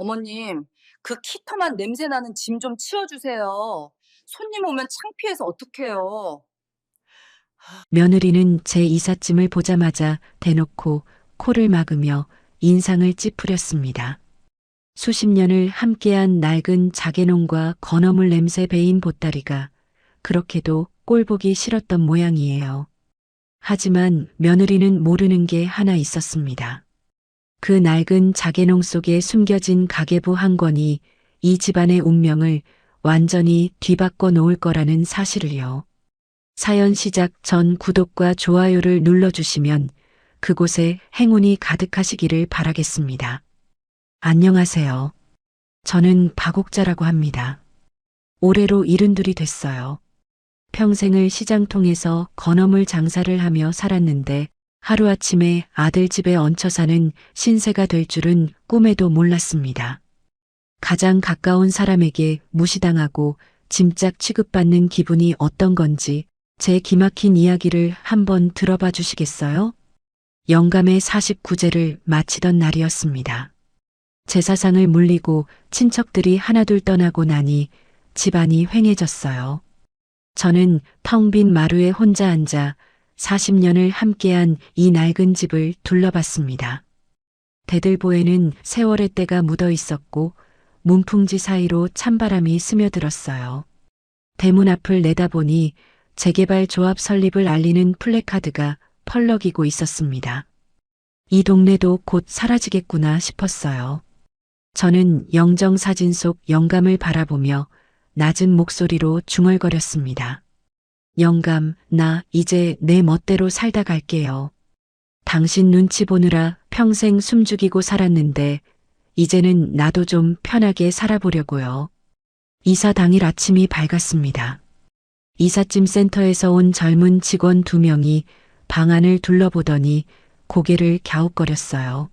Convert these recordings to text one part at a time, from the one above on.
어머님, 그 키터만 냄새 나는 짐 좀 치워주세요. 손님 오면 창피해서 어떡해요. 며느리는 제 이삿짐을 보자마자 대놓고 코를 막으며 인상을 찌푸렸습니다. 수십 년을 함께한 낡은 자개농과 건어물 냄새 배인 보따리가 그렇게도 꼴보기 싫었던 모양이에요. 하지만 며느리는 모르는 게 하나 있었습니다. 그 낡은 자개농 속에 숨겨진 가계부 한 권이 이 집안의 운명을 완전히 뒤바꿔 놓을 거라는 사실을요. 사연 시작 전 구독과 좋아요를 눌러주시면 그곳에 행운이 가득하시기를 바라겠습니다. 안녕하세요. 저는 박옥자라고 합니다. 올해로 72이 됐어요. 평생을 시장통에서 건어물 장사를 하며 살았는데 하루아침에 아들 집에 얹혀 사는 신세가 될 줄은 꿈에도 몰랐습니다. 가장 가까운 사람에게 무시당하고 짐짝 취급받는 기분이 어떤 건지 제 기막힌 이야기를 한번 들어봐 주시겠어요? 영감의 49제를 마치던 날이었습니다. 제사상을 물리고 친척들이 하나둘 떠나고 나니 집안이 휑해졌어요. 저는 텅 빈 마루에 혼자 앉아 40년을 함께한 이 낡은 집을 둘러봤습니다. 대들보에는 세월의 때가 묻어 있었고 문풍지 사이로 찬바람이 스며들었어요. 대문 앞을 내다보니 재개발 조합 설립을 알리는 플래카드가 펄럭이고 있었습니다. 이 동네도 곧 사라지겠구나 싶었어요. 저는 영정사진 속 영감을 바라보며 낮은 목소리로 중얼거렸습니다. 영감, 나 이제 내 멋대로 살다 갈게요. 당신 눈치 보느라 평생 숨죽이고 살았는데 이제는 나도 좀 편하게 살아보려고요. 이사 당일 아침이 밝았습니다. 이삿짐 센터에서 온 젊은 직원 2명이 방 안을 둘러보더니 고개를 갸웃거렸어요.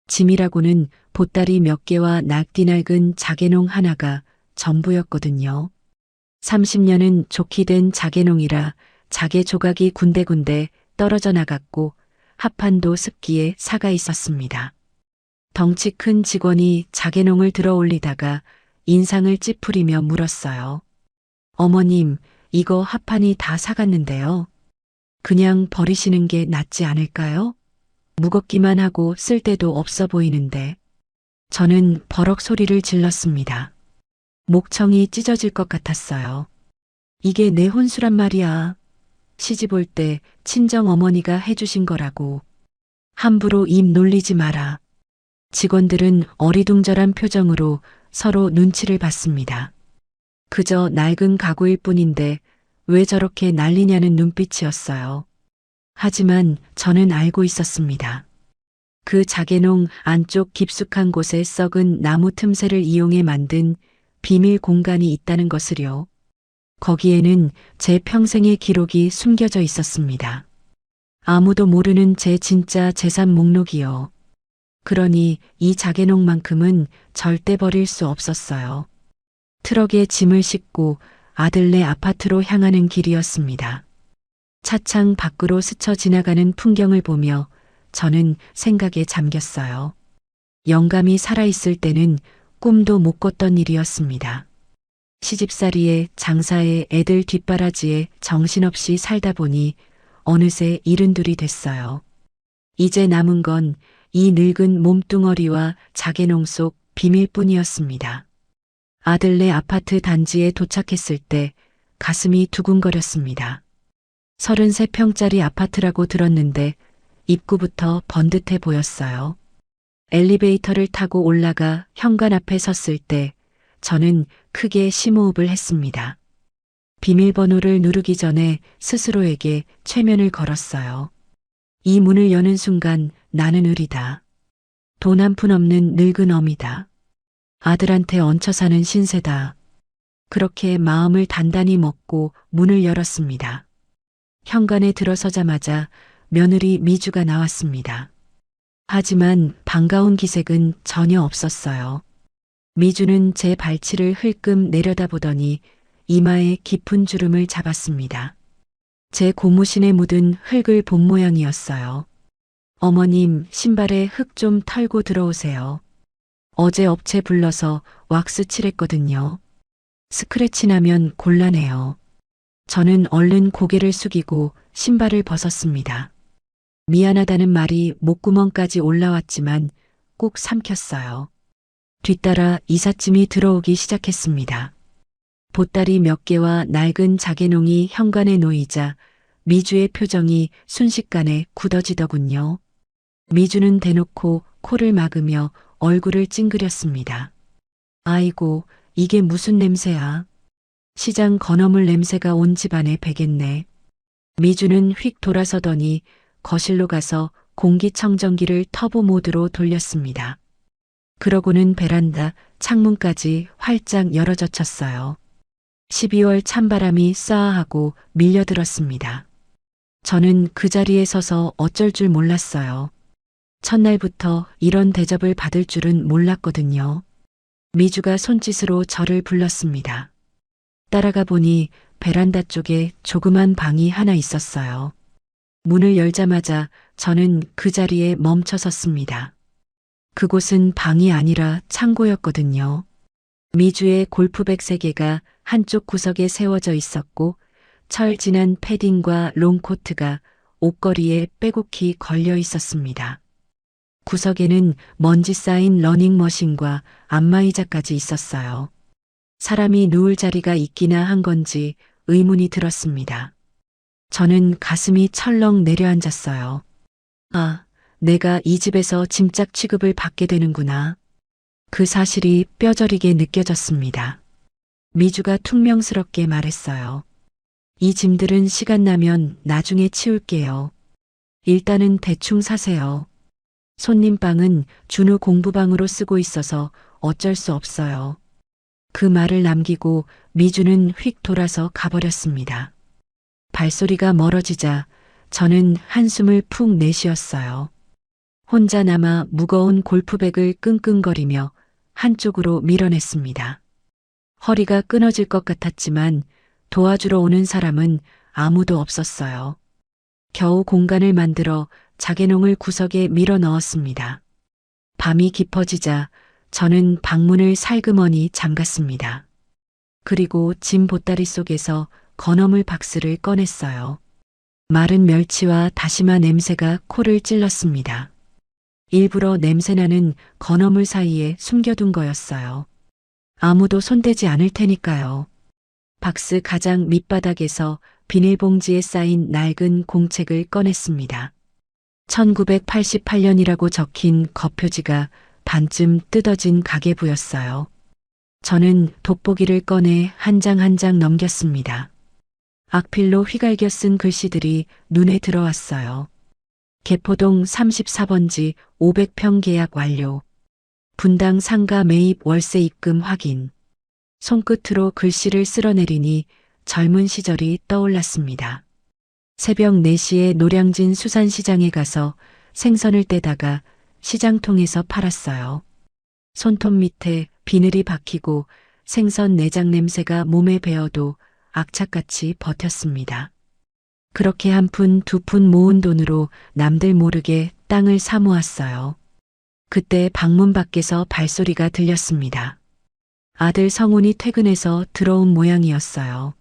짐이라고는 보따리 몇 개와 낡디 낡은 자개농 하나가 전부였거든요. 30년은 좋게 된 자개농이라 자개 조각이 군데군데 떨어져 나갔고 합판도 습기에 사가 있었습니다. 덩치 큰 직원이 자개농을 들어 올리다가 인상을 찌푸리며 물었어요. 어머님, 이거 합판이 다 사갔는데요. 그냥 버리시는 게 낫지 않을까요? 무겁기만 하고 쓸데도 없어 보이는데. 저는 버럭 소리를 질렀습니다. 목청이 찢어질 것 같았어요. 이게 내 혼수란 말이야. 시집 올 때 친정 어머니가 해주신 거라고. 함부로 입 놀리지 마라. 직원들은 어리둥절한 표정으로 서로 눈치를 봤습니다. 그저 낡은 가구일 뿐인데 왜 저렇게 난리냐는 눈빛이었어요. 하지만 저는 알고 있었습니다. 그 자개농 안쪽 깊숙한 곳에 썩은 나무 틈새를 이용해 만든 비밀 공간이 있다는 것을요. 거기에는 제 평생의 기록이 숨겨져 있었습니다. 아무도 모르는 제 진짜 재산 목록이요. 그러니 이 자개농만큼은 절대 버릴 수 없었어요. 트럭에 짐을 싣고 아들네 아파트로 향하는 길이었습니다. 차창 밖으로 스쳐 지나가는 풍경을 보며 저는 생각에 잠겼어요. 영감이 살아있을 때는 꿈도 못 꿨던 일이었습니다. 시집살이에 장사에 애들 뒷바라지에 정신없이 살다 보니 어느새 72이 됐어요. 이제 남은 건 이 늙은 몸뚱어리와 자개농 속 비밀뿐이었습니다. 아들네 아파트 단지에 도착했을 때 가슴이 두근거렸습니다. 33평짜리 아파트라고 들었는데 입구부터 번듯해 보였어요. 엘리베이터를 타고 올라가 현관 앞에 섰을 때 저는 크게 심호흡을 했습니다. 비밀번호를 누르기 전에 스스로에게 최면을 걸었어요. 이 문을 여는 순간 나는 의리다. 돈 한 푼 없는 늙은 어미다. 아들한테 얹혀 사는 신세다. 그렇게 마음을 단단히 먹고 문을 열었습니다. 현관에 들어서자마자 며느리 미주가 나왔습니다. 하지만 반가운 기색은 전혀 없었어요. 미주는 제 발치를 흘끔 내려다보더니 이마에 깊은 주름을 잡았습니다. 제 고무신에 묻은 흙을 본 모양이었어요. 어머님, 신발에 흙 좀 털고 들어오세요. 어제 업체 불러서 왁스 칠했거든요. 스크래치 나면 곤란해요. 저는 얼른 고개를 숙이고 신발을 벗었습니다. 미안하다는 말이 목구멍까지 올라왔지만 꼭 삼켰어요. 뒤따라 이삿짐이 들어오기 시작했습니다. 보따리 몇 개와 낡은 자개농이 현관에 놓이자 미주의 표정이 순식간에 굳어지더군요. 미주는 대놓고 코를 막으며 얼굴을 찡그렸습니다. 아이고, 이게 무슨 냄새야? 시장 건어물 냄새가 온 집안에 배겠네. 미주는 휙 돌아서더니 거실로 가서 공기청정기를 터보 모드로 돌렸습니다. 그러고는 베란다 창문까지 활짝 열어젖혔어요. 12월 찬바람이 쏴하고 밀려들었습니다. 저는 그 자리에 서서 어쩔 줄 몰랐어요. 첫날부터 이런 대접을 받을 줄은 몰랐거든요. 미주가 손짓으로 저를 불렀습니다. 따라가 보니 베란다 쪽에 조그만 방이 하나 있었어요. 문을 열자마자 저는 그 자리에 멈춰 섰습니다. 그곳은 방이 아니라 창고였거든요. 미주의 골프백 3개가 한쪽 구석에 세워져 있었고 철 진한 패딩과 롱코트가 옷걸이에 빼곡히 걸려 있었습니다. 구석에는 먼지 쌓인 러닝머신과 안마의자까지 있었어요. 사람이 누울 자리가 있기나 한 건지 의문이 들었습니다. 저는 가슴이 철렁 내려앉았어요. 아, 내가 이 집에서 짐짝 취급을 받게 되는구나. 그 사실이 뼈저리게 느껴졌습니다. 미주가 퉁명스럽게 말했어요. 이 짐들은 시간 나면 나중에 치울게요. 일단은 대충 사세요. 손님 방은 준우 공부방으로 쓰고 있어서 어쩔 수 없어요. 그 말을 남기고 미주는 휙 돌아서 가버렸습니다. 발소리가 멀어지자 저는 한숨을 푹 내쉬었어요. 혼자 남아 무거운 골프백을 끙끙거리며 한쪽으로 밀어냈습니다. 허리가 끊어질 것 같았지만 도와주러 오는 사람은 아무도 없었어요. 겨우 공간을 만들어 자개농을 구석에 밀어 넣었습니다. 밤이 깊어지자 저는 방문을 살그머니 잠갔습니다. 그리고 짐 보따리 속에서 건어물 박스를 꺼냈어요. 마른 멸치와 다시마 냄새가 코를 찔렀습니다. 일부러 냄새나는 건어물 사이에 숨겨둔 거였어요. 아무도 손대지 않을 테니까요. 박스 가장 밑바닥에서 비닐봉지에 쌓인 낡은 공책을 꺼냈습니다. 1988년이라고 적힌 겉표지가 반쯤 뜯어진 가계부였어요. 저는 돋보기를 꺼내 한 장 한 장 넘겼습니다. 악필로 휘갈겨 쓴 글씨들이 눈에 들어왔어요. 개포동 34번지 500평 계약 완료. 분당 상가 매입 월세 입금 확인. 손끝으로 글씨를 쓸어내리니 젊은 시절이 떠올랐습니다. 새벽 4시에 노량진 수산시장에 가서 생선을 떼다가 시장통에서 팔았어요. 손톱 밑에 비늘이 박히고 생선 내장 냄새가 몸에 배어도 악착같이 버텼습니다. 그렇게 한 푼, 두 푼 모은 돈으로 남들 모르게 땅을 사 모았어요. 그때 방문 밖에서 발소리가 들렸습니다. 아들 성훈이 퇴근해서 들어온 모양이었어요.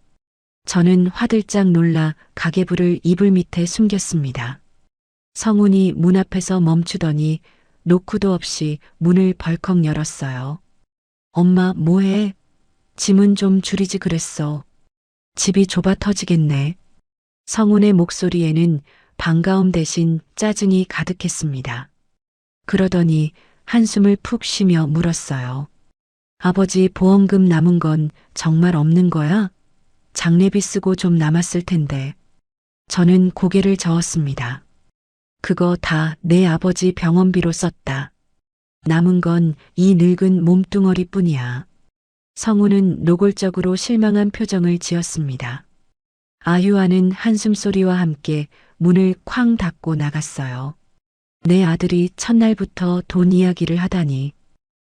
저는 화들짝 놀라 가계부를 이불 밑에 숨겼습니다. 성훈이 문 앞에서 멈추더니 노크도 없이 문을 벌컥 열었어요. 엄마 뭐해? 짐은 좀 줄이지 그랬어. 집이 좁아 터지겠네. 성훈의 목소리에는 반가움 대신 짜증이 가득했습니다. 그러더니 한숨을 푹 쉬며 물었어요. 아버지 보험금 남은 건 정말 없는 거야? 장례비 쓰고 좀 남았을 텐데. 저는 고개를 저었습니다. 그거 다 내 아버지 병원비로 썼다. 남은 건 이 늙은 몸뚱어리 뿐이야. 성우는 노골적으로 실망한 표정을 지었습니다. 아유아는 한숨소리와 함께 문을 쾅 닫고 나갔어요. 내 아들이 첫날부터 돈 이야기를 하다니.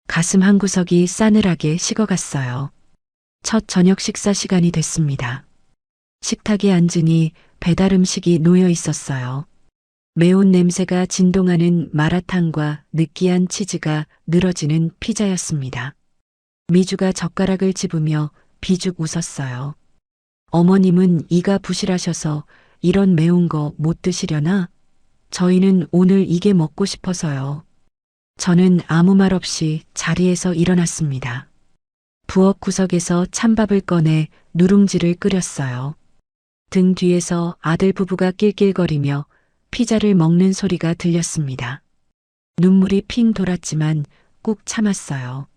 가슴 한구석이 싸늘하게 식어갔어요. 첫 저녁 식사 시간이 됐습니다. 식탁에 앉으니 배달 음식이 놓여 있었어요. 매운 냄새가 진동하는 마라탕과 느끼한 치즈가 늘어지는 피자였습니다. 미주가 젓가락을 집으며 비죽 웃었어요. 어머님은 이가 부실하셔서 이런 매운 거 못 드시려나? 저희는 오늘 이게 먹고 싶어서요. 저는 아무 말 없이 자리에서 일어났습니다. 부엌 구석에서 찬밥을 꺼내 누룽지를 끓였어요. 등 뒤에서 아들 부부가 낄낄거리며 피자를 먹는 소리가 들렸습니다. 눈물이 핑 돌았지만 꾹 참았어요.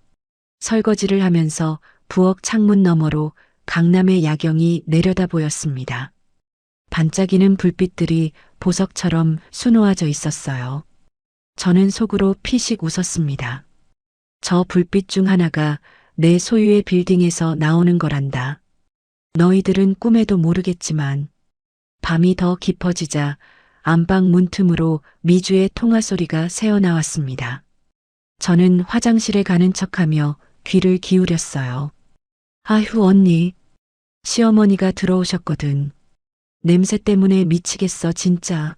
설거지를 하면서 부엌 창문 너머로 강남의 야경이 내려다 보였습니다. 반짝이는 불빛들이 보석처럼 수놓아져 있었어요. 저는 속으로 피식 웃었습니다. 저 불빛 중 하나가 내 소유의 빌딩에서 나오는 거란다. 너희들은 꿈에도 모르겠지만 밤이 더 깊어지자 안방 문틈으로 미주의 통화 소리가 새어나왔습니다. 저는 화장실에 가는 척하며 귀를 기울였어요. 아휴 언니, 시어머니가 들어오셨거든. 냄새 때문에 미치겠어 진짜.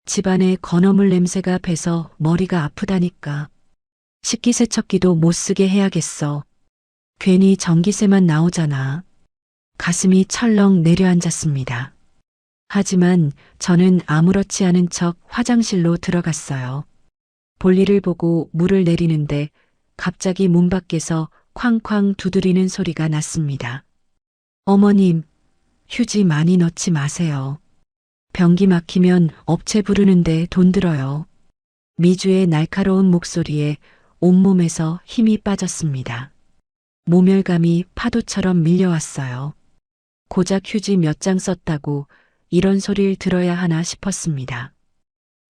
집안에 건어물 냄새가 배서 머리가 아프다니까. 식기세척기도 못 쓰게 해야겠어. 괜히 전기세만 나오잖아. 가슴이 철렁 내려앉았습니다. 하지만 저는 아무렇지 않은 척 화장실로 들어갔어요. 볼일을 보고 물을 내리는데 갑자기 문 밖에서 쾅쾅 두드리는 소리가 났습니다. 어머님, 휴지 많이 넣지 마세요. 변기 막히면 업체 부르는데 돈 들어요. 미주의 날카로운 목소리에 온몸에서 힘이 빠졌습니다. 모멸감이 파도처럼 밀려왔어요. 고작 휴지 몇 장 썼다고 이런 소리를 들어야 하나 싶었습니다.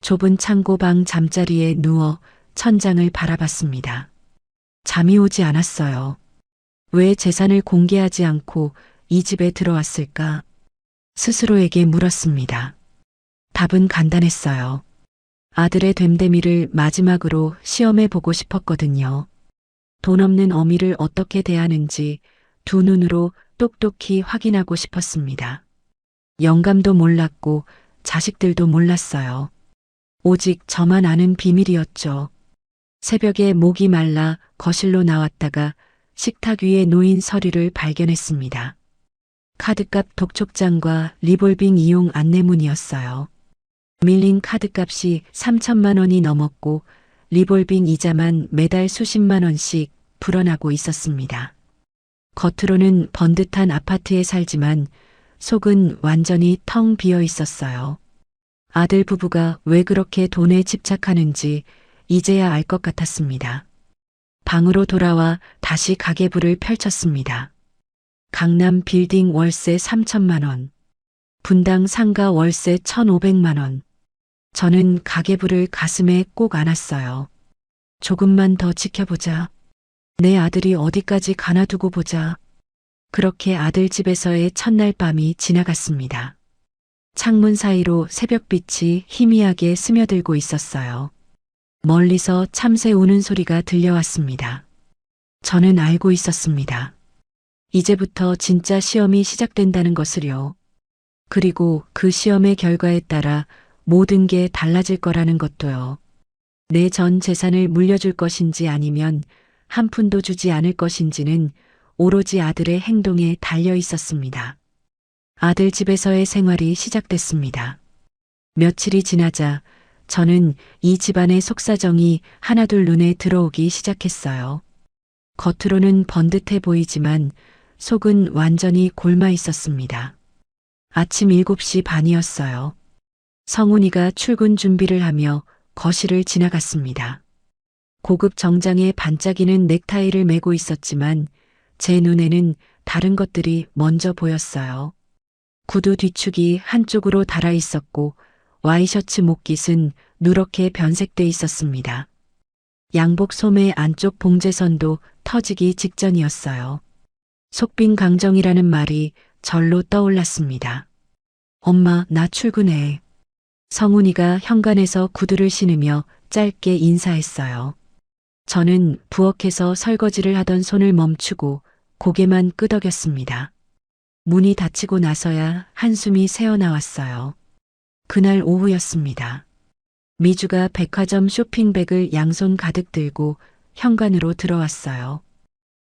좁은 창고방 잠자리에 누워 천장을 바라봤습니다. 잠이 오지 않았어요. 왜 재산을 공개하지 않고 이 집에 들어왔을까? 스스로에게 물었습니다. 답은 간단했어요. 아들의 됨됨이를 마지막으로 시험해 보고 싶었거든요. 돈 없는 어미를 어떻게 대하는지 두 눈으로 똑똑히 확인하고 싶었습니다. 영감도 몰랐고 자식들도 몰랐어요. 오직 저만 아는 비밀이었죠. 새벽에 목이 말라 거실로 나왔다가 식탁 위에 놓인 서류를 발견했습니다. 카드값 독촉장과 리볼빙 이용 안내문이었어요. 밀린 카드값이 3천만 원이 넘었고 리볼빙 이자만 매달 수십만 원씩 불어나고 있었습니다. 겉으로는 번듯한 아파트에 살지만 속은 완전히 텅 비어 있었어요. 아들 부부가 왜 그렇게 돈에 집착하는지 이제야 알 것 같았습니다. 방으로 돌아와 다시 가계부를 펼쳤습니다. 강남 빌딩 월세 3천만 원, 분당 상가 월세 1,500만 원. 저는 가계부를 가슴에 꼭 안았어요. 조금만 더 지켜보자. 내 아들이 어디까지 가나 두고 보자. 그렇게 아들 집에서의 첫날 밤이 지나갔습니다. 창문 사이로 새벽빛이 희미하게 스며들고 있었어요. 멀리서 참새 우는 소리가 들려왔습니다. 저는 알고 있었습니다. 이제부터 진짜 시험이 시작된다는 것을요. 그리고 그 시험의 결과에 따라 모든 게 달라질 거라는 것도요. 내 전 재산을 물려줄 것인지 아니면 한 푼도 주지 않을 것인지는 오로지 아들의 행동에 달려 있었습니다. 아들 집에서의 생활이 시작됐습니다. 며칠이 지나자 저는 이 집안의 속사정이 하나둘 눈에 들어오기 시작했어요. 겉으로는 번듯해 보이지만 속은 완전히 골마 있었습니다. 아침 7시 반이었어요. 성훈이가 출근 준비를 하며 거실을 지나갔습니다. 고급 정장에 반짝이는 넥타이를 메고 있었지만 제 눈에는 다른 것들이 먼저 보였어요. 구두 뒤축이 한쪽으로 달아 있었고 와이셔츠 목깃은 누렇게 변색돼 있었습니다. 양복 소매 안쪽 봉제선도 터지기 직전이었어요. 속빈 강정이라는 말이 절로 떠올랐습니다. 엄마, 나 출근해. 성훈이가 현관에서 구두를 신으며 짧게 인사했어요. 저는 부엌에서 설거지를 하던 손을 멈추고 고개만 끄덕였습니다. 문이 닫히고 나서야 한숨이 새어나왔어요. 그날 오후였습니다. 미주가 백화점 쇼핑백을 양손 가득 들고 현관으로 들어왔어요.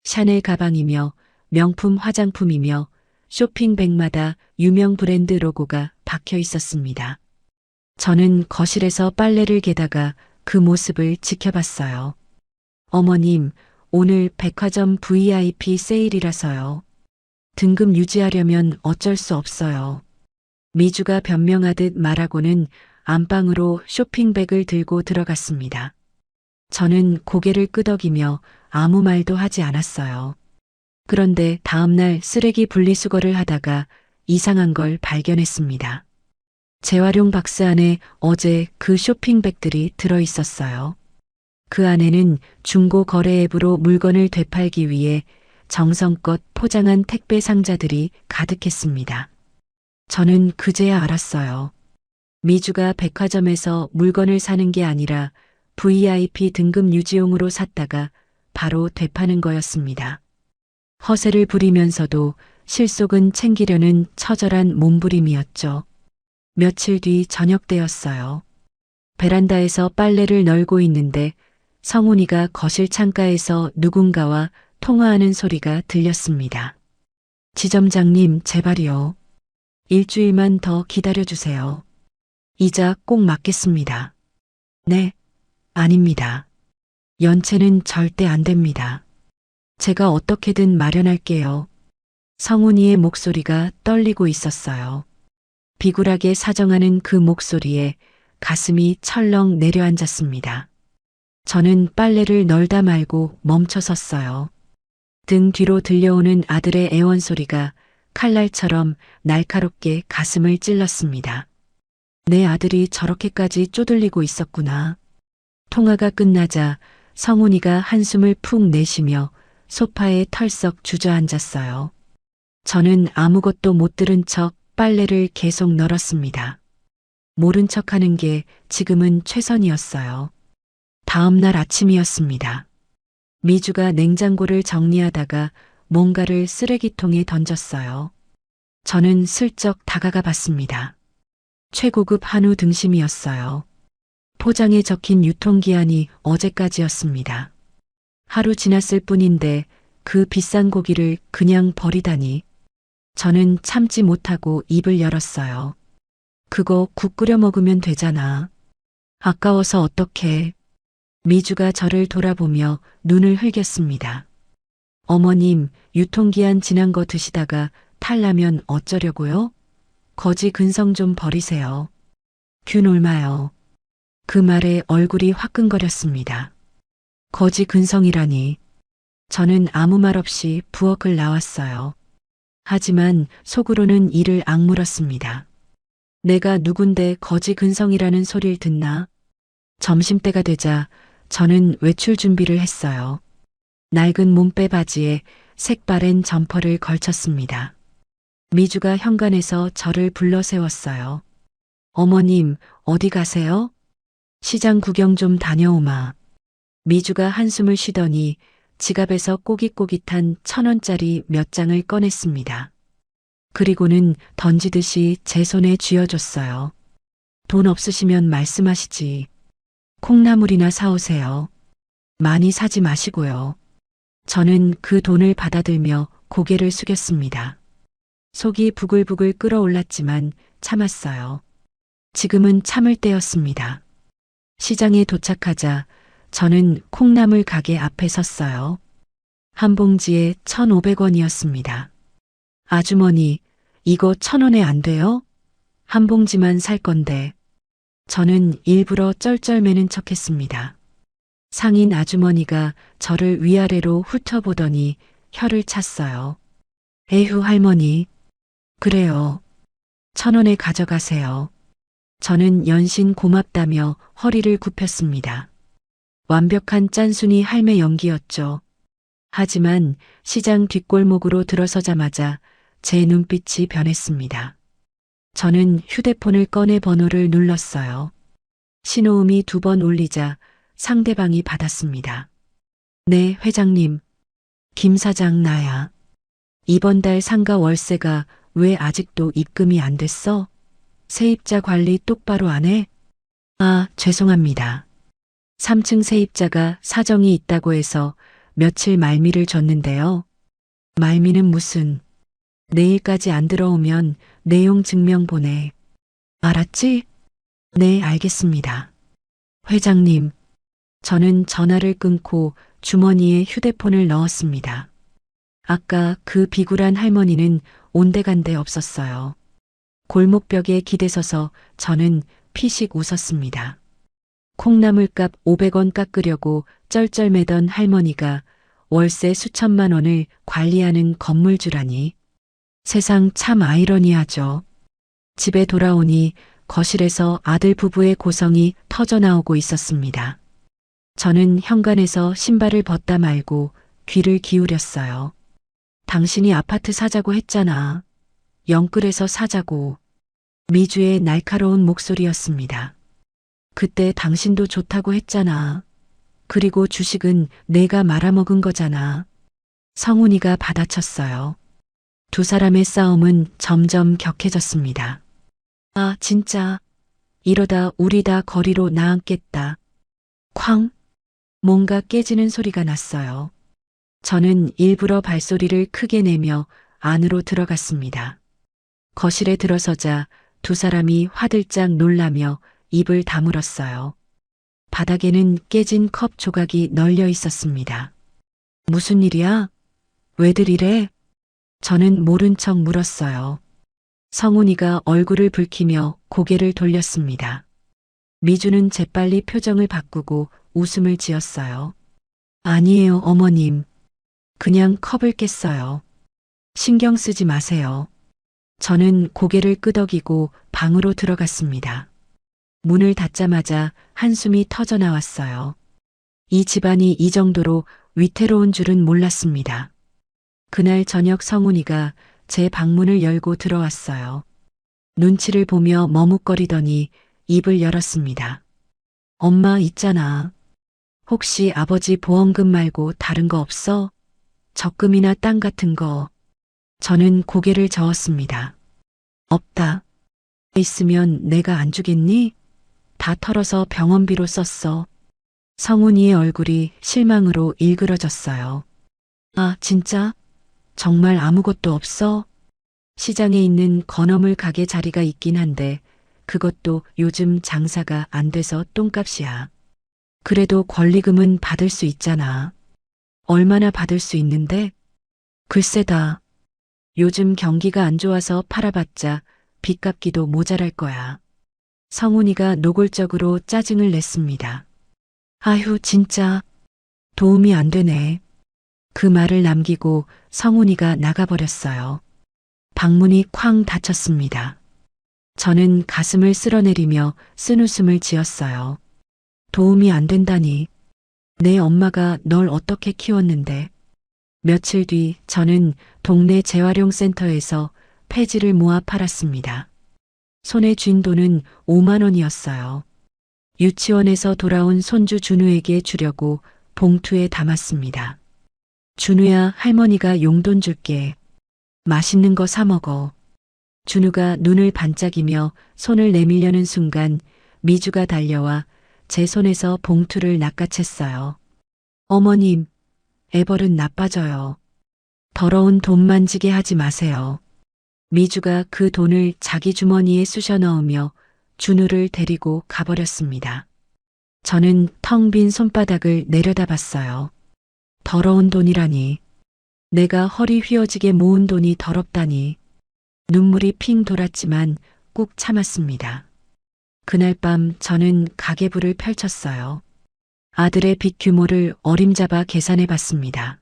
샤넬 가방이며 명품 화장품이며 쇼핑백마다 유명 브랜드 로고가 박혀 있었습니다. 저는 거실에서 빨래를 개다가 그 모습을 지켜봤어요. 어머님, 오늘 백화점 VIP 세일이라서요. 등급 유지하려면 어쩔 수 없어요. 미주가 변명하듯 말하고는 안방으로 쇼핑백을 들고 들어갔습니다. 저는 고개를 끄덕이며 아무 말도 하지 않았어요. 그런데 다음날 쓰레기 분리수거를 하다가 이상한 걸 발견했습니다. 재활용 박스 안에 어제 그 쇼핑백들이 들어 있었어요. 그 안에는 중고 거래 앱으로 물건을 되팔기 위해 정성껏 포장한 택배 상자들이 가득했습니다. 저는 그제야 알았어요. 미주가 백화점에서 물건을 사는 게 아니라 VIP 등급 유지용으로 샀다가 바로 되파는 거였습니다. 허세를 부리면서도 실속은 챙기려는 처절한 몸부림이었죠. 며칠 뒤 저녁 때였어요. 베란다에서 빨래를 널고 있는데 성훈이가 거실 창가에서 누군가와 통화하는 소리가 들렸습니다. 지점장님, 제발이요. 일주일만 더 기다려주세요. 이자 꼭 맞겠습니다. 네, 아닙니다. 연체는 절대 안 됩니다. 제가 어떻게든 마련할게요. 성훈이의 목소리가 떨리고 있었어요. 비굴하게 사정하는 그 목소리에 가슴이 철렁 내려앉았습니다. 저는 빨래를 널다 말고 멈춰섰어요. 등 뒤로 들려오는 아들의 애원 소리가 칼날처럼 날카롭게 가슴을 찔렀습니다. 내 아들이 저렇게까지 쪼들리고 있었구나. 통화가 끝나자 성훈이가 한숨을 푹 내쉬며 소파에 털썩 주저앉았어요. 저는 아무것도 못 들은 척 빨래를 계속 널었습니다. 모른 척하는 게 지금은 최선이었어요. 다음 날 아침이었습니다. 미주가 냉장고를 정리하다가 뭔가를 쓰레기통에 던졌어요. 저는 슬쩍 다가가 봤습니다. 최고급 한우 등심이었어요. 포장에 적힌 유통기한이 어제까지였습니다. 하루 지났을 뿐인데 그 비싼 고기를 그냥 버리다니. 저는 참지 못하고 입을 열었어요. 그거 국 끓여 먹으면 되잖아. 아까워서 어떡해. 미주가 저를 돌아보며 눈을 흘겼습니다. 어머님, 유통기한 지난 거 드시다가 탈나면 어쩌려고요? 거지 근성 좀 버리세요. 균 옮아요. 그 말에 얼굴이 화끈거렸습니다. 거지 근성이라니. 저는 아무 말 없이 부엌을 나왔어요. 하지만 속으로는 이를 악물었습니다. 내가 누군데 거지 근성이라는 소리를 듣나? 점심때가 되자 저는 외출 준비를 했어요. 낡은 몸빼 바지에 색바랜 점퍼를 걸쳤습니다. 미주가 현관에서 저를 불러 세웠어요. 어머님, 어디 가세요? 시장 구경 좀 다녀오마. 미주가 한숨을 쉬더니 지갑에서 꼬깃꼬깃한 1,000원짜리 몇 장을 꺼냈습니다. 그리고는 던지듯이 제 손에 쥐어줬어요. 돈 없으시면 말씀하시지. 콩나물이나 사오세요. 많이 사지 마시고요. 저는 그 돈을 받아들며 고개를 숙였습니다. 속이 부글부글 끓어올랐지만 참았어요. 지금은 참을 때였습니다. 시장에 도착하자 저는 콩나물 가게 앞에 섰어요. 한 봉지에 1,500원이었습니다. 아주머니, 이거 1,000원에 안 돼요? 한 봉지만 살 건데. 저는 일부러 쩔쩔매는 척했습니다. 상인 아주머니가 저를 위아래로 훑어보더니 혀를 찼어요. 에휴 할머니. 그래요. 1,000원에 가져가세요. 저는 연신 고맙다며 허리를 굽혔습니다. 완벽한 짠순이 할매 연기였죠. 하지만 시장 뒷골목으로 들어서자마자 제 눈빛이 변했습니다. 저는 휴대폰을 꺼내 번호를 눌렀어요. 신호음이 2번 울리자 상대방이 받았습니다. 네, 회장님. 김 사장 나야. 이번 달 상가 월세가 왜 아직도 입금이 안 됐어? 세입자 관리 똑바로 안 해? 아, 죄송합니다. 3층 세입자가 사정이 있다고 해서 며칠 말미를 줬는데요. 말미는 무슨, 내일까지 안 들어오면 내용 증명 보내. 알았지? 네, 알겠습니다. 회장님, 저는 전화를 끊고 주머니에 휴대폰을 넣었습니다. 아까 그 비굴한 할머니는 온데간데 없었어요. 골목벽에 기대서서 저는 피식 웃었습니다. 콩나물값 500원 깎으려고 쩔쩔매던 할머니가 월세 수천만 원을 관리하는 건물주라니. 세상 참 아이러니하죠. 집에 돌아오니 거실에서 아들 부부의 고성이 터져나오고 있었습니다. 저는 현관에서 신발을 벗다 말고 귀를 기울였어요. 당신이 아파트 사자고 했잖아. 영끌에서 사자고. 미주의 날카로운 목소리였습니다. 그때 당신도 좋다고 했잖아. 그리고 주식은 내가 말아먹은 거잖아. 성훈이가 받아쳤어요. 두 사람의 싸움은 점점 격해졌습니다. 아, 진짜. 이러다 우리 다 거리로 나앉겠다. 쾅! 뭔가 깨지는 소리가 났어요. 저는 일부러 발소리를 크게 내며 안으로 들어갔습니다. 거실에 들어서자 두 사람이 화들짝 놀라며 입을 다물었어요. 바닥에는 깨진 컵 조각이 널려 있었습니다. 무슨 일이야? 왜들 이래? 저는 모른 척 물었어요. 성훈이가 얼굴을 붉히며 고개를 돌렸습니다. 미주는 재빨리 표정을 바꾸고 웃음을 지었어요. 아니에요, 어머님. 그냥 컵을 깼어요. 신경 쓰지 마세요. 저는 고개를 끄덕이고 방으로 들어갔습니다. 문을 닫자마자 한숨이 터져 나왔어요. 이 집안이 이 정도로 위태로운 줄은 몰랐습니다. 그날 저녁 성훈이가 제 방문을 열고 들어왔어요. 눈치를 보며 머뭇거리더니 입을 열었습니다. 엄마 있잖아. 혹시 아버지 보험금 말고 다른 거 없어? 적금이나 땅 같은 거. 저는 고개를 저었습니다. 없다. 있으면 내가 안 주겠니? 다 털어서 병원비로 썼어. 성훈이의 얼굴이 실망으로 일그러졌어요. 아, 진짜? 정말 아무것도 없어? 시장에 있는 건어물 가게 자리가 있긴 한데 그것도 요즘 장사가 안 돼서 똥값이야. 그래도 권리금은 받을 수 있잖아. 얼마나 받을 수 있는데? 글쎄다. 요즘 경기가 안 좋아서 팔아봤자 빚 갚기도 모자랄 거야. 성훈이가 노골적으로 짜증을 냈습니다. 아휴, 진짜 도움이 안 되네. 그 말을 남기고 성훈이가 나가버렸어요. 방문이 쾅 닫혔습니다. 저는 가슴을 쓸어내리며 쓴웃음을 지었어요. 도움이 안 된다니. 내 엄마가 널 어떻게 키웠는데. 며칠 뒤 저는 동네 재활용센터에서 폐지를 모아 팔았습니다. 손에 쥔 돈은 5만 원이었어요. 유치원에서 돌아온 손주 준우에게 주려고 봉투에 담았습니다. 준우야, 할머니가 용돈 줄게. 맛있는 거 사 먹어. 준우가 눈을 반짝이며 손을 내밀려는 순간 미주가 달려와 제 손에서 봉투를 낚아챘어요. 어머님, 애벌은 나빠져요. 더러운 돈 만지게 하지 마세요. 미주가 그 돈을 자기 주머니에 쑤셔 넣으며 준우를 데리고 가버렸습니다. 저는 텅 빈 손바닥을 내려다봤어요. 더러운 돈이라니. 내가 허리 휘어지게 모은 돈이 더럽다니. 눈물이 핑 돌았지만 꾹 참았습니다. 그날 밤 저는 가계부를 펼쳤어요. 아들의 빚 규모를 어림잡아 계산해 봤습니다.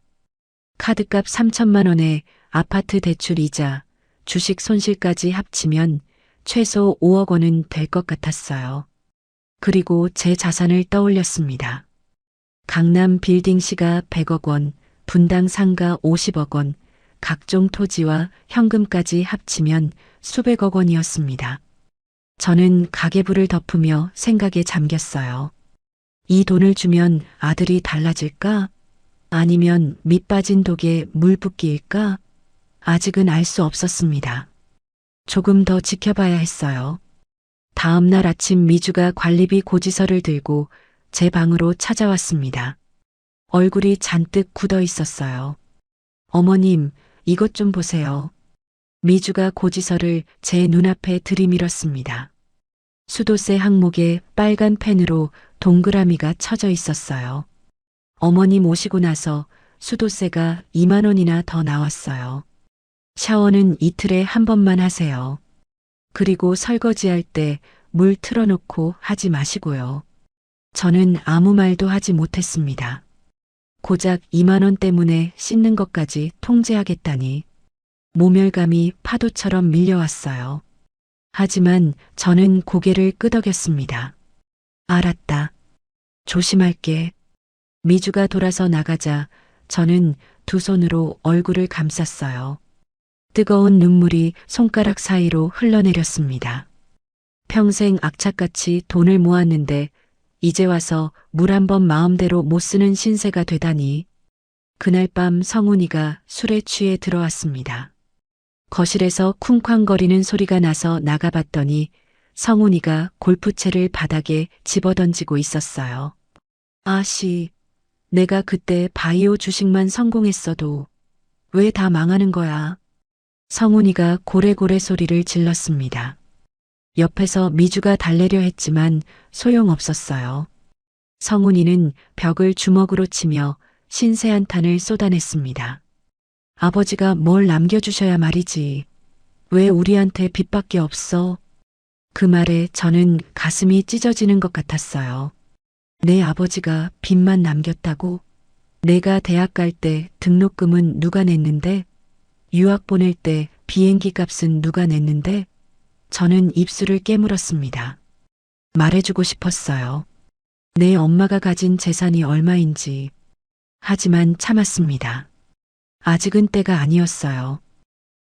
카드값 3천만 원에 아파트 대출 이자, 주식 손실까지 합치면 최소 5억 원은 될 것 같았어요. 그리고 제 자산을 떠올렸습니다. 강남 빌딩 시가 100억 원, 분당 상가 50억 원, 각종 토지와 현금까지 합치면 수백억 원이었습니다. 저는 가계부를 덮으며 생각에 잠겼어요. 이 돈을 주면 아들이 달라질까? 아니면 밑 빠진 독에 물 붓기일까? 아직은 알 수 없었습니다. 조금 더 지켜봐야 했어요. 다음 날 아침 미주가 관리비 고지서를 들고 제 방으로 찾아왔습니다. 얼굴이 잔뜩 굳어 있었어요. 어머님, 이것 좀 보세요. 미주가 고지서를 제 눈앞에 들이밀었습니다. 수도세 항목에 빨간 펜으로 동그라미가 쳐져 있었어요. 어머님 오시고 나서 수도세가 2만 원이나 더 나왔어요. 샤워는 이틀에 한 번만 하세요. 그리고 설거지할 때 물 틀어놓고 하지 마시고요. 저는 아무 말도 하지 못했습니다. 고작 2만 원 때문에 씻는 것까지 통제하겠다니 모멸감이 파도처럼 밀려왔어요. 하지만 저는 고개를 끄덕였습니다. 알았다. 조심할게. 미주가 돌아서 나가자 저는 두 손으로 얼굴을 감쌌어요. 뜨거운 눈물이 손가락 사이로 흘러내렸습니다. 평생 악착같이 돈을 모았는데 이제 와서 물 한 번 마음대로 못 쓰는 신세가 되다니. 그날 밤 성훈이가 술에 취해 들어왔습니다. 거실에서 쿵쾅거리는 소리가 나서 나가봤더니 성훈이가 골프채를 바닥에 집어던지고 있었어요. 아씨, 내가 그때 바이오 주식만 성공했어도 왜 다 망하는 거야? 성훈이가 고래고래 소리를 질렀습니다. 옆에서 미주가 달래려 했지만 소용없었어요. 성훈이는 벽을 주먹으로 치며 신세 한탄을 쏟아냈습니다. 아버지가 뭘 남겨주셔야 말이지. 왜 우리한테 빚밖에 없어? 그 말에 저는 가슴이 찢어지는 것 같았어요. 내 아버지가 빚만 남겼다고? 내가 대학 갈 때 등록금은 누가 냈는데? 유학 보낼 때 비행기 값은 누가 냈는데? 저는 입술을 깨물었습니다. 말해주고 싶었어요. 내 엄마가 가진 재산이 얼마인지. 하지만 참았습니다. 아직은 때가 아니었어요.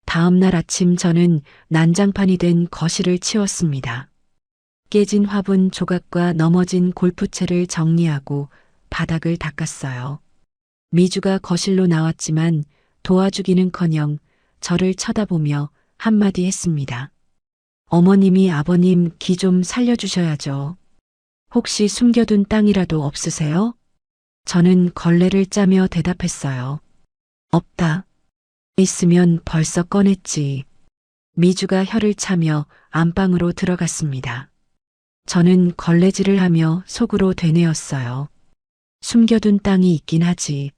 다음 날 아침 저는 난장판이 된 거실을 치웠습니다. 깨진 화분 조각과 넘어진 골프채를 정리하고 바닥을 닦았어요. 미주가 거실로 나왔지만 도와주기는커녕 저를 쳐다보며 한마디 했습니다. 어머님이 아버님 기 좀 살려주셔야죠. 혹시 숨겨둔 땅이라도 없으세요? 저는 걸레를 짜며 대답했어요. 없다. 있으면 벌써 꺼냈지. 미주가 혀를 차며 안방으로 들어갔습니다. 저는 걸레질을 하며 속으로 되뇌었어요. 숨겨둔 땅이 있긴 하지.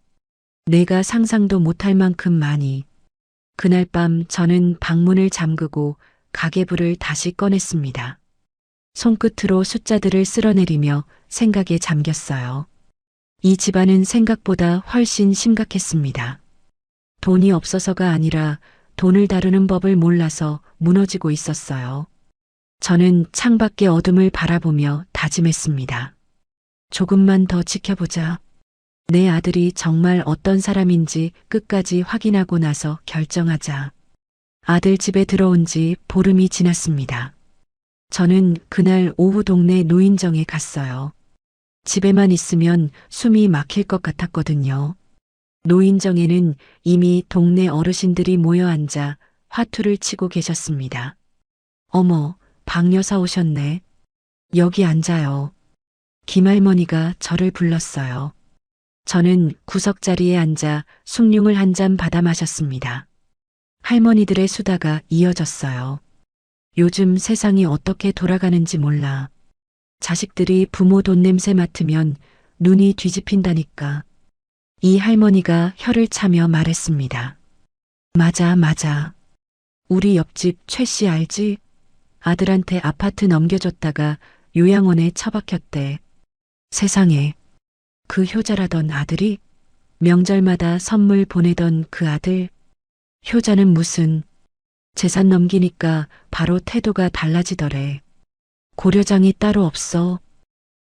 내가 상상도 못할 만큼 많이. 그날 밤 저는 방문을 잠그고 가계부를 다시 꺼냈습니다. 손끝으로 숫자들을 쓸어내리며 생각에 잠겼어요. 이 집안은 생각보다 훨씬 심각했습니다. 돈이 없어서가 아니라 돈을 다루는 법을 몰라서 무너지고 있었어요. 저는 창밖의 어둠을 바라보며 다짐했습니다. 조금만 더 지켜보자. 내 아들이 정말 어떤 사람인지 끝까지 확인하고 나서 결정하자. 아들 집에 들어온 지 보름이 지났습니다. 저는 그날 오후 동네 노인정에 갔어요. 집에만 있으면 숨이 막힐 것 같았거든요. 노인정에는 이미 동네 어르신들이 모여 앉아 화투를 치고 계셨습니다. 어머, 박여사 오셨네. 여기 앉아요. 김할머니가 저를 불렀어요. 저는 구석자리에 앉아 숭늉을 한 잔 받아 마셨습니다. 할머니들의 수다가 이어졌어요. 요즘 세상이 어떻게 돌아가는지 몰라. 자식들이 부모 돈 냄새 맡으면 눈이 뒤집힌다니까. 이 할머니가 혀를 차며 말했습니다. 맞아, 맞아. 우리 옆집 최 씨 알지? 아들한테 아파트 넘겨줬다가 요양원에 처박혔대. 세상에. 그 효자라던 아들이? 명절마다 선물 보내던 그 아들? 효자는 무슨. 재산 넘기니까 바로 태도가 달라지더래. 고려장이 따로 없어.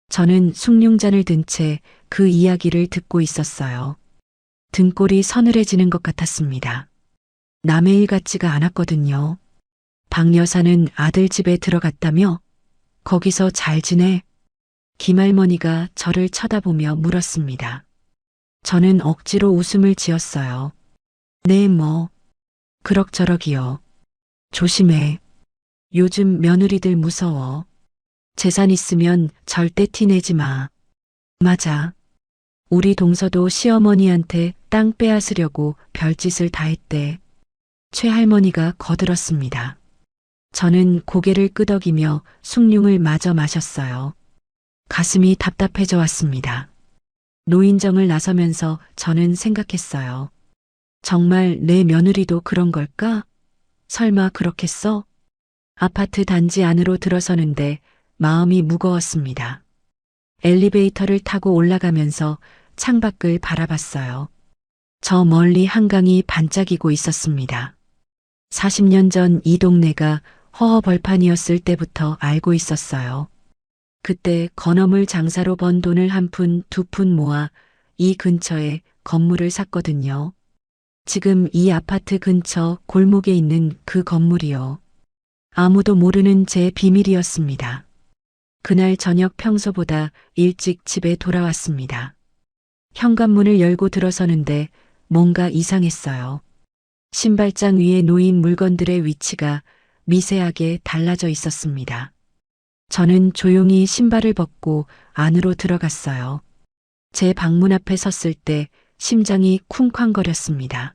저는 숭늉잔을 든 채 그 이야기를 듣고 있었어요. 등골이 서늘해지는 것 같았습니다. 남의 일 같지가 않았거든요. 박 여사는 아들 집에 들어갔다며? 거기서 잘 지내? 김할머니가 저를 쳐다보며 물었습니다. 저는 억지로 웃음을 지었어요. 네, 뭐. 그럭저럭이요. 조심해. 요즘 며느리들 무서워. 재산 있으면 절대 티내지 마. 맞아. 우리 동서도 시어머니한테 땅 빼앗으려고 별짓을 다 했대. 최할머니가 거들었습니다. 저는 고개를 끄덕이며 숭늉을 마저 마셨어요. 가슴이 답답해져 왔습니다. 노인정을 나서면서 저는 생각했어요. 정말 내 며느리도 그런 걸까? 설마 그렇겠어? 아파트 단지 안으로 들어서는데 마음이 무거웠습니다. 엘리베이터를 타고 올라가면서 창밖을 바라봤어요. 저 멀리 한강이 반짝이고 있었습니다. 40년 전 이 동네가 허허벌판이었을 때부터 알고 있었어요. 그때 건어물 장사로 번 돈을 한 푼, 두 푼 모아 이 근처에 건물을 샀거든요. 지금 이 아파트 근처 골목에 있는 그 건물이요. 아무도 모르는 제 비밀이었습니다. 그날 저녁 평소보다 일찍 집에 돌아왔습니다. 현관문을 열고 들어서는데 뭔가 이상했어요. 신발장 위에 놓인 물건들의 위치가 미세하게 달라져 있었습니다. 저는 조용히 신발을 벗고 안으로 들어갔어요. 제 방문 앞에 섰을 때 심장이 쿵쾅거렸습니다.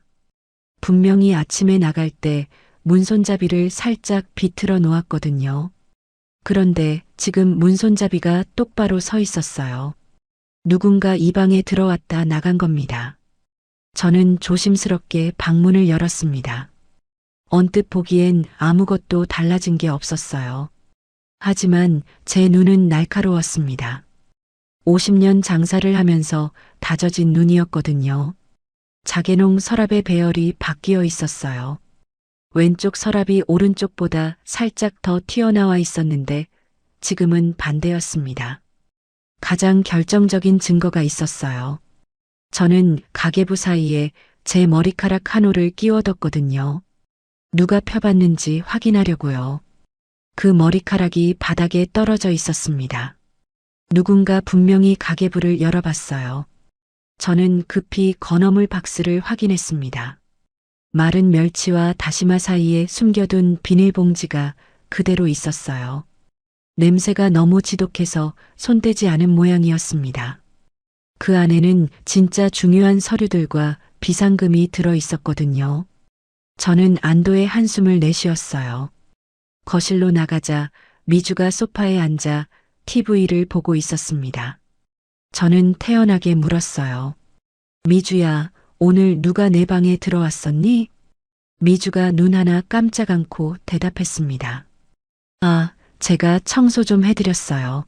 분명히 아침에 나갈 때 문손잡이를 살짝 비틀어 놓았거든요. 그런데 지금 문손잡이가 똑바로 서 있었어요. 누군가 이 방에 들어왔다 나간 겁니다. 저는 조심스럽게 방문을 열었습니다. 언뜻 보기엔 아무것도 달라진 게 없었어요. 하지만 제 눈은 날카로웠습니다. 50년 장사를 하면서 다져진 눈이었거든요. 자개농 서랍의 배열이 바뀌어 있었어요. 왼쪽 서랍이 오른쪽보다 살짝 더 튀어나와 있었는데 지금은 반대였습니다. 가장 결정적인 증거가 있었어요. 저는 가계부 사이에 제 머리카락 한 올을 끼워뒀거든요. 누가 펴봤는지 확인하려고요. 그 머리카락이 바닥에 떨어져 있었습니다. 누군가 분명히 가계부를 열어봤어요. 저는 급히 건어물 박스를 확인했습니다. 마른 멸치와 다시마 사이에 숨겨둔 비닐봉지가 그대로 있었어요. 냄새가 너무 지독해서 손대지 않은 모양이었습니다. 그 안에는 진짜 중요한 서류들과 비상금이 들어 있었거든요. 저는 안도의 한숨을 내쉬었어요. 거실로 나가자 미주가 소파에 앉아 TV를 보고 있었습니다. 저는 태연하게 물었어요. 미주야, 오늘 누가 내 방에 들어왔었니? 미주가 눈 하나 깜짝 않고 대답했습니다. 아, 제가 청소 좀 해드렸어요.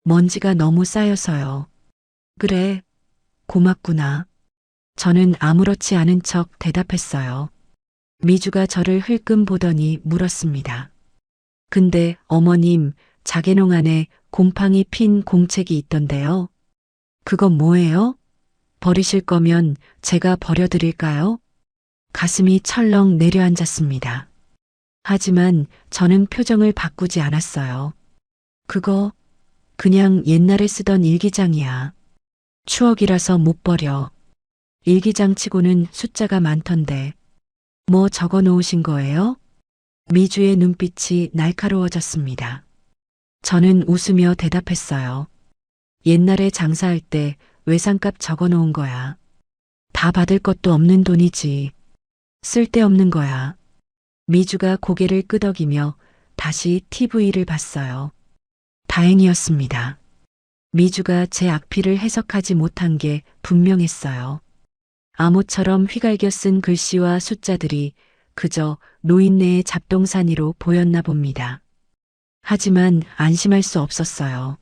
먼지가 너무 쌓여서요. 그래, 고맙구나. 저는 아무렇지 않은 척 대답했어요. 미주가 저를 흘끔 보더니 물었습니다. 근데 어머님, 자개농 안에 곰팡이 핀 공책이 있던데요. 그건 뭐예요? 버리실 거면 제가 버려드릴까요? 가슴이 철렁 내려앉았습니다. 하지만 저는 표정을 바꾸지 않았어요. 그거 그냥 옛날에 쓰던 일기장이야. 추억이라서 못 버려. 일기장 치고는 숫자가 많던데. 뭐 적어 놓으신 거예요? 미주의 눈빛이 날카로워졌습니다. 저는 웃으며 대답했어요. 옛날에 장사할 때 외상값 적어 놓은 거야. 다 받을 것도 없는 돈이지. 쓸데없는 거야. 미주가 고개를 끄덕이며 다시 TV를 봤어요. 다행이었습니다. 미주가 제 악필을 해석하지 못한 게 분명했어요. 암호처럼 휘갈겨 쓴 글씨와 숫자들이 그저 노인네의 잡동사니로 보였나 봅니다. 하지만 안심할 수 없었어요.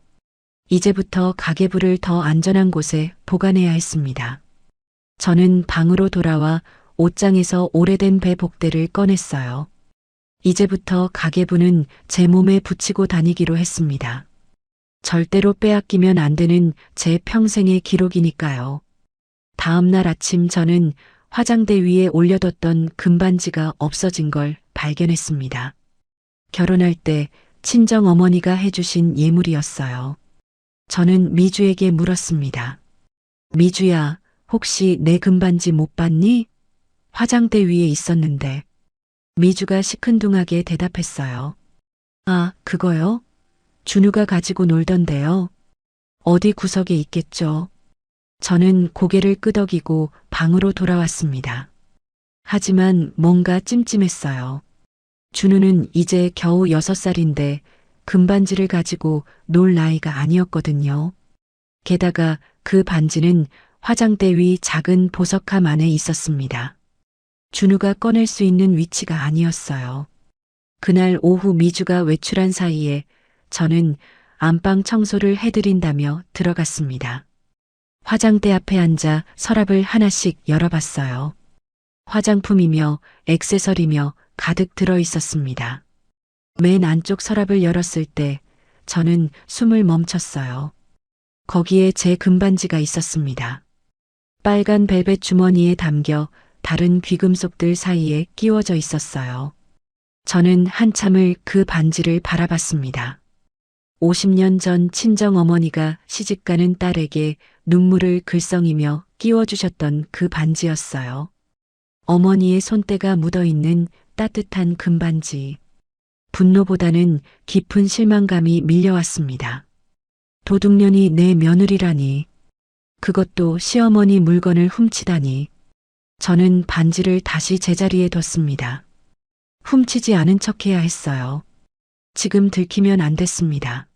이제부터 가계부를 더 안전한 곳에 보관해야 했습니다. 저는 방으로 돌아와 옷장에서 오래된 배 복대를 꺼냈어요. 이제부터 가계부는 제 몸에 붙이고 다니기로 했습니다. 절대로 빼앗기면 안 되는 제 평생의 기록이니까요. 다음 날 아침 저는 화장대 위에 올려뒀던 금반지가 없어진 걸 발견했습니다. 결혼할 때 친정 어머니가 해주신 예물이었어요. 저는 미주에게 물었습니다. 미주야, 혹시 내 금반지 못 봤니? 화장대 위에 있었는데. 미주가 시큰둥하게 대답했어요. 아, 그거요? 준우가 가지고 놀던데요. 어디 구석에 있겠죠. 저는 고개를 끄덕이고 방으로 돌아왔습니다. 하지만 뭔가 찜찜했어요. 준우는 이제 겨우 6살인데 금반지를 가지고 놀 나이가 아니었거든요. 게다가 그 반지는 화장대 위 작은 보석함 안에 있었습니다. 준우가 꺼낼 수 있는 위치가 아니었어요. 그날 오후 미주가 외출한 사이에 저는 안방 청소를 해드린다며 들어갔습니다. 화장대 앞에 앉아 서랍을 하나씩 열어봤어요. 화장품이며 액세서리며 가득 들어 있었습니다. 맨 안쪽 서랍을 열었을 때 저는 숨을 멈췄어요. 거기에 제 금반지가 있었습니다. 빨간 벨벳 주머니에 담겨 다른 귀금속들 사이에 끼워져 있었어요. 저는 한참을 그 반지를 바라봤습니다. 50년 전 친정 어머니가 시집가는 딸에게 눈물을 글썽이며 끼워주셨던 그 반지였어요. 어머니의 손때가 묻어있는 따뜻한 금반지. 분노보다는 깊은 실망감이 밀려왔습니다. 도둑년이 내 며느리라니. 그것도 시어머니 물건을 훔치다니. 저는 반지를 다시 제자리에 뒀습니다. 훔치지 않은 척해야 했어요. 지금 들키면 안 됐습니다.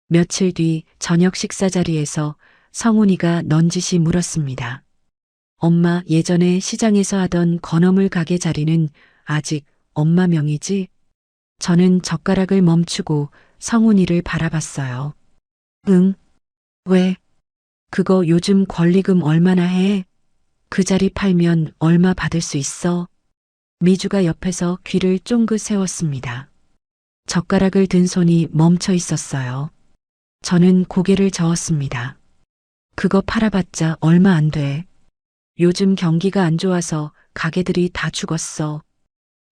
며칠 뒤 저녁 식사 자리에서 성훈이가 넌지시 물었습니다. 엄마, 예전에 시장에서 하던 건어물 가게 자리는 아직 엄마 명이지? 저는 젓가락을 멈추고 성훈이를 바라봤어요. 응? 왜? 그거 요즘 권리금 얼마나 해? 그 자리 팔면 얼마 받을 수 있어? 미주가 옆에서 귀를 쫑긋 세웠습니다. 젓가락을 든 손이 멈춰 있었어요. 저는 고개를 저었습니다. 그거 팔아봤자 얼마 안 돼. 요즘 경기가 안 좋아서 가게들이 다 죽었어.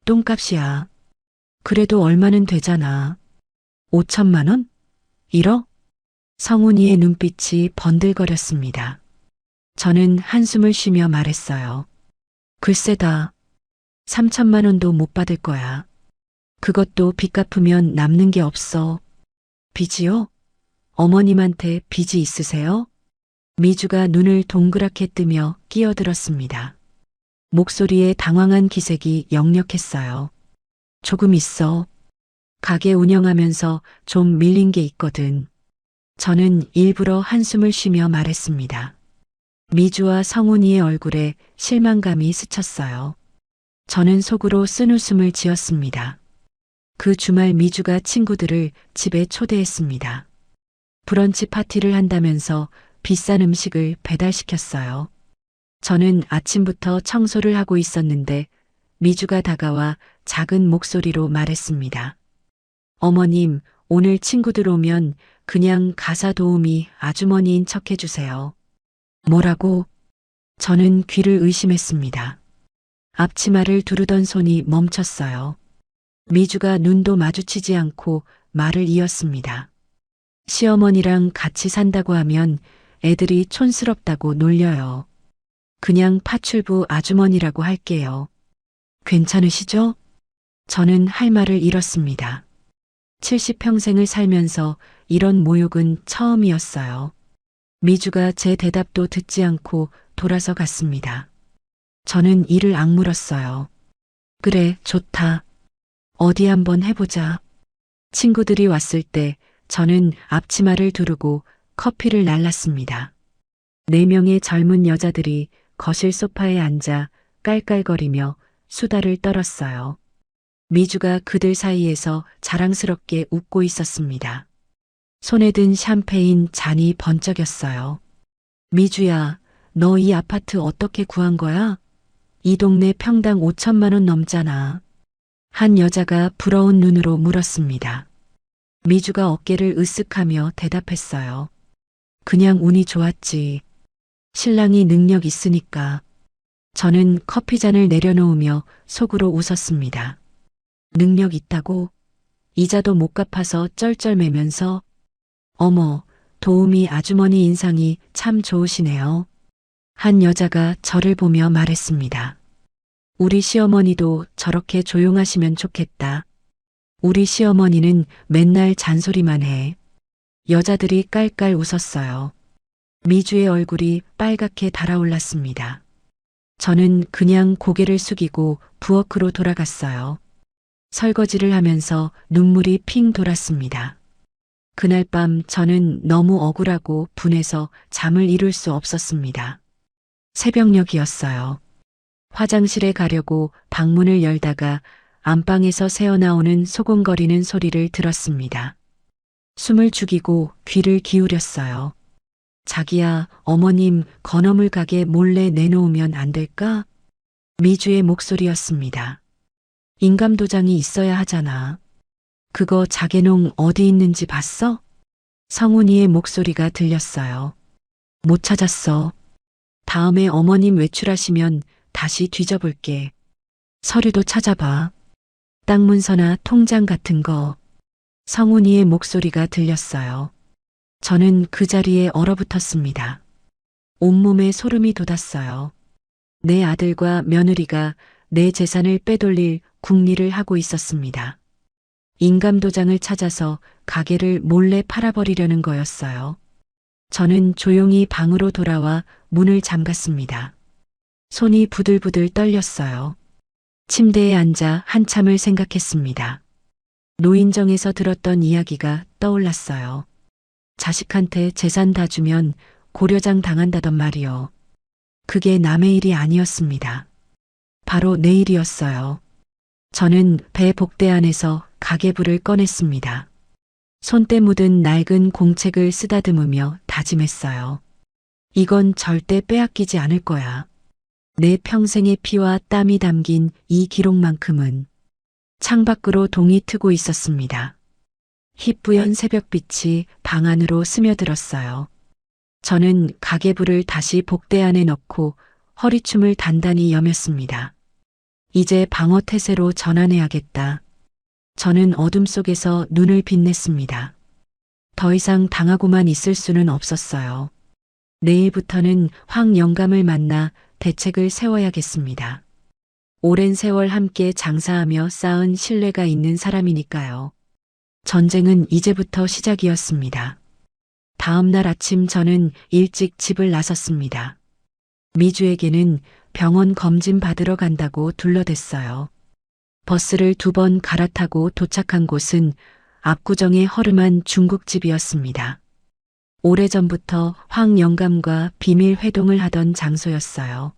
똥값이야. 그래도 얼마는 되잖아. 5천만 원? 1억? 성훈이의 눈빛이 번들거렸습니다. 저는 한숨을 쉬며 말했어요. 글쎄다. 3천만 원도 못 받을 거야. 그것도 빚 갚으면 남는 게 없어. 빚이요? 어머님한테 빚이 있으세요? 미주가 눈을 동그랗게 뜨며 끼어들었습니다. 목소리에 당황한 기색이 역력했어요. 조금 있어. 가게 운영하면서 좀 밀린 게 있거든. 저는 일부러 한숨을 쉬며 말했습니다. 미주와 성훈이의 얼굴에 실망감이 스쳤어요. 저는 속으로 쓴웃음을 지었습니다. 그 주말 미주가 친구들을 집에 초대했습니다. 브런치 파티를 한다면서 비싼 음식을 배달시켰어요. 저는 아침부터 청소를 하고 있었는데 미주가 다가와 작은 목소리로 말했습니다. 어머님, 오늘 친구들 오면 그냥 가사 도우미 아주머니인 척 해주세요. 뭐라고? 저는 귀를 의심했습니다. 앞치마를 두르던 손이 멈췄어요. 미주가 눈도 마주치지 않고 말을 이었습니다. 시어머니랑 같이 산다고 하면 애들이 촌스럽다고 놀려요. 그냥 파출부 아주머니라고 할게요. 괜찮으시죠? 저는 할 말을 잃었습니다. 70평생을 살면서 이런 모욕은 처음이었어요. 미주가 제 대답도 듣지 않고 돌아서 갔습니다. 저는 이를 악물었어요. 그래, 좋다. 어디 한번 해보자. 친구들이 왔을 때 저는 앞치마를 두르고 커피를 날랐습니다. 4명의 젊은 여자들이 거실 소파에 앉아 깔깔거리며 수다를 떨었어요. 미주가 그들 사이에서 자랑스럽게 웃고 있었습니다. 손에 든 샴페인 잔이 번쩍였어요. 미주야, 너 이 아파트 어떻게 구한 거야? 이 동네 평당 5천만 원 넘잖아. 한 여자가 부러운 눈으로 물었습니다. 미주가 어깨를 으쓱하며 대답했어요. 그냥 운이 좋았지. 신랑이 능력 있으니까. 저는 커피잔을 내려놓으며 속으로 웃었습니다. 능력 있다고? 이자도 못 갚아서 쩔쩔매면서. 어머, 도우미 아주머니 인상이 참 좋으시네요. 한 여자가 저를 보며 말했습니다. 우리 시어머니도 저렇게 조용하시면 좋겠다. 우리 시어머니는 맨날 잔소리만 해. 여자들이 깔깔 웃었어요. 미주의 얼굴이 빨갛게 달아올랐습니다. 저는 그냥 고개를 숙이고 부엌으로 돌아갔어요. 설거지를 하면서 눈물이 핑 돌았습니다. 그날 밤 저는 너무 억울하고 분해서 잠을 이룰 수 없었습니다. 새벽녘이었어요. 화장실에 가려고 방문을 열다가 안방에서 새어나오는 소곤거리는 소리를 들었습니다. 숨을 죽이고 귀를 기울였어요. 자기야, 어머님 건어물 가게 몰래 내놓으면 안 될까? 미주의 목소리였습니다. 인감도장이 있어야 하잖아. 그거 자개농 어디 있는지 봤어? 성훈이의 목소리가 들렸어요. 못 찾았어. 다음에 어머님 외출하시면 다시 뒤져볼게. 서류도 찾아봐. 땅 문서나 통장 같은 거. 성훈이의 목소리가 들렸어요. 저는 그 자리에 얼어붙었습니다. 온몸에 소름이 돋았어요. 내 아들과 며느리가 내 재산을 빼돌릴 궁리를 하고 있었습니다. 인감도장을 찾아서 가게를 몰래 팔아버리려는 거였어요. 저는 조용히 방으로 돌아와 문을 잠갔습니다. 손이 부들부들 떨렸어요. 침대에 앉아 한참을 생각했습니다. 노인정에서 들었던 이야기가 떠올랐어요. 자식한테 재산 다 주면 고려장 당한다던 말이요. 그게 남의 일이 아니었습니다. 바로 내 일이었어요. 저는 배 복대 안에서 가계부를 꺼냈습니다. 손때 묻은 낡은 공책을 쓰다듬으며 다짐했어요. 이건 절대 빼앗기지 않을 거야. 내 평생의 피와 땀이 담긴 이 기록만큼은. 창밖으로 동이 트고 있었습니다. 희뿌연 새벽빛이 방 안으로 스며들었어요. 저는 가계부를 다시 복대 안에 넣고 허리춤을 단단히 여몄습니다. 이제 방어 태세로 전환해야겠다. 저는 어둠 속에서 눈을 빛냈습니다. 더 이상 당하고만 있을 수는 없었어요. 내일부터는 황 영감을 만나 대책을 세워야겠습니다. 오랜 세월 함께 장사하며 쌓은 신뢰가 있는 사람이니까요. 전쟁은 이제부터 시작이었습니다. 다음 날 아침 저는 일찍 집을 나섰습니다. 미주에게는 병원 검진 받으러 간다고 둘러댔어요. 버스를 2번 갈아타고 도착한 곳은 압구정의 허름한 중국집이었습니다. 오래전부터 황 영감과 비밀 회동을 하던 장소였어요.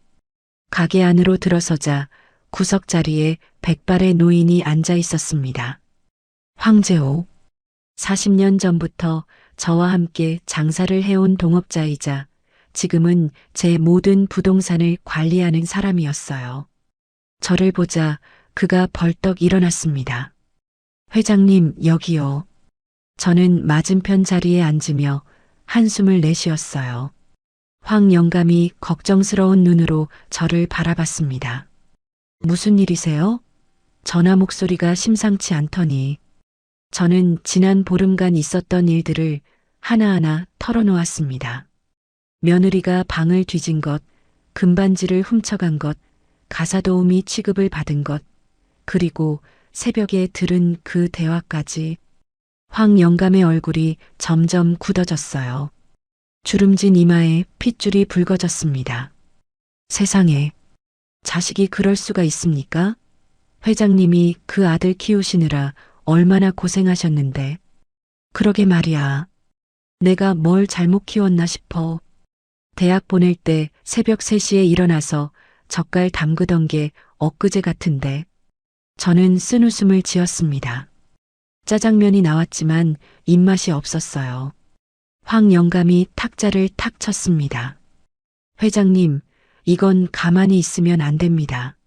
가게 안으로 들어서자 구석 자리에 백발의 노인이 앉아 있었습니다. 황재호. 40년 전부터 저와 함께 장사를 해온 동업자이자 지금은 제 모든 부동산을 관리하는 사람이었어요. 저를 보자 그가 벌떡 일어났습니다. 회장님, 여기요. 저는 맞은편 자리에 앉으며 한숨을 내쉬었어요. 황 영감이 걱정스러운 눈으로 저를 바라봤습니다. 무슨 일이세요? 전화 목소리가 심상치 않더니 저는 지난 보름간 있었던 일들을 하나하나 털어놓았습니다. 며느리가 방을 뒤진 것, 금반지를 훔쳐간 것, 가사도우미 취급을 받은 것, 그리고 새벽에 들은 그 대화까지. 황 영감의 얼굴이 점점 굳어졌어요. 주름진 이마에 핏줄이 붉어졌습니다. 세상에, 자식이 그럴 수가 있습니까? 회장님이 그 아들 키우시느라 얼마나 고생하셨는데. 그러게 말이야. 내가 뭘 잘못 키웠나 싶어. 대학 보낼 때 새벽 3시에 일어나서 젓갈 담그던 게 엊그제 같은데. 저는 쓴웃음을 지었습니다. 짜장면이 나왔지만 입맛이 없었어요. 황 영감이 탁자를 탁 쳤습니다. 회장님, 이건 가만히 있으면 안 됩니다.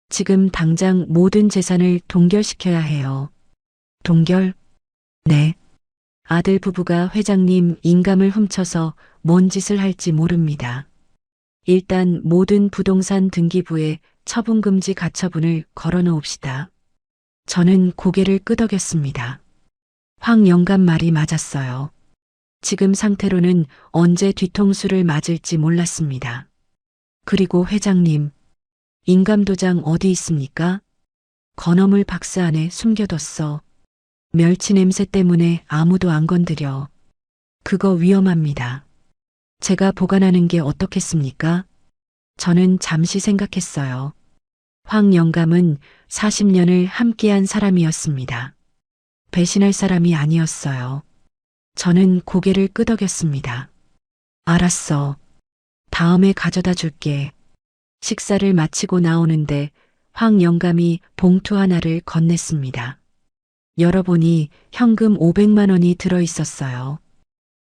지금 당장 모든 재산을 동결시켜야 해요. 동결? 네. 아들 부부가 회장님 인감을 훔쳐서 뭔 짓을 할지 모릅니다. 일단 모든 부동산 등기부에 처분금지 가처분을 걸어놓읍시다. 저는 고개를 끄덕였습니다. 황 영감 말이 맞았어요. 지금 상태로는 언제 뒤통수를 맞을지 몰랐습니다. 그리고 회장님, 인감도장 어디 있습니까? 건어물 박스 안에 숨겨뒀어. 멸치 냄새 때문에 아무도 안 건드려. 그거 위험합니다. 제가 보관하는 게 어떻겠습니까? 저는 잠시 생각했어요. 황 영감은 40년을 함께한 사람이었습니다. 배신할 사람이 아니었어요. 저는 고개를 끄덕였습니다. 알았어. 다음에 가져다 줄게. 식사를 마치고 나오는데 황 영감이 봉투 하나를 건넸습니다. 열어보니 현금 500만 원이 들어 있었어요.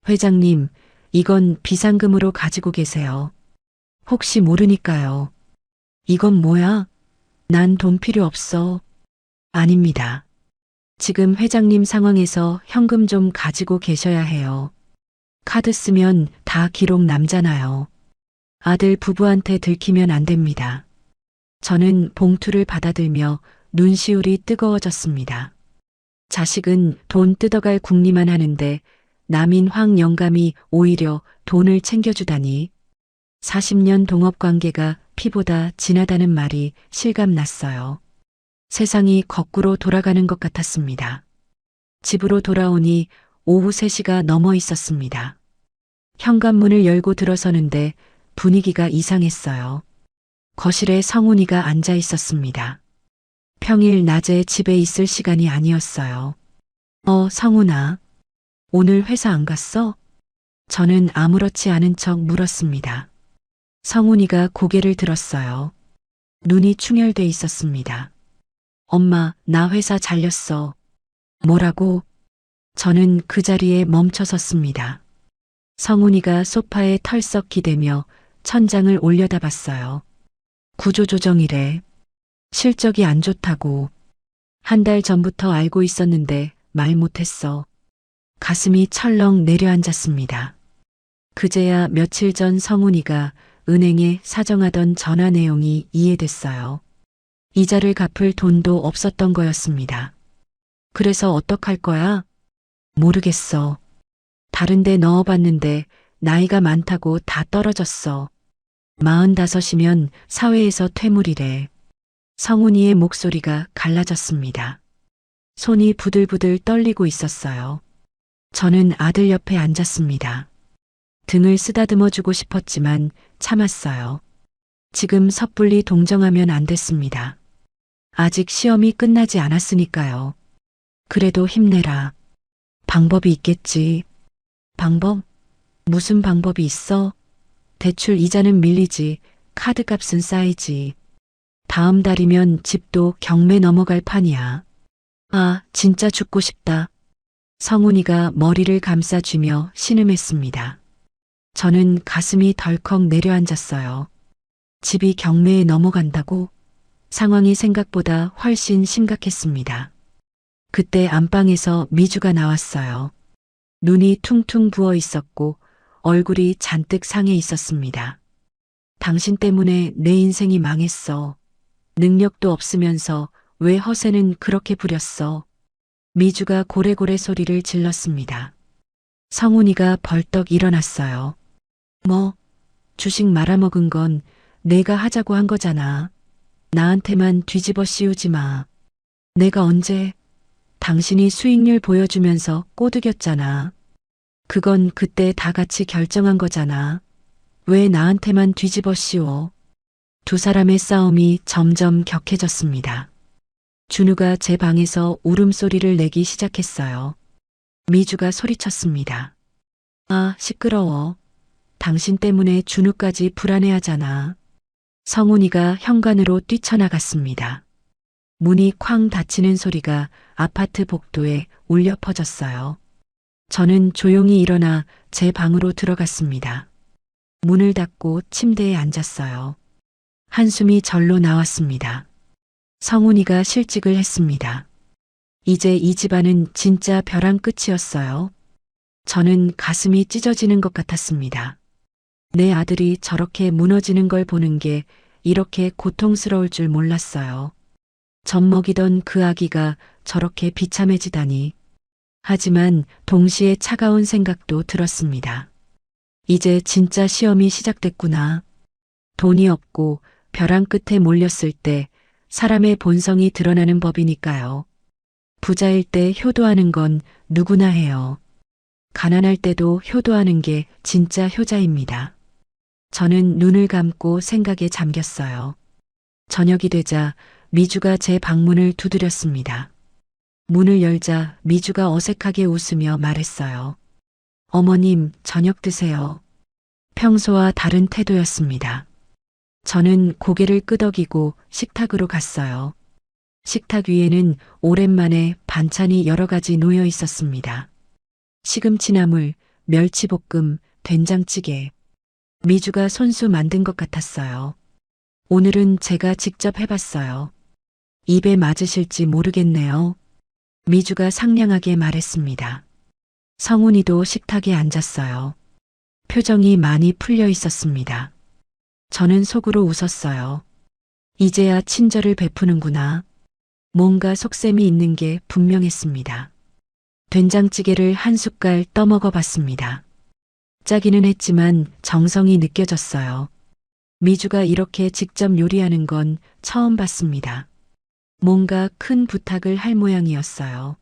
회장님, 이건 비상금으로 가지고 계세요. 혹시 모르니까요. 이건 뭐야? 난 돈 필요 없어. 아닙니다. 지금 회장님 상황에서 현금 좀 가지고 계셔야 해요. 카드 쓰면 다 기록 남잖아요. 아들 부부한테 들키면 안 됩니다. 저는 봉투를 받아들며 눈시울이 뜨거워졌습니다. 자식은 돈 뜯어갈 궁리만 하는데 남인 황 영감이 오히려 돈을 챙겨주다니. 40년 동업관계가 피보다 진하다는 말이 실감났어요. 세상이 거꾸로 돌아가는 것 같았습니다. 집으로 돌아오니 오후 3시가 넘어 있었습니다. 현관문을 열고 들어서는데 분위기가 이상했어요. 거실에 성훈이가 앉아 있었습니다. 평일 낮에 집에 있을 시간이 아니었어요. 성훈아. 오늘 회사 안 갔어? 저는 아무렇지 않은 척 물었습니다. 성훈이가 고개를 들었어요. 눈이 충혈돼 있었습니다. 엄마, 나 회사 잘렸어. 뭐라고? 저는 그 자리에 멈춰 섰습니다. 성훈이가 소파에 털썩 기대며 천장을 올려다봤어요. 구조조정이래. 실적이 안 좋다고. 한 달 전부터 알고 있었는데 말 못했어. 가슴이 철렁 내려앉았습니다. 그제야 며칠 전 성훈이가 은행에 사정하던 전화 내용이 이해됐어요. 이자를 갚을 돈도 없었던 거였습니다. 그래서 어떡할 거야? 모르겠어. 다른 데 넣어봤는데 나이가 많다고 다 떨어졌어. 45이면 사회에서 퇴물이래. 성훈이의 목소리가 갈라졌습니다. 손이 부들부들 떨리고 있었어요. 저는 아들 옆에 앉았습니다. 등을 쓰다듬어주고 싶었지만 참았어요. 지금 섣불리 동정하면 안 됐습니다. 아직 시험이 끝나지 않았으니까요. 그래도 힘내라. 방법이 있겠지. 방법? 무슨 방법이 있어? 대출 이자는 밀리지, 카드값은 쌓이지. 다음 달이면 집도 경매 넘어갈 판이야. 아, 진짜 죽고 싶다. 성훈이가 머리를 감싸쥐며 신음했습니다. 저는 가슴이 덜컥 내려앉았어요. 집이 경매에 넘어간다고? 상황이 생각보다 훨씬 심각했습니다. 그때 안방에서 미주가 나왔어요. 눈이 퉁퉁 부어 있었고 얼굴이 잔뜩 상해 있었습니다. 당신 때문에 내 인생이 망했어. 능력도 없으면서 왜 허세는 그렇게 부렸어. 미주가 고래고래 소리를 질렀습니다. 성훈이가 벌떡 일어났어요. 뭐, 주식 말아먹은 건 내가 하자고 한 거잖아. 나한테만 뒤집어 씌우지 마. 내가 언제? 당신이 수익률 보여주면서 꼬드겼잖아. 그건 그때 다 같이 결정한 거잖아. 왜 나한테만 뒤집어 씌워? 두 사람의 싸움이 점점 격해졌습니다. 준우가 제 방에서 울음소리를 내기 시작했어요. 미주가 소리쳤습니다. 아, 시끄러워. 당신 때문에 준우까지 불안해하잖아. 성훈이가 현관으로 뛰쳐나갔습니다. 문이 쾅 닫히는 소리가 아파트 복도에 울려 퍼졌어요. 저는 조용히 일어나 제 방으로 들어갔습니다. 문을 닫고 침대에 앉았어요. 한숨이 절로 나왔습니다. 성훈이가 실직을 했습니다. 이제 이 집안은 진짜 벼랑 끝이었어요. 저는 가슴이 찢어지는 것 같았습니다. 내 아들이 저렇게 무너지는 걸 보는 게 이렇게 고통스러울 줄 몰랐어요. 젖먹이던 그 아기가 저렇게 비참해지다니. 하지만 동시에 차가운 생각도 들었습니다. 이제 진짜 시험이 시작됐구나. 돈이 없고 벼랑 끝에 몰렸을 때 사람의 본성이 드러나는 법이니까요. 부자일 때 효도하는 건 누구나 해요. 가난할 때도 효도하는 게 진짜 효자입니다. 저는 눈을 감고 생각에 잠겼어요. 저녁이 되자 미주가 제 방문을 두드렸습니다. 문을 열자 미주가 어색하게 웃으며 말했어요. 어머님, 저녁 드세요. 평소와 다른 태도였습니다. 저는 고개를 끄덕이고 식탁으로 갔어요. 식탁 위에는 오랜만에 반찬이 여러 가지 놓여 있었습니다. 시금치나물, 멸치볶음, 된장찌개. 미주가 손수 만든 것 같았어요. 오늘은 제가 직접 해봤어요. 입에 맞으실지 모르겠네요. 미주가 상냥하게 말했습니다. 성훈이도 식탁에 앉았어요. 표정이 많이 풀려 있었습니다. 저는 속으로 웃었어요. 이제야 친절을 베푸는구나. 뭔가 속셈이 있는 게 분명했습니다. 된장찌개를 한 숟갈 떠먹어 봤습니다. 짜기는 했지만 정성이 느껴졌어요. 미주가 이렇게 직접 요리하는 건 처음 봤습니다. 뭔가 큰 부탁을 할 모양이었어요.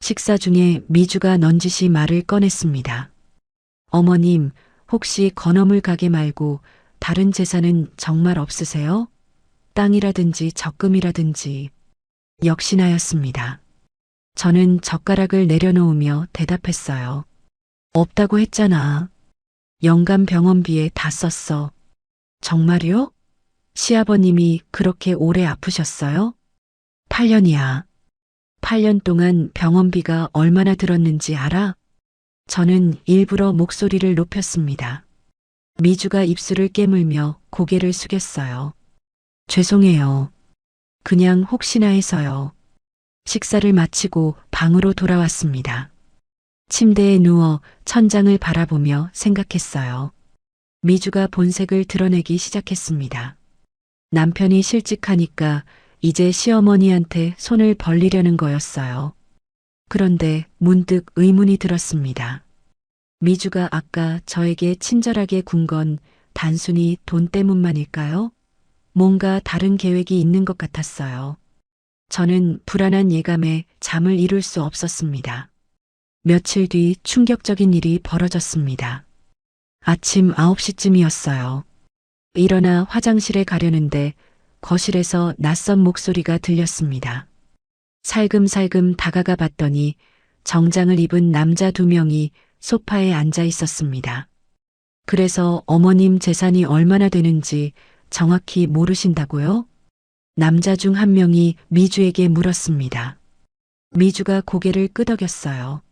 식사 중에 미주가 넌지시 말을 꺼냈습니다. 어머님, 혹시 건어물 가게 말고 다른 재산은 정말 없으세요? 땅이라든지 적금이라든지. 역시나였습니다. 저는 젓가락을 내려놓으며 대답했어요. 없다고 했잖아. 영감 병원비에 다 썼어. 정말요? 시아버님이 그렇게 오래 아프셨어요? 8년이야. 8년 동안 병원비가 얼마나 들었는지 알아? 저는 일부러 목소리를 높였습니다. 미주가 입술을 깨물며 고개를 숙였어요. 죄송해요. 그냥 혹시나 해서요. 식사를 마치고 방으로 돌아왔습니다. 침대에 누워 천장을 바라보며 생각했어요. 미주가 본색을 드러내기 시작했습니다. 남편이 실직하니까 이제 시어머니한테 손을 벌리려는 거였어요. 그런데 문득 의문이 들었습니다. 미주가 아까 저에게 친절하게 군 건 단순히 돈 때문만일까요? 뭔가 다른 계획이 있는 것 같았어요. 저는 불안한 예감에 잠을 이룰 수 없었습니다. 며칠 뒤 충격적인 일이 벌어졌습니다. 아침 9시쯤이었어요. 일어나 화장실에 가려는데 거실에서 낯선 목소리가 들렸습니다. 살금살금 다가가 봤더니 정장을 입은 남자 2명이 소파에 앉아 있었습니다. 그래서 어머님 재산이 얼마나 되는지 정확히 모르신다고요? 남자 중 한 명이 미주에게 물었습니다. 미주가 고개를 끄덕였어요.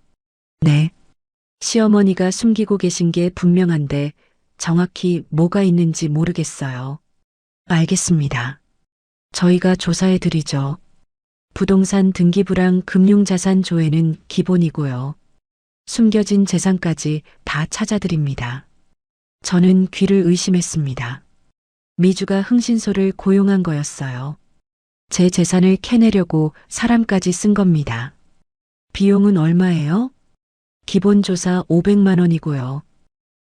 네. 시어머니가 숨기고 계신 게 분명한데 정확히 뭐가 있는지 모르겠어요. 알겠습니다. 저희가 조사해 드리죠. 부동산 등기부랑 금융자산 조회는 기본이고요. 숨겨진 재산까지 다 찾아드립니다. 저는 귀를 의심했습니다. 미주가 흥신소를 고용한 거였어요. 제 재산을 캐내려고 사람까지 쓴 겁니다. 비용은 얼마예요? 기본 조사 500만 원이고요.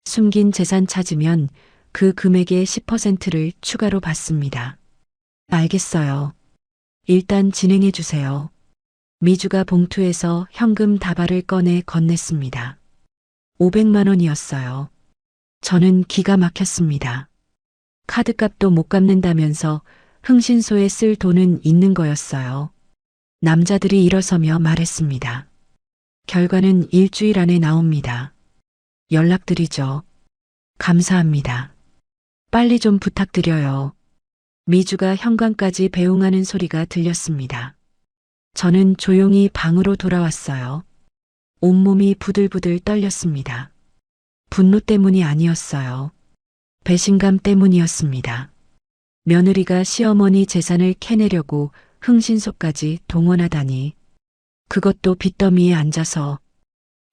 숨긴 재산 찾으면 그 금액의 10%를 추가로 받습니다. 알겠어요. 일단 진행해 주세요. 미주가 봉투에서 현금 다발을 꺼내 건넸습니다. 500만 원이었어요. 저는 기가 막혔습니다. 카드값도 못 갚는다면서 흥신소에 쓸 돈은 있는 거였어요. 남자들이 일어서며 말했습니다. 결과는 일주일 안에 나옵니다. 연락드리죠. 감사합니다. 빨리 좀 부탁드려요. 미주가 현관까지 배웅하는 소리가 들렸습니다. 저는 조용히 방으로 돌아왔어요. 온몸이 부들부들 떨렸습니다. 분노 때문이 아니었어요. 배신감 때문이었습니다. 며느리가 시어머니 재산을 캐내려고 흥신소까지 동원하다니. 그것도 빚더미에 앉아서.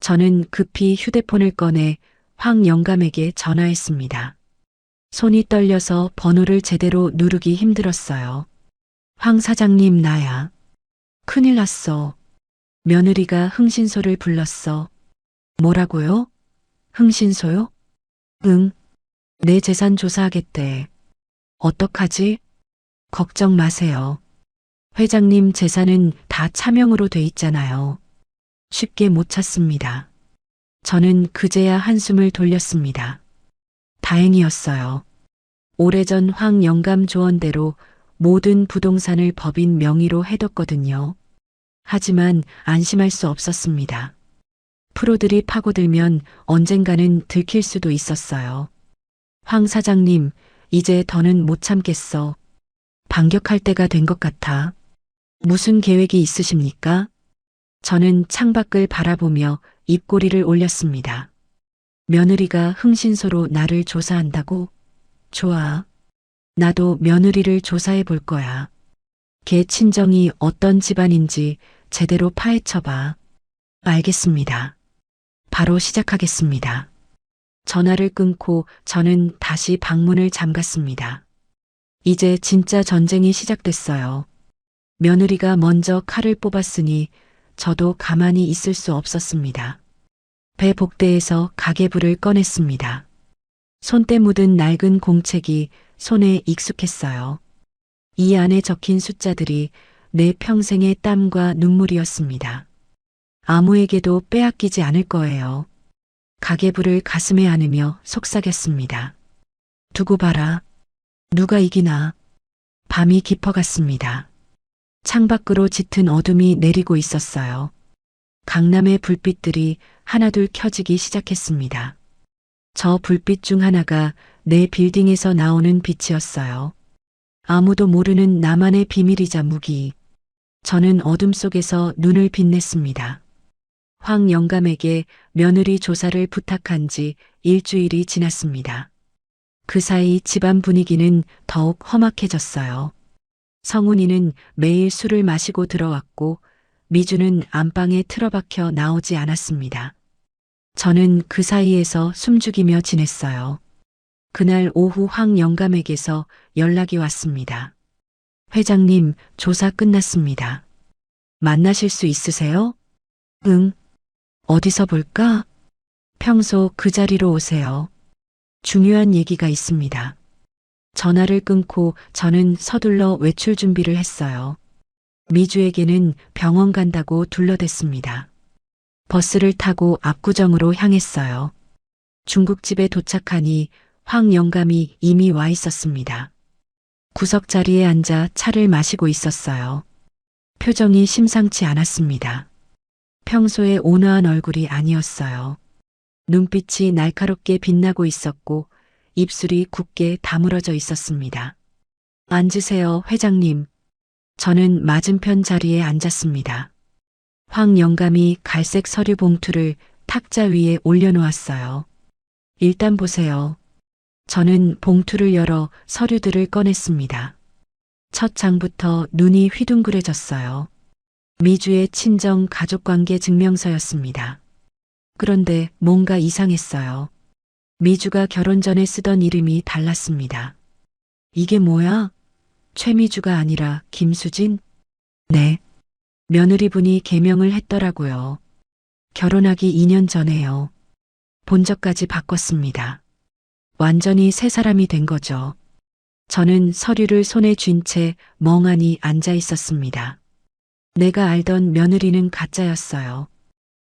저는 급히 휴대폰을 꺼내 황 영감에게 전화했습니다. 손이 떨려서 번호를 제대로 누르기 힘들었어요. 황 사장님, 나야. 큰일 났어. 며느리가 흥신소를 불렀어. 뭐라고요? 흥신소요? 응. 내 재산 조사하겠대. 어떡하지? 걱정 마세요. 회장님 재산은 다 차명으로 돼 있잖아요. 쉽게 못 찾습니다. 저는 그제야 한숨을 돌렸습니다. 다행이었어요. 오래전 황 영감 조언대로 모든 부동산을 법인 명의로 해뒀거든요. 하지만 안심할 수 없었습니다. 프로들이 파고들면 언젠가는 들킬 수도 있었어요. 황 사장님, 이제 더는 못 참겠어. 반격할 때가 된 것 같아. 무슨 계획이 있으십니까? 저는 창밖을 바라보며 입꼬리를 올렸습니다. 며느리가 흥신소로 나를 조사한다고? 좋아. 나도 며느리를 조사해 볼 거야. 걔 친정이 어떤 집안인지 제대로 파헤쳐봐. 알겠습니다. 바로 시작하겠습니다. 전화를 끊고 저는 다시 방문을 잠갔습니다. 이제 진짜 전쟁이 시작됐어요. 며느리가 먼저 칼을 뽑았으니 저도 가만히 있을 수 없었습니다. 배 복대에서 가계부를 꺼냈습니다. 손때 묻은 낡은 공책이 손에 익숙했어요. 이 안에 적힌 숫자들이 내 평생의 땀과 눈물이었습니다. 아무에게도 빼앗기지 않을 거예요. 가계부를 가슴에 안으며 속삭였습니다. 두고 봐라. 누가 이기나. 밤이 깊어갔습니다. 창밖으로 짙은 어둠이 내리고 있었어요. 강남의 불빛들이 하나둘 켜지기 시작했습니다. 저 불빛 중 하나가 내 빌딩에서 나오는 빛이었어요. 아무도 모르는 나만의 비밀이자 무기. 저는 어둠 속에서 눈을 빛냈습니다. 황 영감에게 며느리 조사를 부탁한 지 일주일이 지났습니다. 그 사이 집안 분위기는 더욱 험악해졌어요. 성훈이는 매일 술을 마시고 들어왔고 미주는 안방에 틀어박혀 나오지 않았습니다. 저는 그 사이에서 숨죽이며 지냈어요. 그날 오후 황 영감에게서 연락이 왔습니다. 회장님, 조사 끝났습니다. 만나실 수 있으세요? 응. 어디서 볼까? 평소 그 자리로 오세요. 중요한 얘기가 있습니다. 전화를 끊고 저는 서둘러 외출 준비를 했어요. 미주에게는 병원 간다고 둘러댔습니다. 버스를 타고 압구정으로 향했어요. 중국집에 도착하니 황 영감이 이미 와 있었습니다. 구석 자리에 앉아 차를 마시고 있었어요. 표정이 심상치 않았습니다. 평소에 온화한 얼굴이 아니었어요. 눈빛이 날카롭게 빛나고 있었고 입술이 굳게 다물어져 있었습니다. 앉으세요, 회장님. 저는 맞은편 자리에 앉았습니다. 황 영감이 갈색 서류 봉투를 탁자 위에 올려놓았어요. 일단 보세요. 저는 봉투를 열어 서류들을 꺼냈습니다. 첫 장부터 눈이 휘둥그레졌어요. 미주의 친정 가족관계 증명서였습니다. 그런데 뭔가 이상했어요. 미주가 결혼 전에 쓰던 이름이 달랐습니다. 이게 뭐야? 최미주가 아니라 김수진? 네. 며느리분이 개명을 했더라고요. 결혼하기 2년 전에요. 본적까지 바꿨습니다. 완전히 새 사람이 된 거죠. 저는 서류를 손에 쥔 채 멍하니 앉아 있었습니다. 내가 알던 며느리는 가짜였어요.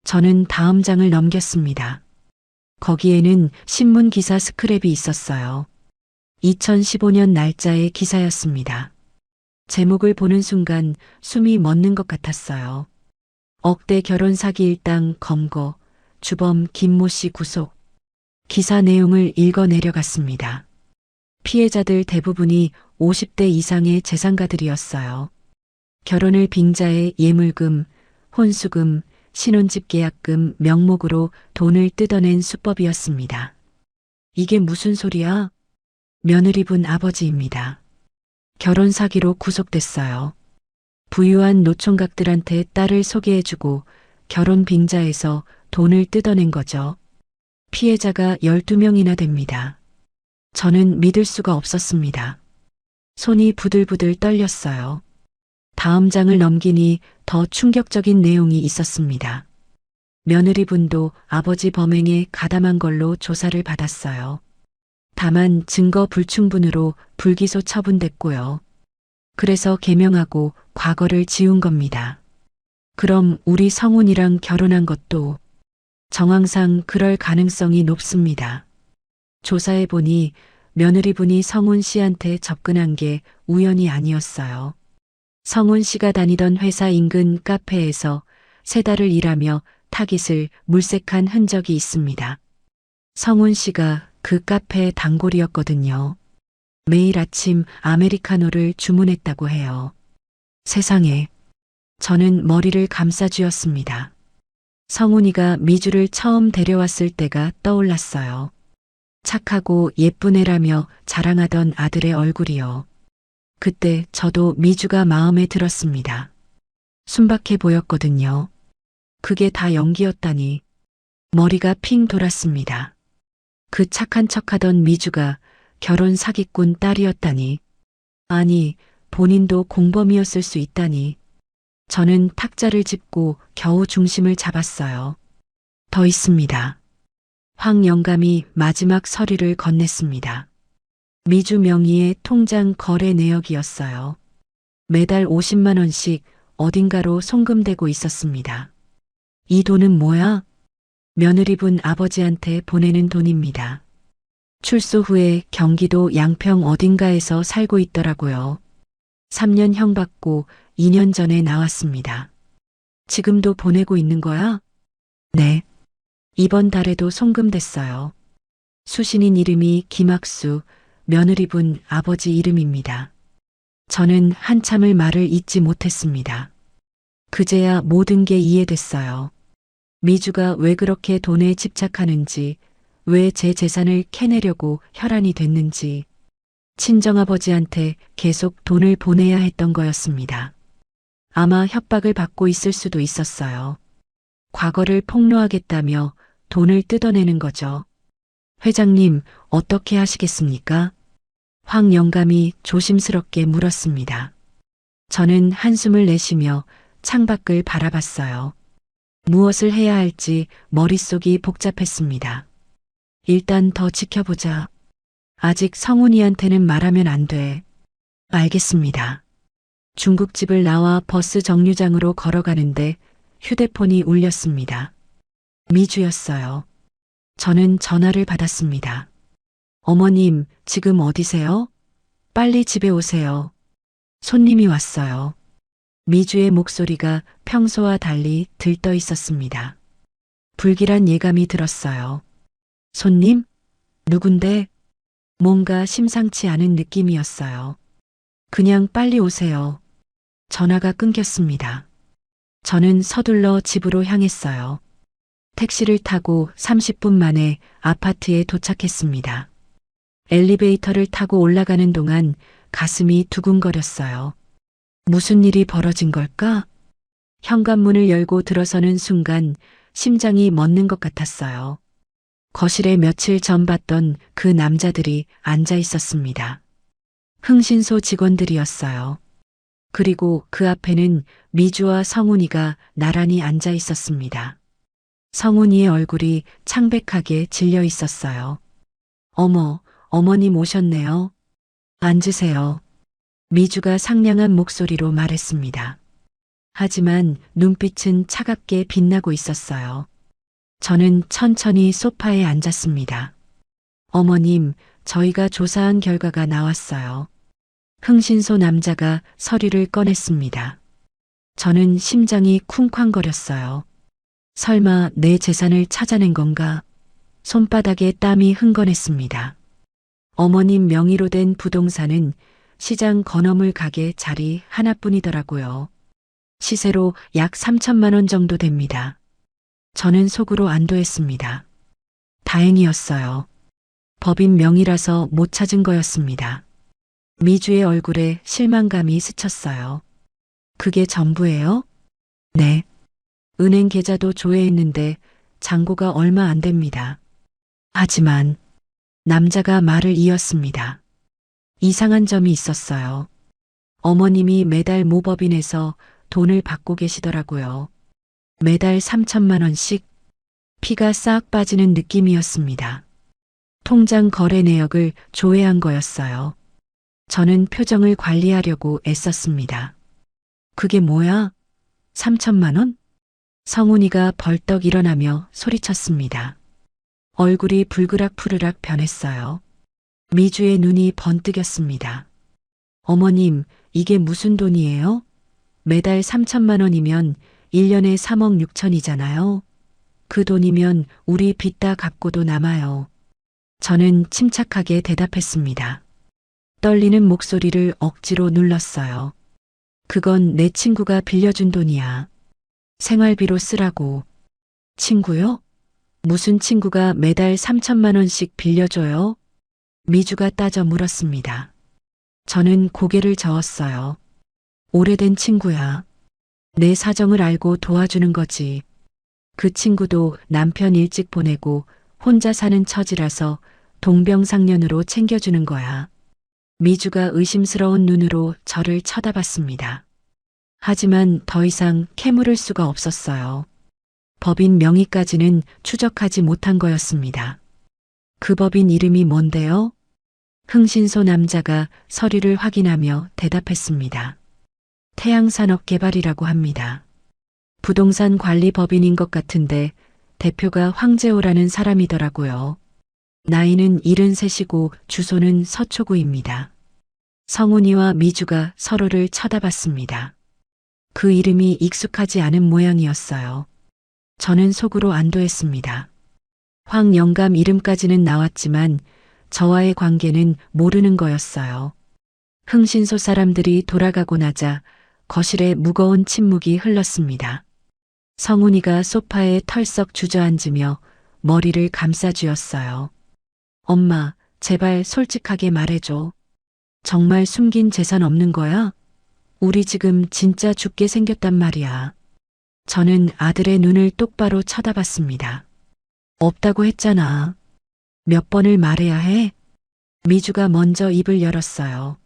저는 다음 장을 넘겼습니다. 거기에는 신문 기사 스크랩이 있었어요. 2015년 날짜의 기사였습니다. 제목을 보는 순간 숨이 멎는 것 같았어요. 억대 결혼 사기 일당 검거, 주범 김모 씨 구속. 기사 내용을 읽어 내려갔습니다. 피해자들 대부분이 50대 이상의 재산가들이었어요. 결혼을 빙자해 예물금, 혼수금, 신혼집 계약금 명목으로 돈을 뜯어낸 수법이었습니다. 이게 무슨 소리야? 며느리분 아버지입니다. 결혼 사기로 구속됐어요. 부유한 노총각들한테 딸을 소개해주고 결혼 빙자해서 돈을 뜯어낸 거죠. 피해자가 12명이나 됩니다. 저는 믿을 수가 없었습니다. 손이 부들부들 떨렸어요. 다음 장을 넘기니 더 충격적인 내용이 있었습니다. 며느리분도 아버지 범행에 가담한 걸로 조사를 받았어요. 다만 증거 불충분으로 불기소 처분됐고요. 그래서 개명하고 과거를 지운 겁니다. 그럼 우리 성훈이랑 결혼한 것도 정황상 그럴 가능성이 높습니다. 조사해보니 며느리분이 성훈 씨한테 접근한 게 우연이 아니었어요. 성훈 씨가 다니던 회사 인근 카페에서 3달을 일하며 타깃을 물색한 흔적이 있습니다. 성훈 씨가 그 카페의 단골이었거든요. 매일 아침 아메리카노를 주문했다고 해요. 세상에. 저는 머리를 감싸쥐었습니다. 성훈이가 미주를 처음 데려왔을 때가 떠올랐어요. 착하고 예쁜 애라며 자랑하던 아들의 얼굴이요. 그때 저도 미주가 마음에 들었습니다. 순박해 보였거든요. 그게 다 연기였다니. 머리가 핑 돌았습니다. 그 착한 척하던 미주가 결혼 사기꾼 딸이었다니. 아니, 본인도 공범이었을 수 있다니. 저는 탁자를 짚고 겨우 중심을 잡았어요. 더 있습니다. 황 영감이 마지막 서류를 건넸습니다. 미주 명의의 통장 거래 내역이었어요. 매달 50만 원씩 어딘가로 송금되고 있었습니다. 이 돈은 뭐야? 며느리분 아버지한테 보내는 돈입니다. 출소 후에 경기도 양평 어딘가에서 살고 있더라고요. 3년형 받고 2년 전에 나왔습니다. 지금도 보내고 있는 거야? 네. 이번 달에도 송금됐어요. 수신인 이름이 김학수, 며느리분 아버지 이름입니다. 저는 한참을 말을 잇지 못했습니다. 그제야 모든 게 이해됐어요. 미주가 왜 그렇게 돈에 집착하는지, 왜 제 재산을 캐내려고 혈안이 됐는지, 친정아버지한테 계속 돈을 보내야 했던 거였습니다. 아마 협박을 받고 있을 수도 있었어요. 과거를 폭로하겠다며 돈을 뜯어내는 거죠. 회장님, 어떻게 하시겠습니까? 황 영감이 조심스럽게 물었습니다. 저는 한숨을 내쉬며 창밖을 바라봤어요. 무엇을 해야 할지 머릿속이 복잡했습니다. 일단 더 지켜보자. 아직 성훈이한테는 말하면 안 돼. 알겠습니다. 중국집을 나와 버스 정류장으로 걸어가는데 휴대폰이 울렸습니다. 미주였어요. 저는 전화를 받았습니다. 어머님, 지금 어디세요? 빨리 집에 오세요. 손님이 왔어요. 미주의 목소리가 평소와 달리 들떠 있었습니다. 불길한 예감이 들었어요. 손님? 누군데? 뭔가 심상치 않은 느낌이었어요. 그냥 빨리 오세요. 전화가 끊겼습니다. 저는 서둘러 집으로 향했어요. 택시를 타고 30분 만에 아파트에 도착했습니다. 엘리베이터를 타고 올라가는 동안 가슴이 두근거렸어요. 무슨 일이 벌어진 걸까? 현관문을 열고 들어서는 순간 심장이 멎는 것 같았어요. 거실에 며칠 전 봤던 그 남자들이 앉아 있었습니다. 흥신소 직원들이었어요. 그리고 그 앞에는 미주와 성훈이가 나란히 앉아 있었습니다. 성훈이의 얼굴이 창백하게 질려 있었어요. 어머, 어머님 오셨네요. 앉으세요. 미주가 상냥한 목소리로 말했습니다. 하지만 눈빛은 차갑게 빛나고 있었어요. 저는 천천히 소파에 앉았습니다. 어머님, 저희가 조사한 결과가 나왔어요. 흥신소 남자가 서류를 꺼냈습니다. 저는 심장이 쿵쾅거렸어요. 설마 내 재산을 찾아낸 건가? 손바닥에 땀이 흥건했습니다. 어머님 명의로 된 부동산은 시장 건어물 가게 자리 하나뿐이더라고요. 시세로 약 3천만 원 정도 됩니다. 저는 속으로 안도했습니다. 다행이었어요. 법인 명의라서 못 찾은 거였습니다. 미주의 얼굴에 실망감이 스쳤어요. 그게 전부예요? 네. 은행 계좌도 조회했는데 잔고가 얼마 안 됩니다. 하지만 남자가 말을 이었습니다. 이상한 점이 있었어요. 어머님이 매달 모법인에서 돈을 받고 계시더라고요. 매달 3천만 원씩. 피가 싹 빠지는 느낌이었습니다. 통장 거래 내역을 조회한 거였어요. 저는 표정을 관리하려고 애썼습니다. 그게 뭐야? 3천만 원? 성훈이가 벌떡 일어나며 소리쳤습니다. 얼굴이 불그락푸르락 변했어요. 미주의 눈이 번뜩였습니다. 어머님, 이게 무슨 돈이에요? 매달 3천만 원이면 1년에 3억 6천이잖아요. 그 돈이면 우리 빚 다 갚고도 남아요. 저는 침착하게 대답했습니다. 떨리는 목소리를 억지로 눌렀어요. 그건 내 친구가 빌려준 돈이야. 생활비로 쓰라고. 친구요? 무슨 친구가 매달 3천만 원씩 빌려줘요? 미주가 따져 물었습니다. 저는 고개를 저었어요. 오래된 친구야. 내 사정을 알고 도와주는 거지. 그 친구도 남편 일찍 보내고 혼자 사는 처지라서 동병상련으로 챙겨주는 거야. 미주가 의심스러운 눈으로 저를 쳐다봤습니다. 하지만 더 이상 캐물을 수가 없었어요. 법인 명의까지는 추적하지 못한 거였습니다. 그 법인 이름이 뭔데요? 흥신소 남자가 서류를 확인하며 대답했습니다. 태양산업개발이라고 합니다. 부동산 관리 법인인 것 같은데 대표가 황재호라는 사람이더라고요. 나이는 73이고 주소는 서초구입니다. 성훈이와 미주가 서로를 쳐다봤습니다. 그 이름이 익숙하지 않은 모양이었어요. 저는 속으로 안도했습니다. 황 영감 이름까지는 나왔지만 저와의 관계는 모르는 거였어요. 흥신소 사람들이 돌아가고 나자 거실에 무거운 침묵이 흘렀습니다. 성훈이가 소파에 털썩 주저앉으며 머리를 감싸쥐었어요. 엄마, 제발 솔직하게 말해줘. 정말 숨긴 재산 없는 거야? 우리 지금 진짜 죽게 생겼단 말이야. 저는 아들의 눈을 똑바로 쳐다봤습니다. 없다고 했잖아. 몇 번을 말해야 해? 미주가 먼저 입을 열었어요.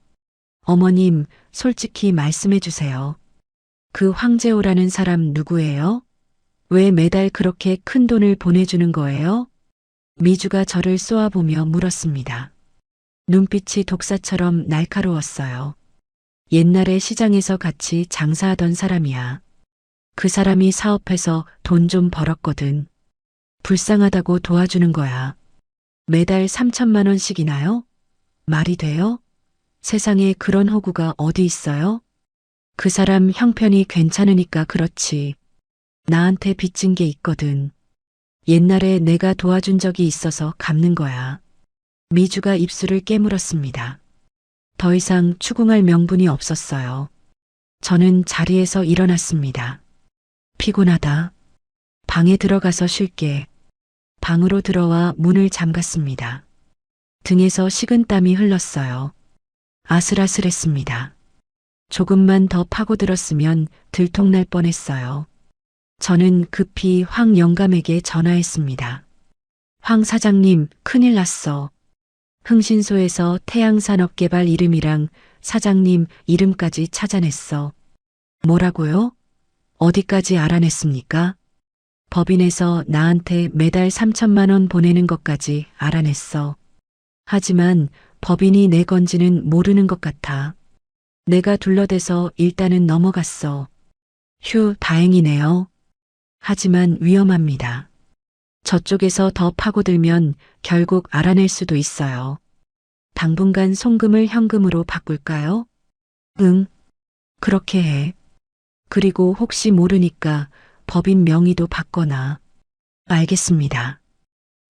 어머님, 솔직히 말씀해 주세요. 그 황재호라는 사람 누구예요? 왜 매달 그렇게 큰 돈을 보내주는 거예요? 미주가 저를 쏘아보며 물었습니다. 눈빛이 독사처럼 날카로웠어요. 옛날에 시장에서 같이 장사하던 사람이야. 그 사람이 사업해서 돈 좀 벌었거든. 불쌍하다고 도와주는 거야. 매달 3천만 원씩이나요? 말이 돼요? 세상에 그런 호구가 어디 있어요? 그 사람 형편이 괜찮으니까 그렇지. 나한테 빚진 게 있거든. 옛날에 내가 도와준 적이 있어서 갚는 거야. 미주가 입술을 깨물었습니다. 더 이상 추궁할 명분이 없었어요. 저는 자리에서 일어났습니다. 피곤하다. 방에 들어가서 쉴게. 방으로 들어와 문을 잠갔습니다. 등에서 식은땀이 흘렀어요. 아슬아슬했습니다. 조금만 더 파고들었으면 들통날 뻔했어요. 저는 급히 황 영감에게 전화했습니다. 황 사장님, 큰일 났어. 흥신소에서 태양산업개발 이름이랑 사장님 이름까지 찾아냈어. 뭐라고요? 어디까지 알아냈습니까? 법인에서 나한테 매달 3천만 원 보내는 것까지 알아냈어. 하지만 법인이 내 건지는 모르는 것 같아. 내가 둘러대서 일단은 넘어갔어. 휴, 다행이네요. 하지만 위험합니다. 저쪽에서 더 파고들면 결국 알아낼 수도 있어요. 당분간 송금을 현금으로 바꿀까요? 응, 그렇게 해. 그리고 혹시 모르니까 법인 명의도 바꿔놔. 알겠습니다.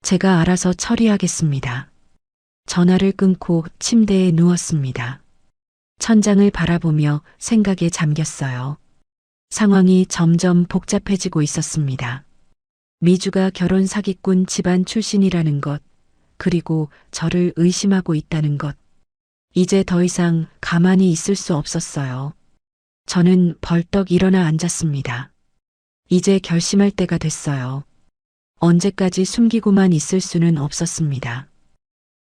제가 알아서 처리하겠습니다. 전화를 끊고 침대에 누웠습니다. 천장을 바라보며 생각에 잠겼어요. 상황이 점점 복잡해지고 있었습니다. 미주가 결혼 사기꾼 집안 출신이라는 것, 그리고 저를 의심하고 있다는 것. 이제 더 이상 가만히 있을 수 없었어요. 저는 벌떡 일어나 앉았습니다. 이제 결심할 때가 됐어요. 언제까지 숨기고만 있을 수는 없었습니다.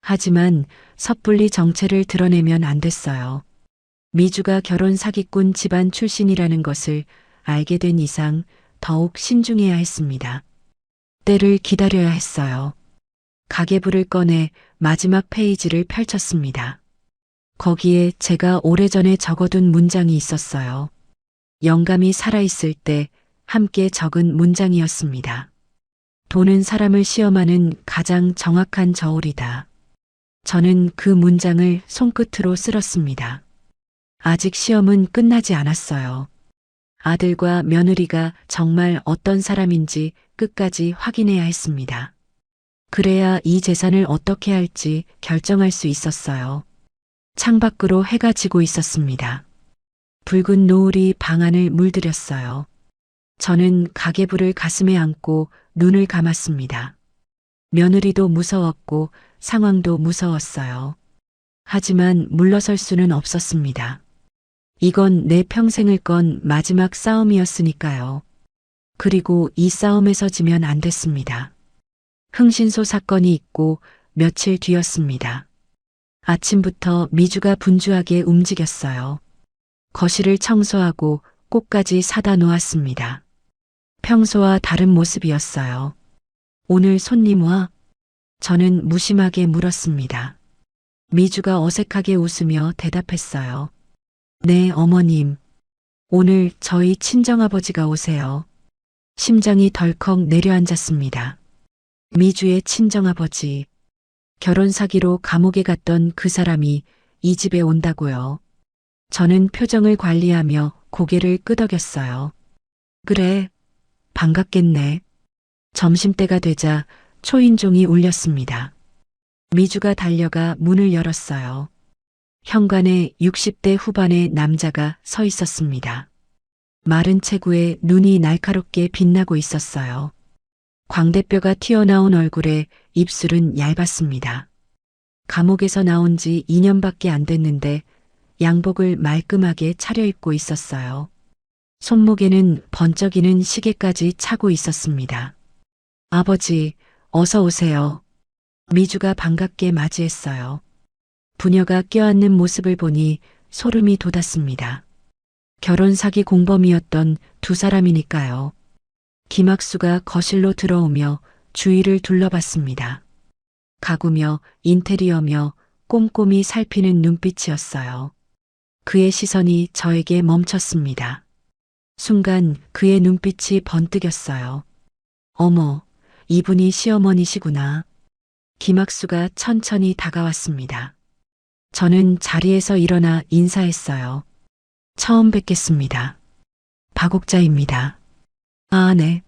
하지만 섣불리 정체를 드러내면 안 됐어요. 미주가 결혼 사기꾼 집안 출신이라는 것을 알게 된 이상 더욱 신중해야 했습니다. 때를 기다려야 했어요. 가계부를 꺼내 마지막 페이지를 펼쳤습니다. 거기에 제가 오래전에 적어둔 문장이 있었어요. 영감이 살아있을 때 함께 적은 문장이었습니다. 돈은 사람을 시험하는 가장 정확한 저울이다. 저는 그 문장을 손끝으로 쓸었습니다. 아직 시험은 끝나지 않았어요. 아들과 며느리가 정말 어떤 사람인지 끝까지 확인해야 했습니다. 그래야 이 재산을 어떻게 할지 결정할 수 있었어요. 창밖으로 해가 지고 있었습니다. 붉은 노을이 방 안을 물들였어요. 저는 가계부를 가슴에 안고 눈을 감았습니다. 며느리도 무서웠고 상황도 무서웠어요. 하지만 물러설 수는 없었습니다. 이건 내 평생을 건 마지막 싸움이었으니까요. 그리고 이 싸움에서 지면 안 됐습니다. 흥신소 사건이 있고 며칠 뒤였습니다. 아침부터 미주가 분주하게 움직였어요. 거실을 청소하고 꽃까지 사다 놓았습니다. 평소와 다른 모습이었어요. 오늘 손님 와? 저는 무심하게 물었습니다. 미주가 어색하게 웃으며 대답했어요. 네, 어머님. 오늘 저희 친정아버지가 오세요. 심장이 덜컥 내려앉았습니다. 미주의 친정아버지. 결혼 사기로 감옥에 갔던 그 사람이 이 집에 온다고요. 저는 표정을 관리하며 고개를 끄덕였어요. 그래, 반갑겠네. 점심때가 되자 초인종이 울렸습니다. 미주가 달려가 문을 열었어요. 현관에 60대 후반의 남자가 서 있었습니다. 마른 체구에 눈이 날카롭게 빛나고 있었어요. 광대뼈가 튀어나온 얼굴에 입술은 얇았습니다. 감옥에서 나온 지 2년밖에 안 됐는데 양복을 말끔하게 차려입고 있었어요. 손목에는 번쩍이는 시계까지 차고 있었습니다. 아버지, 어서 오세요. 미주가 반갑게 맞이했어요. 부녀가 껴안는 모습을 보니 소름이 돋았습니다. 결혼 사기 공범이었던 두 사람이니까요. 김학수가 거실로 들어오며 주위를 둘러봤습니다. 가구며 인테리어며 꼼꼼히 살피는 눈빛이었어요. 그의 시선이 저에게 멈췄습니다. 순간 그의 눈빛이 번뜩였어요. 어머, 이분이 시어머니시구나. 김학수가 천천히 다가왔습니다. 저는 자리에서 일어나 인사했어요. 처음 뵙겠습니다. 박옥자입니다. 아, 네.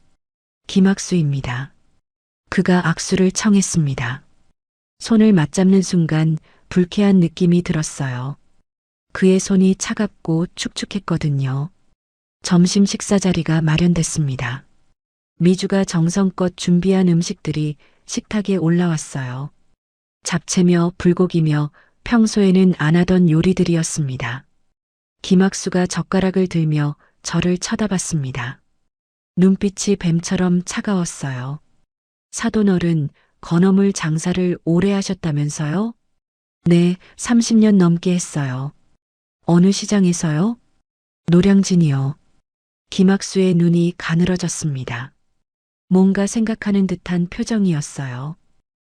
김학수입니다. 그가 악수를 청했습니다. 손을 맞잡는 순간 불쾌한 느낌이 들었어요. 그의 손이 차갑고 축축했거든요. 점심 식사 자리가 마련됐습니다. 미주가 정성껏 준비한 음식들이 식탁에 올라왔어요. 잡채며 불고기며 평소에는 안 하던 요리들이었습니다. 김학수가 젓가락을 들며 저를 쳐다봤습니다. 눈빛이 뱀처럼 차가웠어요. 사돈어른, 건어물 장사를 오래 하셨다면서요? 네, 30년 넘게 했어요. 어느 시장에서요? 노량진이요. 김학수의 눈이 가늘어졌습니다. 뭔가 생각하는 듯한 표정이었어요.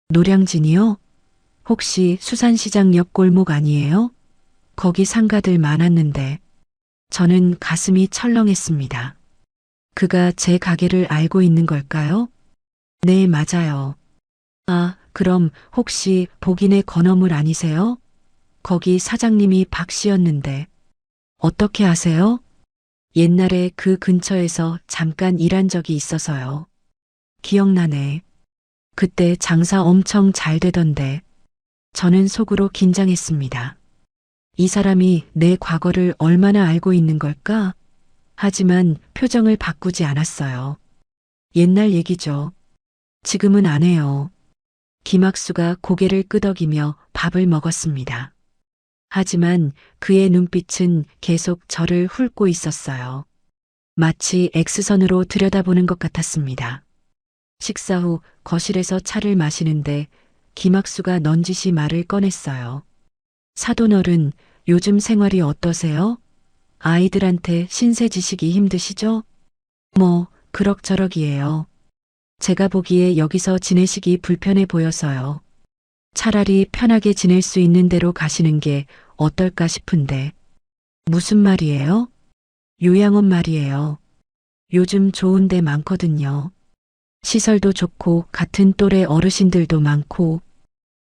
노량진이요? 혹시 수산시장 옆 골목 아니에요? 거기 상가들 많았는데. 저는 가슴이 철렁했습니다. 그가 제 가게를 알고 있는 걸까요? 네, 맞아요. 아, 그럼 혹시 복인의 건어물 아니세요? 거기 사장님이 박 씨였는데. 어떻게 아세요? 옛날에 그 근처에서 잠깐 일한 적이 있어서요. 기억나네. 그때 장사 엄청 잘 되던데. 저는 속으로 긴장했습니다. 이 사람이 내 과거를 얼마나 알고 있는 걸까? 하지만 표정을 바꾸지 않았어요. 옛날 얘기죠. 지금은 안 해요. 김학수가 고개를 끄덕이며 밥을 먹었습니다. 하지만 그의 눈빛은 계속 저를 훑고 있었어요. 마치 X선으로 들여다보는 것 같았습니다. 식사 후 거실에서 차를 마시는데 김학수가 넌지시 말을 꺼냈어요. 사돈어른, 요즘 생활이 어떠세요? 아이들한테 신세 지시기 힘드시죠? 뭐, 그럭저럭이에요. 제가 보기에 여기서 지내시기 불편해 보여서요. 차라리 편하게 지낼 수 있는 데로 가시는 게 어떨까 싶은데. 무슨 말이에요? 요양원 말이에요. 요즘 좋은 데 많거든요. 시설도 좋고 같은 또래 어르신들도 많고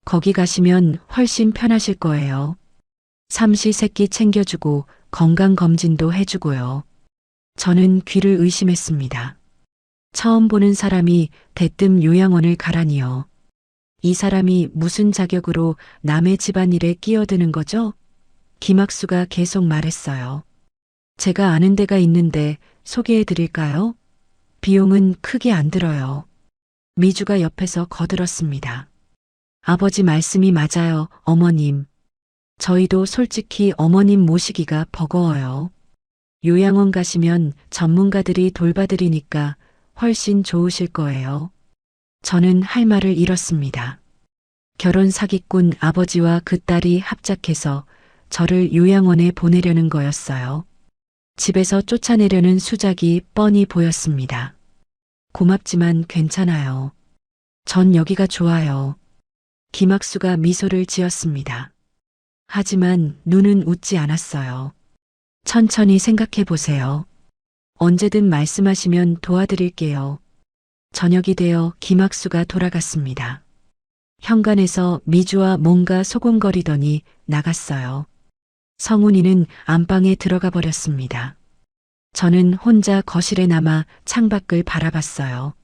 거기 가시면 훨씬 편하실 거예요. 삼시세끼 챙겨주고 건강검진도 해주고요. 저는 귀를 의심했습니다. 처음 보는 사람이 대뜸 요양원을 가라니요. 이 사람이 무슨 자격으로 남의 집안일에 끼어드는 거죠? 김학수가 계속 말했어요. 제가 아는 데가 있는데 소개해 드릴까요? 비용은 크게 안 들어요. 미주가 옆에서 거들었습니다. 아버지 말씀이 맞아요, 어머님. 저희도 솔직히 어머님 모시기가 버거워요. 요양원 가시면 전문가들이 돌봐드리니까 훨씬 좋으실 거예요. 저는 할 말을 잃었습니다. 결혼 사기꾼 아버지와 그 딸이 합작해서 저를 요양원에 보내려는 거였어요. 집에서 쫓아내려는 수작이 뻔히 보였습니다. 고맙지만 괜찮아요. 전 여기가 좋아요. 김학수가 미소를 지었습니다. 하지만 눈은 웃지 않았어요. 천천히 생각해 보세요. 언제든 말씀하시면 도와드릴게요. 저녁이 되어 김학수가 돌아갔습니다. 현관에서 미주와 뭔가 소곤거리더니 나갔어요. 성훈이는 안방에 들어가 버렸습니다. 저는 혼자 거실에 남아 창밖을 바라봤어요.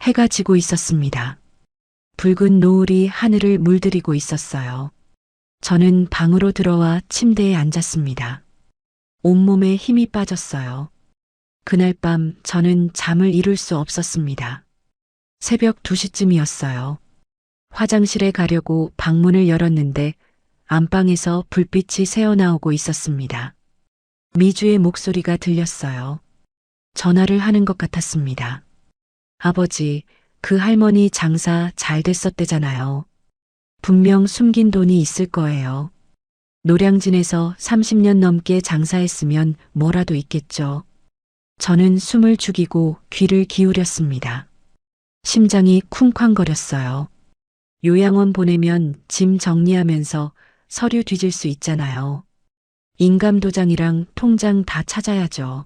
해가 지고 있었습니다. 붉은 노을이 하늘을 물들이고 있었어요. 저는 방으로 들어와 침대에 앉았습니다. 온몸에 힘이 빠졌어요. 그날 밤 저는 잠을 이룰 수 없었습니다. 새벽 2시쯤이었어요. 화장실에 가려고 방문을 열었는데 안방에서 불빛이 새어나오고 있었습니다. 미주의 목소리가 들렸어요. 전화를 하는 것 같았습니다. 아버지, 그 할머니 장사 잘 됐었대잖아요. 분명 숨긴 돈이 있을 거예요. 노량진에서 30년 넘게 장사했으면 뭐라도 있겠죠. 저는 숨을 죽이고 귀를 기울였습니다. 심장이 쿵쾅거렸어요. 요양원 보내면 짐 정리하면서 서류 뒤질 수 있잖아요. 인감도장이랑 통장 다 찾아야죠.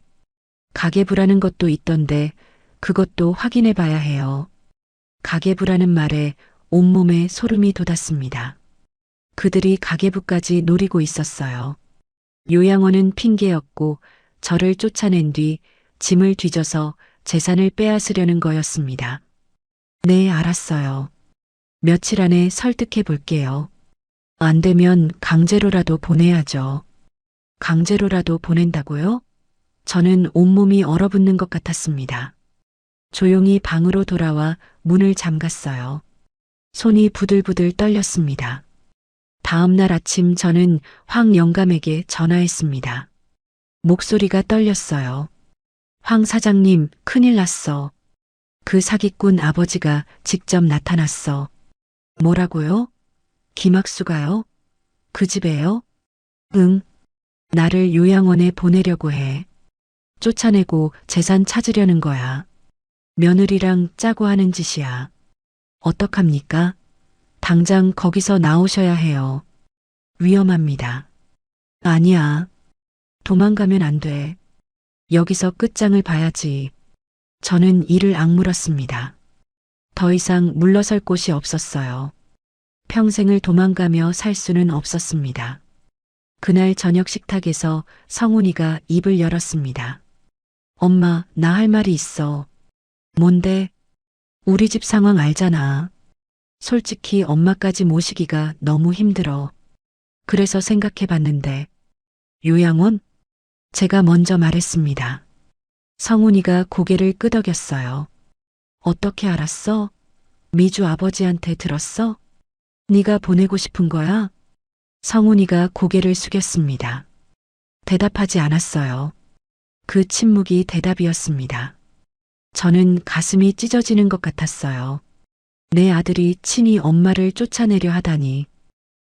가계부라는 것도 있던데 그것도 확인해 봐야 해요. 가계부라는 말에 온몸에 소름이 돋았습니다. 그들이 가계부까지 노리고 있었어요. 요양원은 핑계였고 저를 쫓아낸 뒤 짐을 뒤져서 재산을 빼앗으려는 거였습니다. 네, 알았어요. 며칠 안에 설득해 볼게요. 안 되면 강제로라도 보내야죠. 강제로라도 보낸다고요? 저는 온몸이 얼어붙는 것 같았습니다. 조용히 방으로 돌아와 문을 잠갔어요. 손이 부들부들 떨렸습니다. 다음 날 아침 저는 황 영감에게 전화했습니다. 목소리가 떨렸어요. 황 사장님, 큰일 났어. 그 사기꾼 아버지가 직접 나타났어. 뭐라고요? 김학수가요? 그 집에요? 응. 나를 요양원에 보내려고 해. 쫓아내고 재산 찾으려는 거야. 며느리랑 짜고 하는 짓이야. 어떡합니까? 당장 거기서 나오셔야 해요. 위험합니다. 아니야. 도망가면 안 돼. 여기서 끝장을 봐야지. 저는 이를 악물었습니다. 더 이상 물러설 곳이 없었어요. 평생을 도망가며 살 수는 없었습니다. 그날 저녁 식탁에서 성훈이가 입을 열었습니다. 엄마, 나 할 말이 있어. 뭔데? 우리 집 상황 알잖아. 솔직히 엄마까지 모시기가 너무 힘들어. 그래서 생각해 봤는데. 요양원? 제가 먼저 말했습니다. 성훈이가 고개를 끄덕였어요. 어떻게 알았어? 미주 아버지한테 들었어? 네가 보내고 싶은 거야? 성훈이가 고개를 숙였습니다. 대답하지 않았어요. 그 침묵이 대답이었습니다. 저는 가슴이 찢어지는 것 같았어요. 내 아들이 친히 엄마를 쫓아내려 하다니.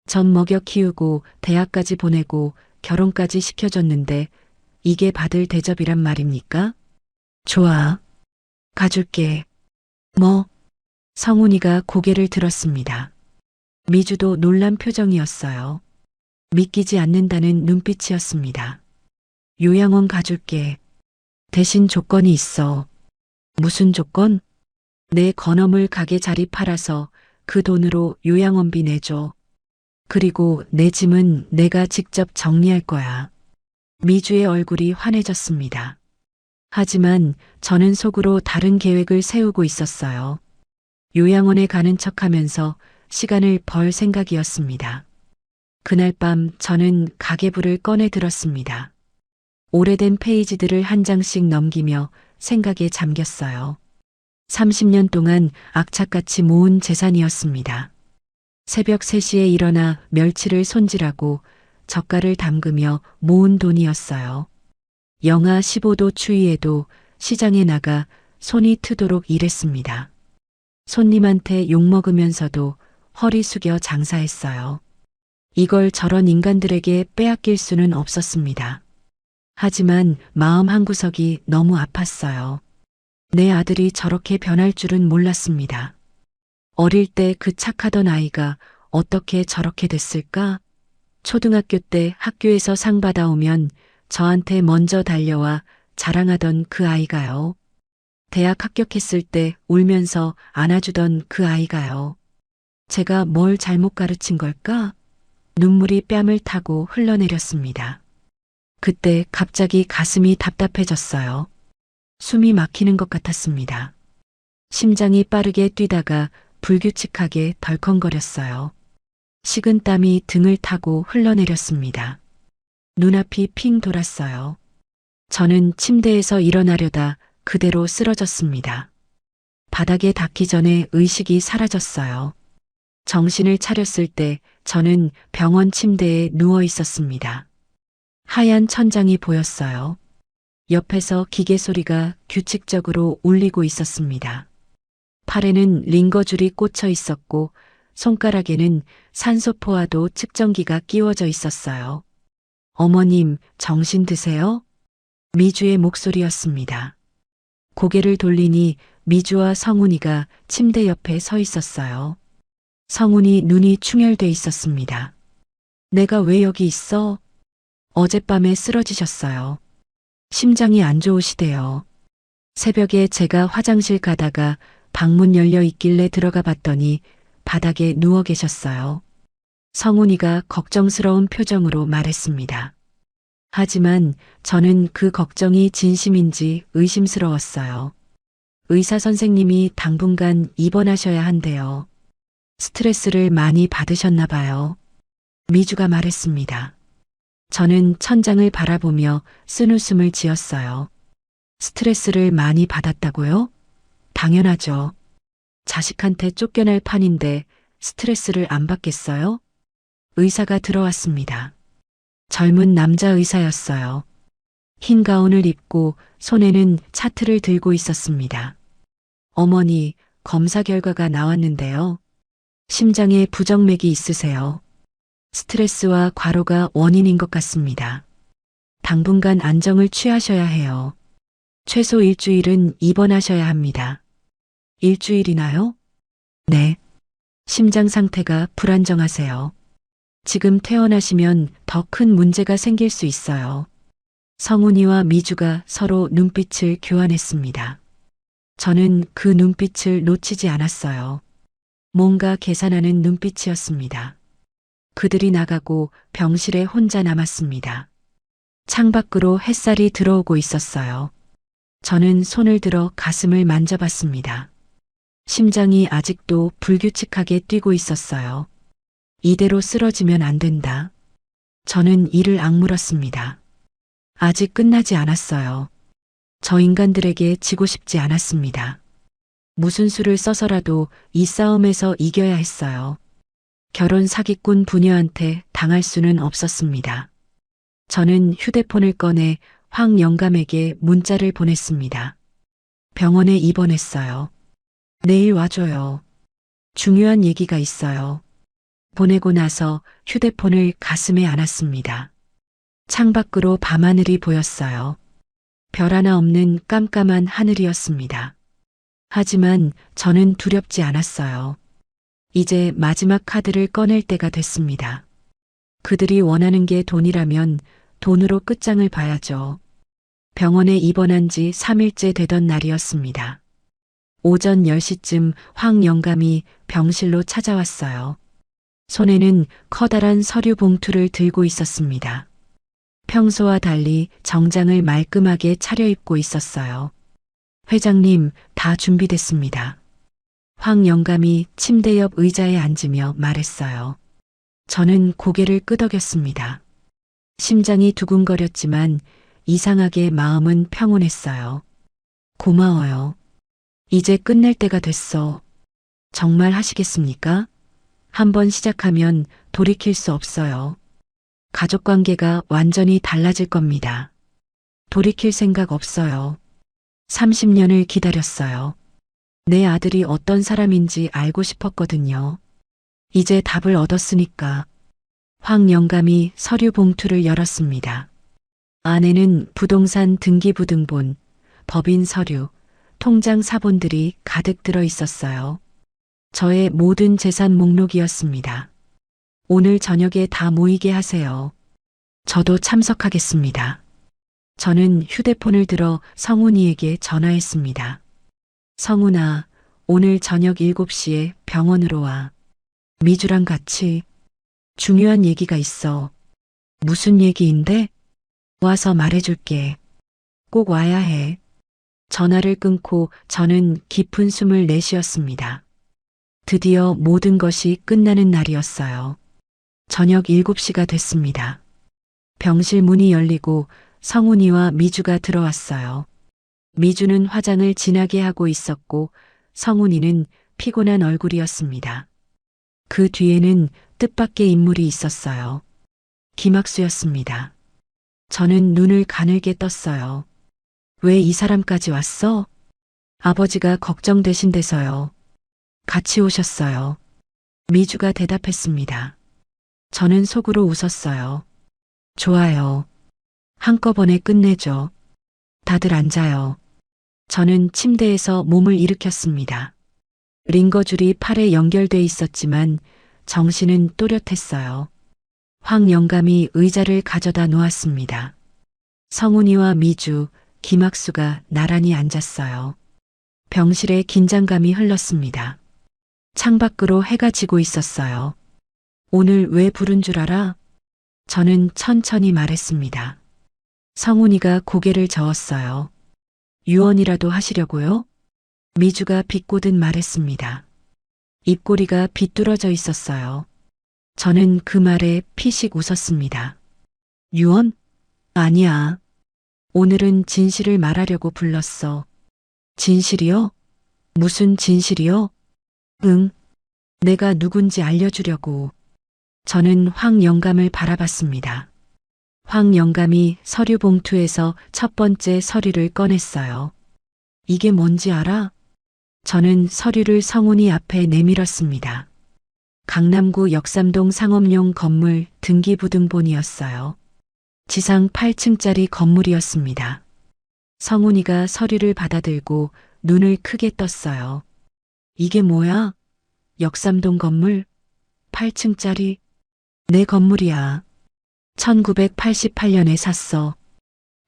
젖 먹여 키우고 대학까지 보내고 결혼까지 시켜줬는데 이게 받을 대접이란 말입니까? 좋아. 가줄게. 뭐? 성훈이가 고개를 들었습니다. 미주도 놀란 표정이었어요. 믿기지 않는다는 눈빛이었습니다. 요양원 가줄게. 대신 조건이 있어. 무슨 조건? 내 건어물 가게 자리 팔아서 그 돈으로 요양원비 내줘. 그리고 내 짐은 내가 직접 정리할 거야. 미주의 얼굴이 환해졌습니다. 하지만 저는 속으로 다른 계획을 세우고 있었어요. 요양원에 가는 척하면서 시간을 벌 생각이었습니다. 그날 밤 저는 가계부를 꺼내 들었습니다. 오래된 페이지들을 한 장씩 넘기며 생각에 잠겼어요. 30년 동안 악착같이 모은 재산이었습니다. 새벽 3시에 일어나 멸치를 손질하고 젓갈을 담그며 모은 돈이었어요. 영하 15도 추위에도 시장에 나가 손이 트도록 일했습니다. 손님한테 욕먹으면서도 허리 숙여 장사했어요. 이걸 저런 인간들에게 빼앗길 수는 없었습니다. 하지만 마음 한구석이 너무 아팠어요. 내 아들이 저렇게 변할 줄은 몰랐습니다. 어릴 때 그 착하던 아이가 어떻게 저렇게 됐을까? 초등학교 때 학교에서 상 받아오면 저한테 먼저 달려와 자랑하던 그 아이가요. 대학 합격했을 때 울면서 안아주던 그 아이가요. 제가 뭘 잘못 가르친 걸까? 눈물이 뺨을 타고 흘러내렸습니다. 그때 갑자기 가슴이 답답해졌어요. 숨이 막히는 것 같았습니다. 심장이 빠르게 뛰다가 불규칙하게 덜컹거렸어요. 식은 땀이 등을 타고 흘러내렸습니다. 눈앞이 핑 돌았어요. 저는 침대에서 일어나려다 그대로 쓰러졌습니다. 바닥에 닿기 전에 의식이 사라졌어요. 정신을 차렸을 때 저는 병원 침대에 누워 있었습니다. 하얀 천장이 보였어요. 옆에서 기계 소리가 규칙적으로 울리고 있었습니다. 팔에는 링거줄이 꽂혀 있었고 손가락에는 산소포화도 측정기가 끼워져 있었어요. 어머님, 정신 드세요? 미주의 목소리였습니다. 고개를 돌리니 미주와 성훈이가 침대 옆에 서 있었어요. 성훈이 눈이 충혈돼 있었습니다. 내가 왜 여기 있어? 어젯밤에 쓰러지셨어요. 심장이 안 좋으시대요. 새벽에 제가 화장실 가다가 방문 열려 있길래 들어가 봤더니 바닥에 누워 계셨어요. 성훈이가 걱정스러운 표정으로 말했습니다. 하지만 저는 그 걱정이 진심인지 의심스러웠어요. 의사 선생님이 당분간 입원하셔야 한대요. 스트레스를 많이 받으셨나 봐요. 미주가 말했습니다. 저는 천장을 바라보며 쓴웃음을 지었어요. 스트레스를 많이 받았다고요? 당연하죠. 자식한테 쫓겨날 판인데 스트레스를 안 받겠어요? 의사가 들어왔습니다. 젊은 남자 의사였어요. 흰 가운을 입고 손에는 차트를 들고 있었습니다. 어머니, 검사 결과가 나왔는데요. 심장에 부정맥이 있으세요. 스트레스와 과로가 원인인 것 같습니다. 당분간 안정을 취하셔야 해요. 최소 일주일은 입원하셔야 합니다. 일주일이나요? 네. 심장 상태가 불안정하세요. 지금 퇴원하시면 더 큰 문제가 생길 수 있어요. 성훈이와 미주가 서로 눈빛을 교환했습니다. 저는 그 눈빛을 놓치지 않았어요. 뭔가 계산하는 눈빛이었습니다. 그들이 나가고 병실에 혼자 남았습니다. 창밖으로 햇살이 들어오고 있었어요. 저는 손을 들어 가슴을 만져봤습니다. 심장이 아직도 불규칙하게 뛰고 있었어요. 이대로 쓰러지면 안 된다. 저는 이를 악물었습니다. 아직 끝나지 않았어요. 저 인간들에게 지고 싶지 않았습니다. 무슨 수를 써서라도 이 싸움에서 이겨야 했어요. 결혼 사기꾼 부녀한테 당할 수는 없었습니다. 저는 휴대폰을 꺼내 황 영감에게 문자를 보냈습니다. 병원에 입원했어요. 내일 와줘요. 중요한 얘기가 있어요. 보내고 나서 휴대폰을 가슴에 안았습니다. 창밖으로 밤하늘이 보였어요. 별 하나 없는 깜깜한 하늘이었습니다. 하지만 저는 두렵지 않았어요. 이제 마지막 카드를 꺼낼 때가 됐습니다. 그들이 원하는 게 돈이라면 돈으로 끝장을 봐야죠. 병원에 입원한 지 3일째 되던 날이었습니다. 오전 10시쯤 황 영감이 병실로 찾아왔어요. 손에는 커다란 서류 봉투를 들고 있었습니다. 평소와 달리 정장을 말끔하게 차려입고 있었어요. 회장님, 다 준비됐습니다. 황 영감이 침대 옆 의자에 앉으며 말했어요. 저는 고개를 끄덕였습니다. 심장이 두근거렸지만 이상하게 마음은 평온했어요. 고마워요. 이제 끝낼 때가 됐어. 정말 하시겠습니까? 한번 시작하면 돌이킬 수 없어요. 가족 관계가 완전히 달라질 겁니다. 돌이킬 생각 없어요. 30년을 기다렸어요. 내 아들이 어떤 사람인지 알고 싶었거든요. 이제 답을 얻었으니까. 황 영감이 서류 봉투를 열었습니다. 안에는 부동산 등기부등본, 법인 서류, 통장 사본들이 가득 들어 있었어요. 저의 모든 재산 목록이었습니다. 오늘 저녁에 다 모이게 하세요. 저도 참석하겠습니다. 저는 휴대폰을 들어 성훈이에게 전화했습니다. 성훈아, 오늘 저녁 7시에 병원으로 와. 미주랑 같이 중요한 얘기가 있어. 무슨 얘기인데? 와서 말해줄게. 꼭 와야 해. 전화를 끊고 저는 깊은 숨을 내쉬었습니다. 드디어 모든 것이 끝나는 날이었어요. 저녁 7시가 됐습니다. 병실 문이 열리고 성훈이와 미주가 들어왔어요. 미주는 화장을 진하게 하고 있었고 성훈이는 피곤한 얼굴이었습니다. 그 뒤에는 뜻밖의 인물이 있었어요. 김학수였습니다. 저는 눈을 가늘게 떴어요. 왜 이 사람까지 왔어? 아버지가 걱정되신대서요. 같이 오셨어요. 미주가 대답했습니다. 저는 속으로 웃었어요. 좋아요. 한꺼번에 끝내죠. 다들 앉아요. 저는 침대에서 몸을 일으켰습니다. 링거줄이 팔에 연결돼 있었지만 정신은 또렷했어요. 황 영감이 의자를 가져다 놓았습니다. 성훈이와 미주, 김학수가 나란히 앉았어요. 병실에 긴장감이 흘렀습니다. 창밖으로 해가 지고 있었어요. 오늘 왜 부른 줄 알아? 저는 천천히 말했습니다. 성훈이가 고개를 저었어요. 유언이라도 하시려고요? 미주가 비꼬듯 말했습니다. 입꼬리가 비뚤어져 있었어요. 저는 그 말에 피식 웃었습니다. 유언? 아니야. 오늘은 진실을 말하려고 불렀어. 진실이요? 무슨 진실이요? 응. 내가 누군지 알려주려고. 저는 황 영감을 바라봤습니다. 황 영감이 서류 봉투에서 첫 번째 서류를 꺼냈어요. 이게 뭔지 알아? 저는 서류를 성훈이 앞에 내밀었습니다. 강남구 역삼동 상업용 건물 등기부등본이었어요. 지상 8층짜리 건물이었습니다. 성훈이가 서류를 받아들고 눈을 크게 떴어요. 이게 뭐야? 역삼동 건물? 8층짜리? 내 건물이야. 1988년에 샀어.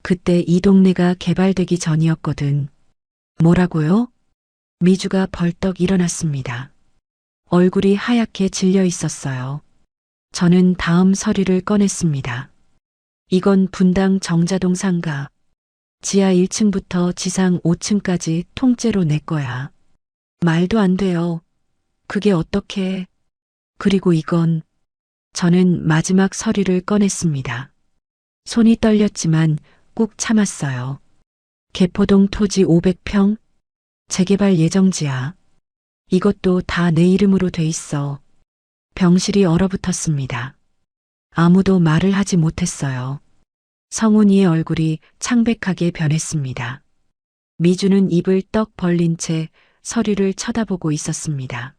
그때 이 동네가 개발되기 전이었거든. 뭐라고요? 미주가 벌떡 일어났습니다. 얼굴이 하얗게 질려 있었어요. 저는 다음 서류를 꺼냈습니다. 이건 분당 정자동 상가. 지하 1층부터 지상 5층까지 통째로 내 거야. 말도 안 돼요. 그게 어떻게? 그리고 이건 저는 마지막 서류를 꺼냈습니다. 손이 떨렸지만 꾹 참았어요. 개포동 토지 500평? 재개발 예정지야. 이것도 다 내 이름으로 돼 있어. 병실이 얼어붙었습니다. 아무도 말을 하지 못했어요. 성훈이의 얼굴이 창백하게 변했습니다. 미주는 입을 떡 벌린 채 서류를 쳐다보고 있었습니다.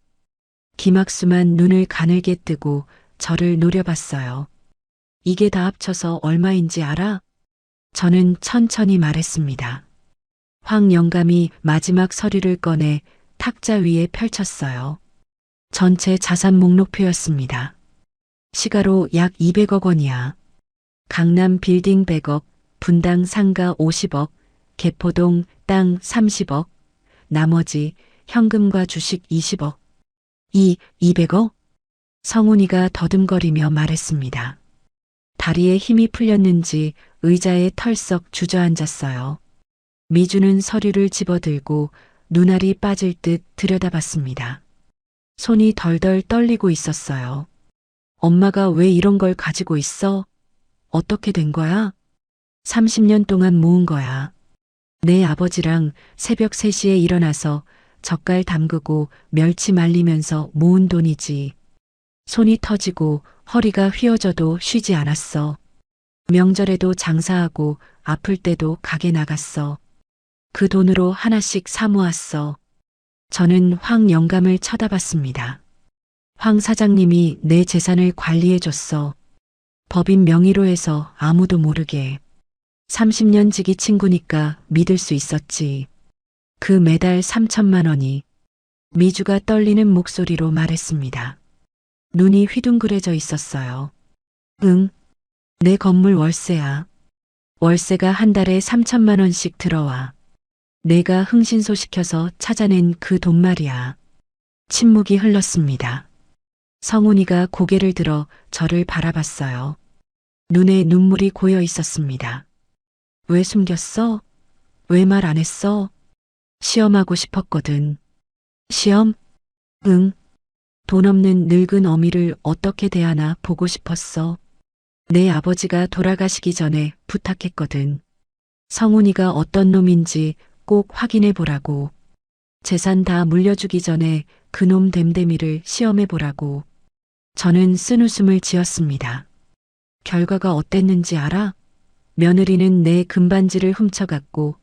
김학수만 눈을 가늘게 뜨고 저를 노려봤어요. 이게 다 합쳐서 얼마인지 알아? 저는 천천히 말했습니다. 황 영감이 마지막 서류를 꺼내 탁자 위에 펼쳤어요. 전체 자산 목록표였습니다. 시가로 약 200억 원이야. 강남 빌딩 100억, 분당 상가 50억, 개포동 땅 30억, 나머지 현금과 주식 20억. 200억? 성훈이가 더듬거리며 말했습니다. 다리에 힘이 풀렸는지 의자에 털썩 주저앉았어요. 미주는 서류를 집어들고 눈알이 빠질 듯 들여다봤습니다. 손이 덜덜 떨리고 있었어요. 엄마가 왜 이런 걸 가지고 있어? 어떻게 된 거야? 30년 동안 모은 거야. 내 아버지랑 새벽 3시에 일어나서 젓갈 담그고 멸치 말리면서 모은 돈이지. 손이 터지고 허리가 휘어져도 쉬지 않았어. 명절에도 장사하고 아플 때도 가게 나갔어. 그 돈으로 하나씩 사 모았어. 저는 황 영감을 쳐다봤습니다. 황 사장님이 내 재산을 관리해줬어. 법인 명의로 해서 아무도 모르게. 30년 지기 친구니까 믿을 수 있었지. 그 매달 3천만 원이. 미주가 떨리는 목소리로 말했습니다. 눈이 휘둥그레져 있었어요. 응, 내 건물 월세야. 월세가 한 달에 3천만 원씩 들어와. 내가 흥신소시켜서 찾아낸 그 돈 말이야. 침묵이 흘렀습니다. 성훈이가 고개를 들어 저를 바라봤어요. 눈에 눈물이 고여 있었습니다. 왜 숨겼어? 왜 말 안 했어? 시험하고 싶었거든. 시험? 응. 돈 없는 늙은 어미를 어떻게 대하나 보고 싶었어. 내 아버지가 돌아가시기 전에 부탁했거든. 성훈이가 어떤 놈인지 꼭 확인해 보라고. 재산 다 물려주기 전에 그놈 댐댐이를 시험해 보라고. 저는 쓴웃음을 지었습니다. 결과가 어땠는지 알아? 며느리는 내 금반지를 훔쳐갔고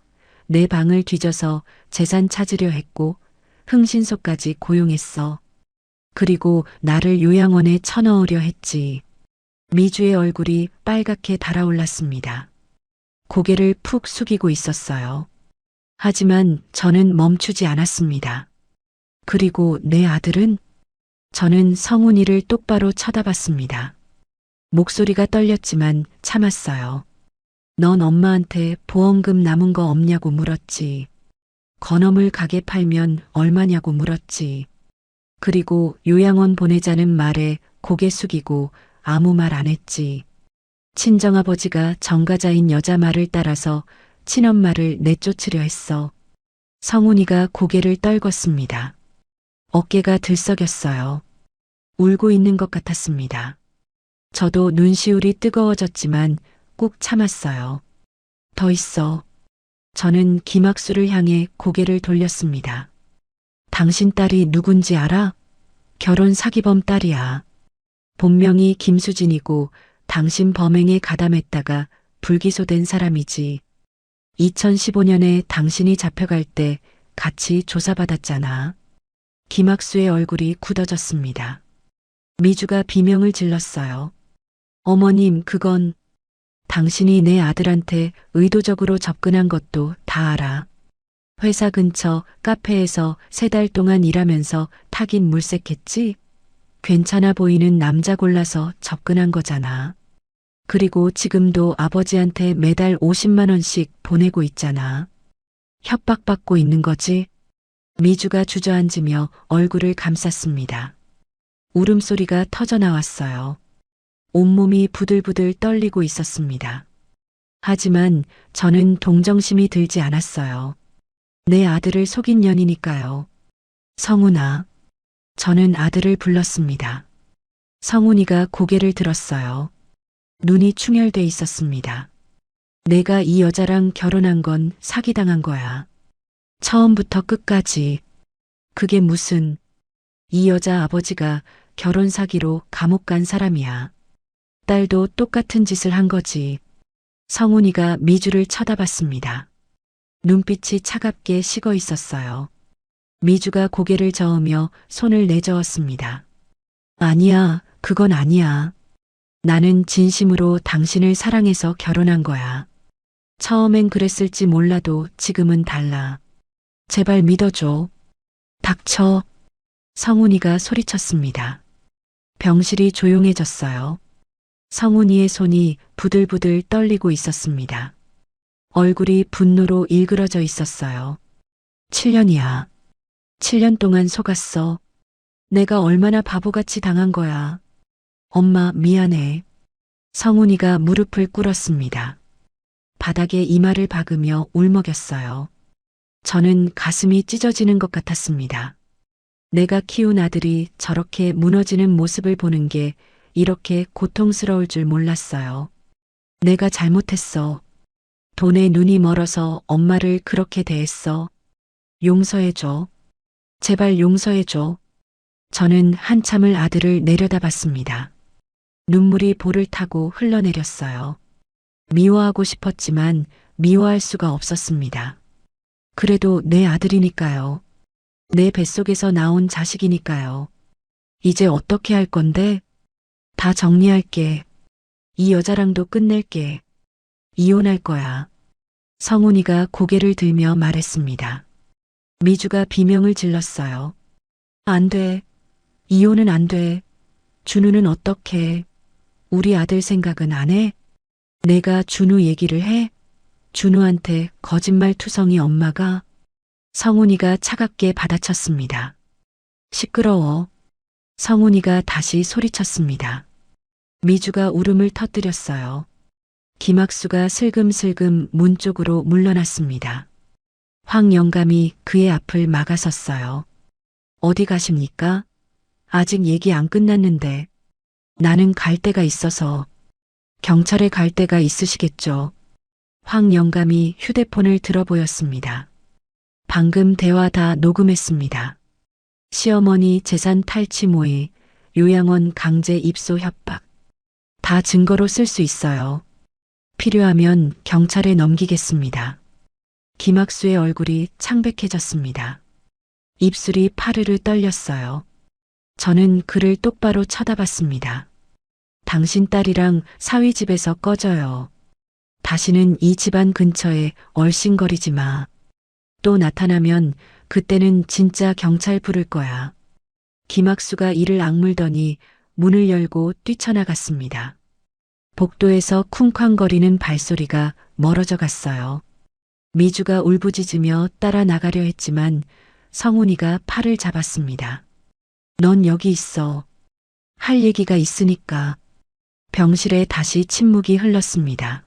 내 방을 뒤져서 재산 찾으려 했고 흥신소까지 고용했어. 그리고 나를 요양원에 쳐넣으려 했지. 미주의 얼굴이 빨갛게 달아올랐습니다. 고개를 푹 숙이고 있었어요. 하지만 저는 멈추지 않았습니다. 그리고 내 아들은? 저는 성훈이를 똑바로 쳐다봤습니다. 목소리가 떨렸지만 참았어요. 넌 엄마한테 보험금 남은 거 없냐고 물었지. 건어물 가게 팔면 얼마냐고 물었지. 그리고 요양원 보내자는 말에 고개 숙이고 아무 말 안 했지. 친정아버지가 정가자인 여자 말을 따라서 친엄마를 내쫓으려 했어. 성훈이가 고개를 떨궜습니다. 어깨가 들썩였어요. 울고 있는 것 같았습니다. 저도 눈시울이 뜨거워졌지만 꾹 참았어요. 더 있어. 저는 김학수를 향해 고개를 돌렸습니다. 당신 딸이 누군지 알아? 결혼 사기범 딸이야. 본명이 김수진이고 당신 범행에 가담했다가 불기소된 사람이지. 2015년에 당신이 잡혀갈 때 같이 조사받았잖아. 김학수의 얼굴이 굳어졌습니다. 미주가 비명을 질렀어요. 어머님, 그건 당신이 내 아들한테 의도적으로 접근한 것도 다 알아. 회사 근처 카페에서 3달 동안 일하면서 타긴 물색했지? 괜찮아 보이는 남자 골라서 접근한 거잖아. 그리고 지금도 아버지한테 매달 50만 원씩 보내고 있잖아. 협박받고 있는 거지? 미주가 주저앉으며 얼굴을 감쌌습니다. 울음소리가 터져나왔어요. 온몸이 부들부들 떨리고 있었습니다. 하지만 저는 동정심이 들지 않았어요. 내 아들을 속인 년이니까요. 성훈아. 저는 아들을 불렀습니다. 성훈이가 고개를 들었어요. 눈이 충혈돼 있었습니다. 내가 이 여자랑 결혼한 건 사기당한 거야. 처음부터 끝까지. 그게 무슨, 이 여자 아버지가 결혼 사기로 감옥 간 사람이야. 딸도 똑같은 짓을 한 거지. 성훈이가 미주를 쳐다봤습니다. 눈빛이 차갑게 식어 있었어요. 미주가 고개를 저으며 손을 내저었습니다. 아니야, 그건 아니야. 나는 진심으로 당신을 사랑해서 결혼한 거야. 처음엔 그랬을지 몰라도 지금은 달라. 제발 믿어줘. 닥쳐. 성훈이가 소리쳤습니다. 병실이 조용해졌어요. 성훈이의 손이 부들부들 떨리고 있었습니다. 얼굴이 분노로 일그러져 있었어요. 7년이야. 7년 동안 속았어. 내가 얼마나 바보같이 당한 거야. 엄마, 미안해. 성훈이가 무릎을 꿇었습니다. 바닥에 이마를 박으며 울먹였어요. 저는 가슴이 찢어지는 것 같았습니다. 내가 키운 아들이 저렇게 무너지는 모습을 보는 게 이렇게 고통스러울 줄 몰랐어요. 내가 잘못했어. 돈에 눈이 멀어서 엄마를 그렇게 대했어. 용서해줘. 제발 용서해줘. 저는 한참을 아들을 내려다봤습니다. 눈물이 볼을 타고 흘러내렸어요. 미워하고 싶었지만 미워할 수가 없었습니다. 그래도 내 아들이니까요. 내 뱃속에서 나온 자식이니까요. 이제 어떻게 할 건데? 다 정리할게. 이 여자랑도 끝낼게. 이혼할 거야. 성훈이가 고개를 들며 말했습니다. 미주가 비명을 질렀어요. 안 돼. 이혼은 안 돼. 준우는 어떻게? 우리 아들 생각은 안 해? 내가 준우 얘기를 해? 준우한테 거짓말 투성이 엄마가? 성훈이가 차갑게 받아쳤습니다. 시끄러워. 성훈이가 다시 소리쳤습니다. 미주가 울음을 터뜨렸어요. 김학수가 슬금슬금 문 쪽으로 물러났습니다. 황 영감이 그의 앞을 막아섰어요. 어디 가십니까? 아직 얘기 안 끝났는데. 나는 갈 데가 있어서. 경찰에 갈 데가 있으시겠죠. 황 영감이 휴대폰을 들어보였습니다. 방금 대화 다 녹음했습니다. 시어머니 재산 탈취 모의, 요양원 강제 입소 협박. 다 증거로 쓸 수 있어요. 필요하면 경찰에 넘기겠습니다. 김학수의 얼굴이 창백해졌습니다. 입술이 파르르 떨렸어요. 저는 그를 똑바로 쳐다봤습니다. 당신 딸이랑 사위 집에서 꺼져요. 다시는 이 집안 근처에 얼씬거리지 마. 또 나타나면 그때는 진짜 경찰 부를 거야. 김학수가 이를 악물더니 문을 열고 뛰쳐나갔습니다. 복도에서 쿵쾅거리는 발소리가 멀어져 갔어요. 미주가 울부짖으며 따라 나가려 했지만 성훈이가 팔을 잡았습니다. 넌 여기 있어. 할 얘기가 있으니까. 병실에 다시 침묵이 흘렀습니다.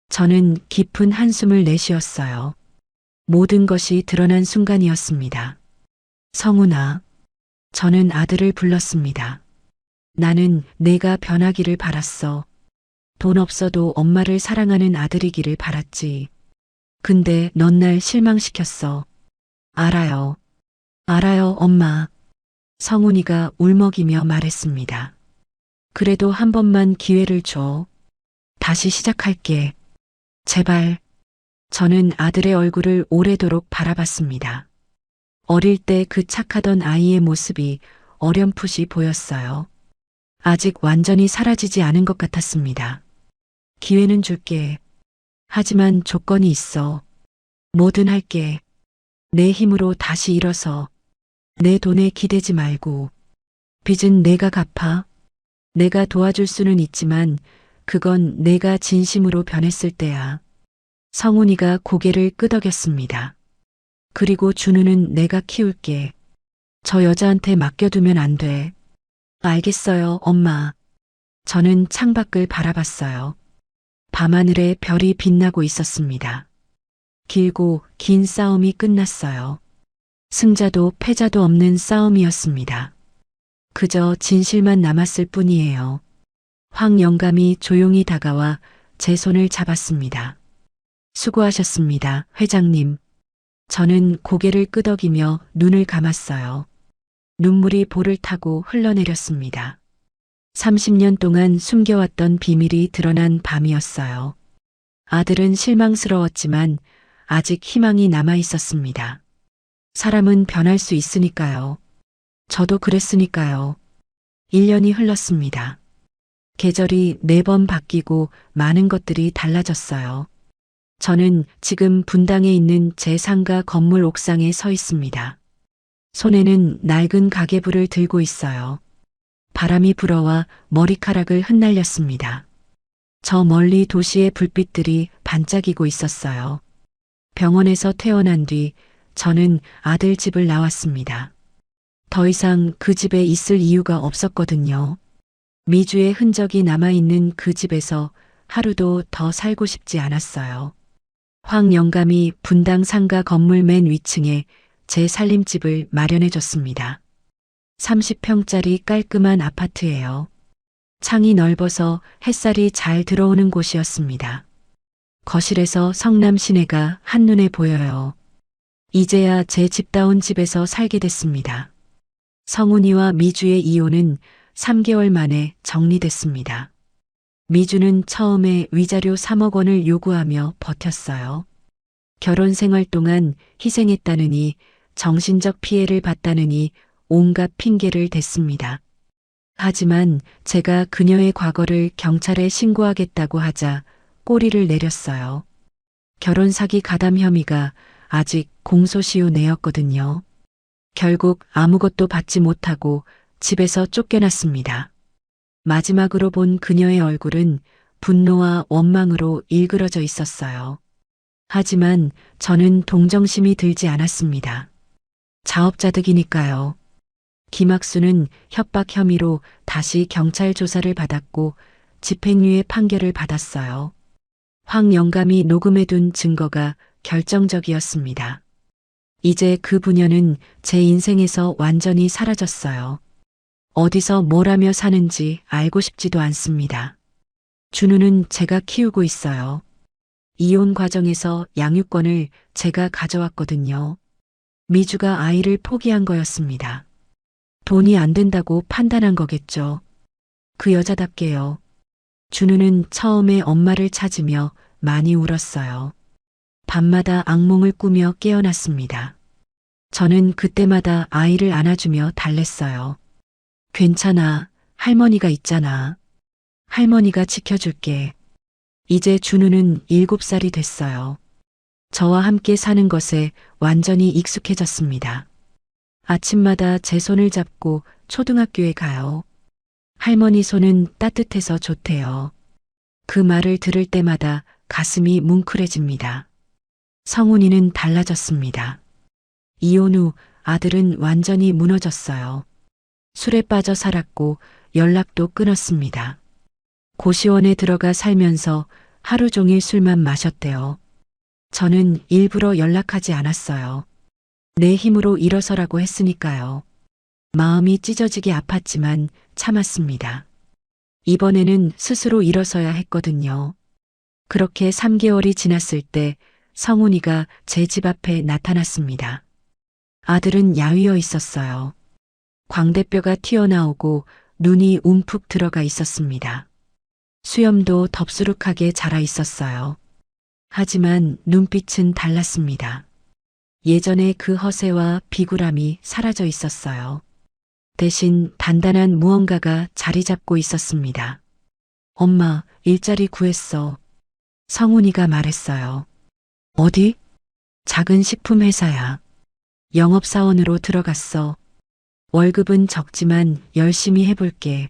저는 깊은 한숨을 내쉬었어요. 모든 것이 드러난 순간이었습니다. 성훈아. 저는 아들을 불렀습니다. 나는 내가 변하기를 바랐어. 돈 없어도 엄마를 사랑하는 아들이기를 바랐지. 근데 넌 날 실망시켰어. 알아요. 알아요, 엄마. 성훈이가 울먹이며 말했습니다. 그래도 한 번만 기회를 줘. 다시 시작할게. 제발. 저는 아들의 얼굴을 오래도록 바라봤습니다. 어릴 때 그 착하던 아이의 모습이 어렴풋이 보였어요. 아직 완전히 사라지지 않은 것 같았습니다. 기회는 줄게. 하지만 조건이 있어. 뭐든 할게. 내 힘으로 다시 일어서. 내 돈에 기대지 말고. 빚은 내가 갚아. 내가 도와줄 수는 있지만 그건 내가 진심으로 변했을 때야. 성훈이가 고개를 끄덕였습니다. 그리고 준우는 내가 키울게. 저 여자한테 맡겨두면 안 돼. 알겠어요, 엄마. 저는 창밖을 바라봤어요. 밤하늘에 별이 빛나고 있었습니다. 길고 긴 싸움이 끝났어요. 승자도 패자도 없는 싸움이었습니다. 그저 진실만 남았을 뿐이에요. 황 영감이 조용히 다가와 제 손을 잡았습니다. 수고하셨습니다, 회장님. 저는 고개를 끄덕이며 눈을 감았어요. 눈물이 볼을 타고 흘러내렸습니다. 30년 동안 숨겨왔던 비밀이 드러난 밤이었어요. 아들은 실망스러웠지만 아직 희망이 남아 있었습니다. 사람은 변할 수 있으니까요. 저도 그랬으니까요. 1년이 흘렀습니다. 계절이 4번 바뀌고 많은 것들이 달라졌어요. 저는 지금 분당에 있는 제 상가 건물 옥상에 서 있습니다. 손에는 낡은 가계부를 들고 있어요. 바람이 불어와 머리카락을 흩날렸습니다. 저 멀리 도시의 불빛들이 반짝이고 있었어요. 병원에서 퇴원한 뒤 저는 아들 집을 나왔습니다. 더 이상 그 집에 있을 이유가 없었거든요. 미주의 흔적이 남아있는 그 집에서 하루도 더 살고 싶지 않았어요. 황 영감이 분당 상가 건물 맨 위층에 제 살림집을 마련해줬습니다. 30평짜리 깔끔한 아파트예요. 창이 넓어서 햇살이 잘 들어오는 곳이었습니다. 거실에서 성남 시내가 한눈에 보여요. 이제야 제 집다운 집에서 살게 됐습니다. 성훈이와 미주의 이혼은 3개월 만에 정리됐습니다. 미주는 처음에 위자료 3억 원을 요구하며 버텼어요. 결혼 생활 동안 희생했다느니 정신적 피해를 봤다느니 온갖 핑계를 댔습니다. 하지만 제가 그녀의 과거를 경찰에 신고하겠다고 하자 꼬리를 내렸어요. 결혼 사기 가담 혐의가 아직 공소시효 내였거든요. 결국 아무것도 받지 못하고 집에서 쫓겨났습니다. 마지막으로 본 그녀의 얼굴은 분노와 원망으로 일그러져 있었어요. 하지만 저는 동정심이 들지 않았습니다. 자업자득이니까요. 김학수는 협박 혐의로 다시 경찰 조사를 받았고 집행유예 판결을 받았어요. 황 영감이 녹음해둔 증거가 결정적이었습니다. 이제 그 부녀는 제 인생에서 완전히 사라졌어요. 어디서 뭘 하며 사는지 알고 싶지도 않습니다. 준우는 제가 키우고 있어요. 이혼 과정에서 양육권을 제가 가져왔거든요. 미주가 아이를 포기한 거였습니다. 돈이 안 된다고 판단한 거겠죠. 그 여자답게요. 준우는 처음에 엄마를 찾으며 많이 울었어요. 밤마다 악몽을 꾸며 깨어났습니다. 저는 그때마다 아이를 안아주며 달랬어요. 괜찮아, 할머니가 있잖아. 할머니가 지켜줄게. 이제 준우는 7살이 됐어요. 저와 함께 사는 것에 완전히 익숙해졌습니다. 아침마다 제 손을 잡고 초등학교에 가요. 할머니 손은 따뜻해서 좋대요. 그 말을 들을 때마다 가슴이 뭉클해집니다. 성훈이는 달라졌습니다. 이혼 후 아들은 완전히 무너졌어요. 술에 빠져 살았고 연락도 끊었습니다. 고시원에 들어가 살면서 하루 종일 술만 마셨대요. 저는 일부러 연락하지 않았어요. 내 힘으로 일어서라고 했으니까요. 마음이 찢어지게 아팠지만 참았습니다. 이번에는 스스로 일어서야 했거든요. 그렇게 3개월이 지났을 때 성훈이가 제 집 앞에 나타났습니다. 아들은 야위어 있었어요. 광대뼈가 튀어나오고 눈이 움푹 들어가 있었습니다. 수염도 덥수룩하게 자라 있었어요. 하지만 눈빛은 달랐습니다. 예전의 그 허세와 비굴함이 사라져 있었어요. 대신 단단한 무언가가 자리 잡고 있었습니다. 엄마, 일자리 구했어. 성훈이가 말했어요. 어디? 작은 식품 회사야. 영업사원으로 들어갔어. 월급은 적지만 열심히 해볼게.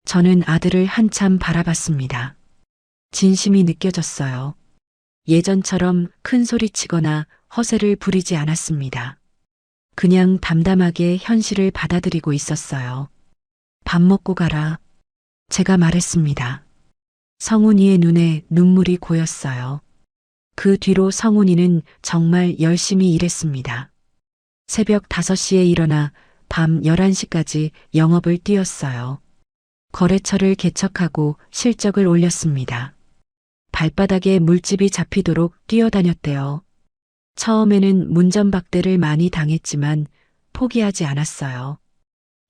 저는 아들을 한참 바라봤습니다. 진심이 느껴졌어요. 예전처럼 큰 소리치거나 허세를 부리지 않았습니다. 그냥 담담하게 현실을 받아들이고 있었어요. 밥 먹고 가라. 제가 말했습니다. 성훈이의 눈에 눈물이 고였어요. 그 뒤로 성훈이는 정말 열심히 일했습니다. 새벽 5시에 일어나 밤 11시까지 영업을 뛰었어요. 거래처를 개척하고 실적을 올렸습니다. 발바닥에 물집이 잡히도록 뛰어다녔대요. 처음에는 문전박대를 많이 당했지만 포기하지 않았어요.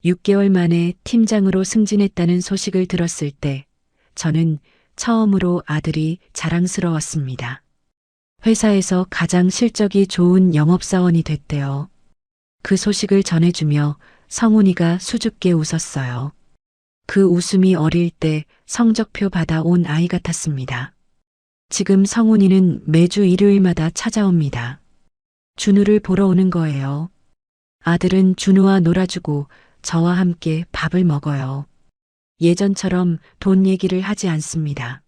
6개월 만에 팀장으로 승진했다는 소식을 들었을 때 저는 처음으로 아들이 자랑스러웠습니다. 회사에서 가장 실적이 좋은 영업사원이 됐대요. 그 소식을 전해주며 성훈이가 수줍게 웃었어요. 그 웃음이 어릴 때 성적표 받아온 아이 같았습니다. 지금 성훈이는 매주 일요일마다 찾아옵니다. 준우를 보러 오는 거예요. 아들은 준우와 놀아주고 저와 함께 밥을 먹어요. 예전처럼 돈 얘기를 하지 않습니다.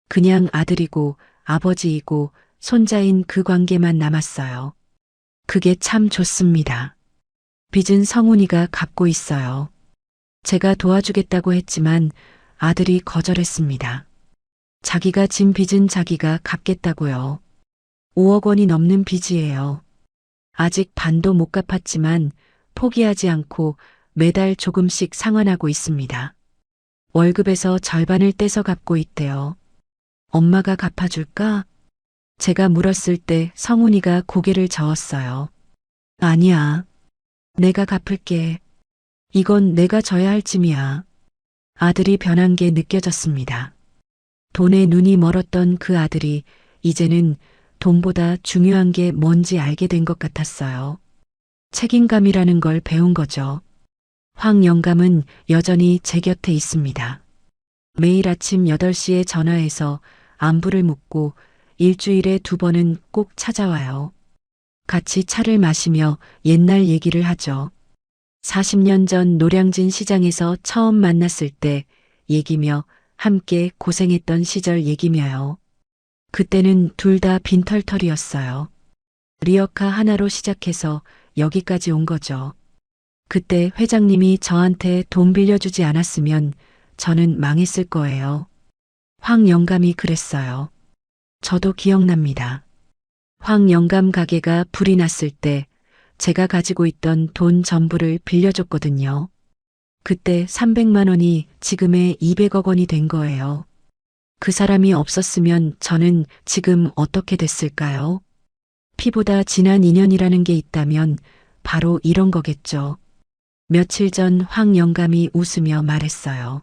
그냥 아들이고 아버지이고 손자인 그 관계만 남았어요. 그게 참 좋습니다. 빚은 성훈이가 갚고 있어요. 제가 도와주겠다고 했지만 아들이 거절했습니다. 자기가 진 빚은 자기가 갚겠다고요. 5억 원이 넘는 빚이에요. 아직 반도 못 갚았지만 포기하지 않고 매달 조금씩 상환하고 있습니다. 월급에서 절반을 떼서 갚고 있대요. 엄마가 갚아줄까? 제가 물었을 때 성훈이가 고개를 저었어요. 아니야. 내가 갚을게. 이건 내가 져야 할 짐이야. 아들이 변한 게 느껴졌습니다. 돈에 눈이 멀었던 그 아들이 이제는 돈보다 중요한 게 뭔지 알게 된 것 같았어요. 책임감이라는 걸 배운 거죠. 황 영감은 여전히 제 곁에 있습니다. 매일 아침 8시에 전화해서 안부를 묻고 일주일에 2번은 꼭 찾아와요. 같이 차를 마시며 옛날 얘기를 하죠. 40년 전 노량진 시장에서 처음 만났을 때 얘기며 함께 고생했던 시절 얘기며요. 그때는 둘 다 빈털털이었어요. 리어카 하나로 시작해서 여기까지 온 거죠. 그때 회장님이 저한테 돈 빌려주지 않았으면 저는 망했을 거예요. 황 영감이 그랬어요. 저도 기억납니다. 황 영감 가게가 불이 났을 때 제가 가지고 있던 돈 전부를 빌려줬거든요. 그때 300만 원이 지금의 200억 원이 된 거예요. 그 사람이 없었으면 저는 지금 어떻게 됐을까요? 피보다 진한 인연이라는 게 있다면 바로 이런 거겠죠. 며칠 전 황 영감이 웃으며 말했어요.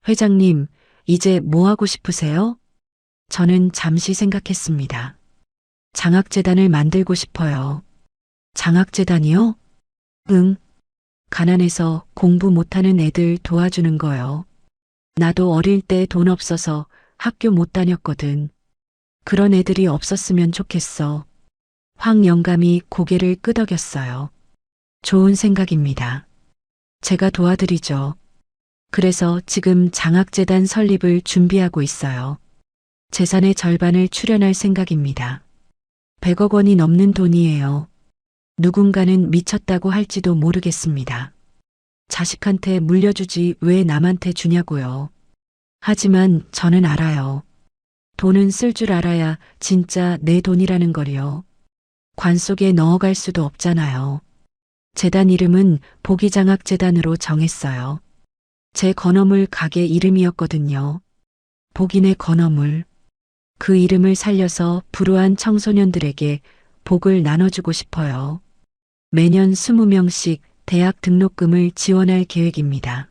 회장님, 이제 뭐 하고 싶으세요? 저는 잠시 생각했습니다. 장학재단을 만들고 싶어요. 장학재단이요? 응. 가난해서 공부 못하는 애들 도와주는 거요. 나도 어릴 때 돈 없어서 학교 못 다녔거든. 그런 애들이 없었으면 좋겠어. 황 영감이 고개를 끄덕였어요. 좋은 생각입니다. 제가 도와드리죠. 그래서 지금 장학재단 설립을 준비하고 있어요. 재산의 절반을 출연할 생각입니다. 100억 원이 넘는 돈이에요. 누군가는 미쳤다고 할지도 모르겠습니다. 자식한테 물려주지 왜 남한테 주냐고요. 하지만 저는 알아요. 돈은 쓸 줄 알아야 진짜 내 돈이라는 걸요. 관 속에 넣어갈 수도 없잖아요. 재단 이름은 복이장학재단으로 정했어요. 제 건어물 가게 이름이었거든요. 복인의 건어물. 그 이름을 살려서 불우한 청소년들에게 복을 나눠주고 싶어요. 매년 20명씩 대학 등록금을 지원할 계획입니다.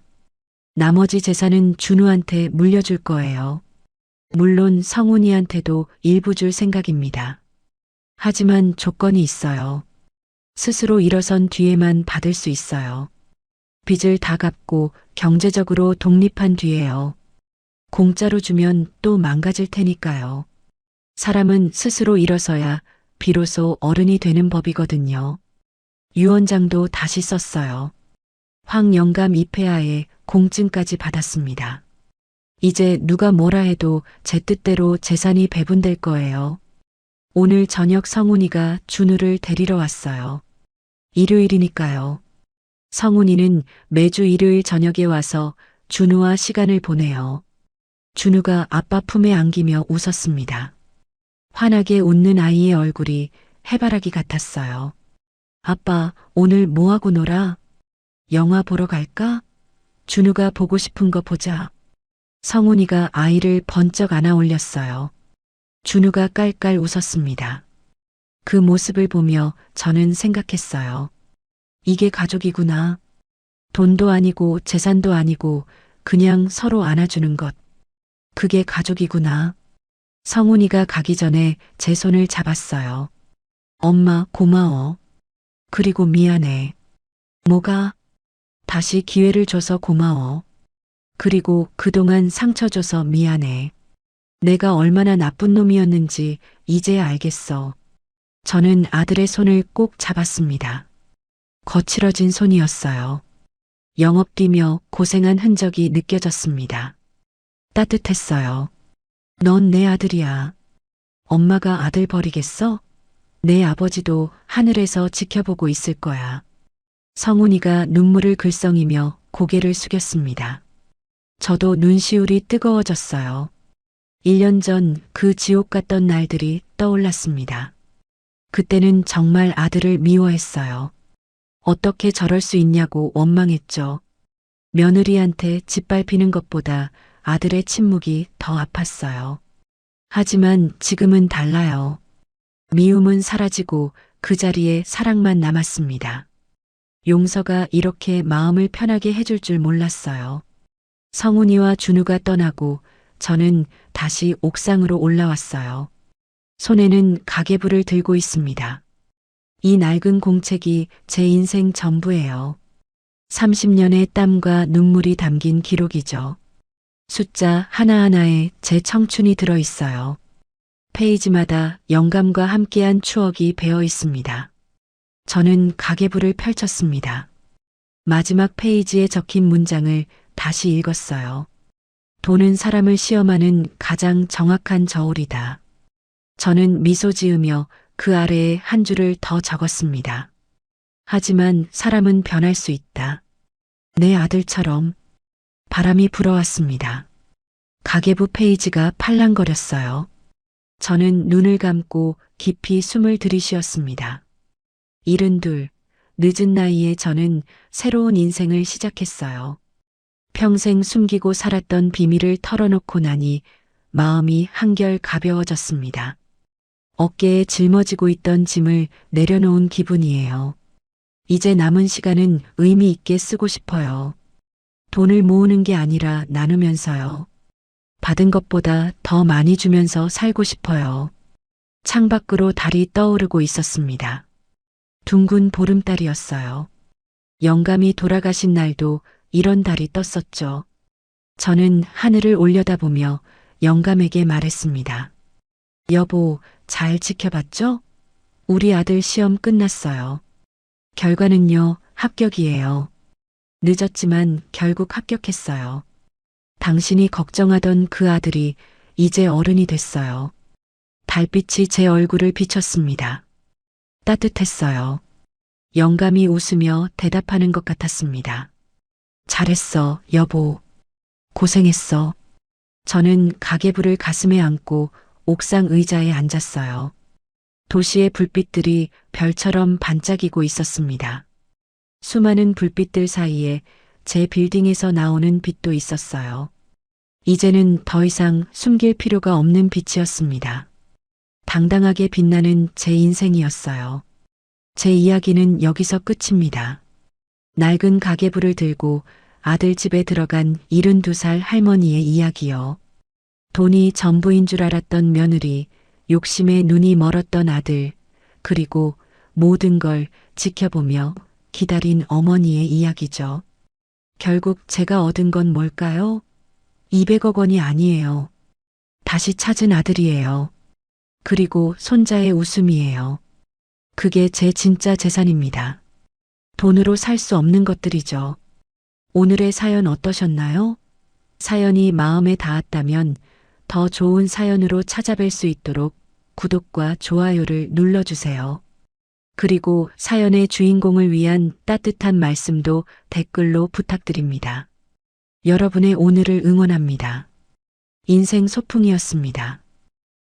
나머지 재산은 준우한테 물려줄 거예요. 물론 성훈이한테도 일부 줄 생각입니다. 하지만 조건이 있어요. 스스로 일어선 뒤에만 받을 수 있어요. 빚을 다 갚고 경제적으로 독립한 뒤에요. 공짜로 주면 또 망가질 테니까요. 사람은 스스로 일어서야 비로소 어른이 되는 법이거든요. 유언장도 다시 썼어요. 황 영감 입회하에 공증까지 받았습니다. 이제 누가 뭐라 해도 제 뜻대로 재산이 배분될 거예요. 오늘 저녁 성훈이가 준우를 데리러 왔어요. 일요일이니까요. 성훈이는 매주 일요일 저녁에 와서 준우와 시간을 보내요. 준우가 아빠 품에 안기며 웃었습니다. 환하게 웃는 아이의 얼굴이 해바라기 같았어요. 아빠, 오늘 뭐하고 놀아? 영화 보러 갈까? 준우가 보고 싶은 거 보자. 성훈이가 아이를 번쩍 안아 올렸어요. 준우가 깔깔 웃었습니다. 그 모습을 보며 저는 생각했어요. 이게 가족이구나. 돈도 아니고 재산도 아니고 그냥 서로 안아주는 것. 그게 가족이구나. 성훈이가 가기 전에 제 손을 잡았어요. 엄마 고마워. 그리고 미안해. 뭐가? 다시 기회를 줘서 고마워. 그리고 그동안 상처 줘서 미안해. 내가 얼마나 나쁜 놈이었는지 이제야 알겠어. 저는 아들의 손을 꼭 잡았습니다. 거칠어진 손이었어요. 영업 뛰며 고생한 흔적이 느껴졌습니다. 따뜻했어요. 넌 내 아들이야. 엄마가 아들 버리겠어? 내 아버지도 하늘에서 지켜보고 있을 거야. 성훈이가 눈물을 글썽이며 고개를 숙였습니다. 저도 눈시울이 뜨거워졌어요. 1년 전 그 지옥 같던 날들이 떠올랐습니다. 그때는 정말 아들을 미워했어요. 어떻게 저럴 수 있냐고 원망했죠. 며느리한테 짓밟히는 것보다 아들의 침묵이 더 아팠어요. 하지만 지금은 달라요. 미움은 사라지고 그 자리에 사랑만 남았습니다. 용서가 이렇게 마음을 편하게 해줄 줄 몰랐어요. 성훈이와 준우가 떠나고 저는 다시 옥상으로 올라왔어요. 손에는 가계부를 들고 있습니다. 이 낡은 공책이 제 인생 전부예요. 30년의 땀과 눈물이 담긴 기록이죠. 숫자 하나하나에 제 청춘이 들어 있어요. 페이지마다 영감과 함께한 추억이 배어 있습니다. 저는 가계부를 펼쳤습니다. 마지막 페이지에 적힌 문장을 다시 읽었어요. 돈은 사람을 시험하는 가장 정확한 저울이다. 저는 미소 지으며 그 아래에 한 줄을 더 적었습니다. 하지만 사람은 변할 수 있다. 내 아들처럼. 바람이 불어왔습니다. 가계부 페이지가 팔랑거렸어요. 저는 눈을 감고 깊이 숨을 들이쉬었습니다. 72, 늦은 나이에 저는 새로운 인생을 시작했어요. 평생 숨기고 살았던 비밀을 털어놓고 나니 마음이 한결 가벼워졌습니다. 어깨에 짊어지고 있던 짐을 내려놓은 기분이에요. 이제 남은 시간은 의미 있게 쓰고 싶어요. 돈을 모으는 게 아니라 나누면서요. 받은 것보다 더 많이 주면서 살고 싶어요. 창밖으로 달이 떠오르고 있었습니다. 둥근 보름달이었어요. 영감이 돌아가신 날도 이런 달이 떴었죠. 저는 하늘을 올려다보며 영감에게 말했습니다. 여보, 잘 지켜봤죠? 우리 아들 시험 끝났어요. 결과는요, 합격이에요. 늦었지만 결국 합격했어요. 당신이 걱정하던 그 아들이 이제 어른이 됐어요. 달빛이 제 얼굴을 비췄습니다. 따뜻했어요. 영감이 웃으며 대답하는 것 같았습니다. 잘했어, 여보. 고생했어. 저는 가계부를 가슴에 안고 옥상 의자에 앉았어요. 도시의 불빛들이 별처럼 반짝이고 있었습니다. 수많은 불빛들 사이에 제 빌딩에서 나오는 빛도 있었어요. 이제는 더 이상 숨길 필요가 없는 빛이었습니다. 당당하게 빛나는 제 인생이었어요. 제 이야기는 여기서 끝입니다. 낡은 가계부를 들고 아들 집에 들어간 72살 할머니의 이야기요. 돈이 전부인 줄 알았던 며느리, 욕심에 눈이 멀었던 아들, 그리고 모든 걸 지켜보며 기다린 어머니의 이야기죠. 결국 제가 얻은 건 뭘까요? 200억 원이 아니에요. 다시 찾은 아들이에요. 그리고 손자의 웃음이에요. 그게 제 진짜 재산입니다. 돈으로 살 수 없는 것들이죠. 오늘의 사연 어떠셨나요? 사연이 마음에 닿았다면 더 좋은 사연으로 찾아뵐 수 있도록 구독과 좋아요를 눌러주세요. 그리고 사연의 주인공을 위한 따뜻한 말씀도 댓글로 부탁드립니다. 여러분의 오늘을 응원합니다. 인생 소풍이었습니다.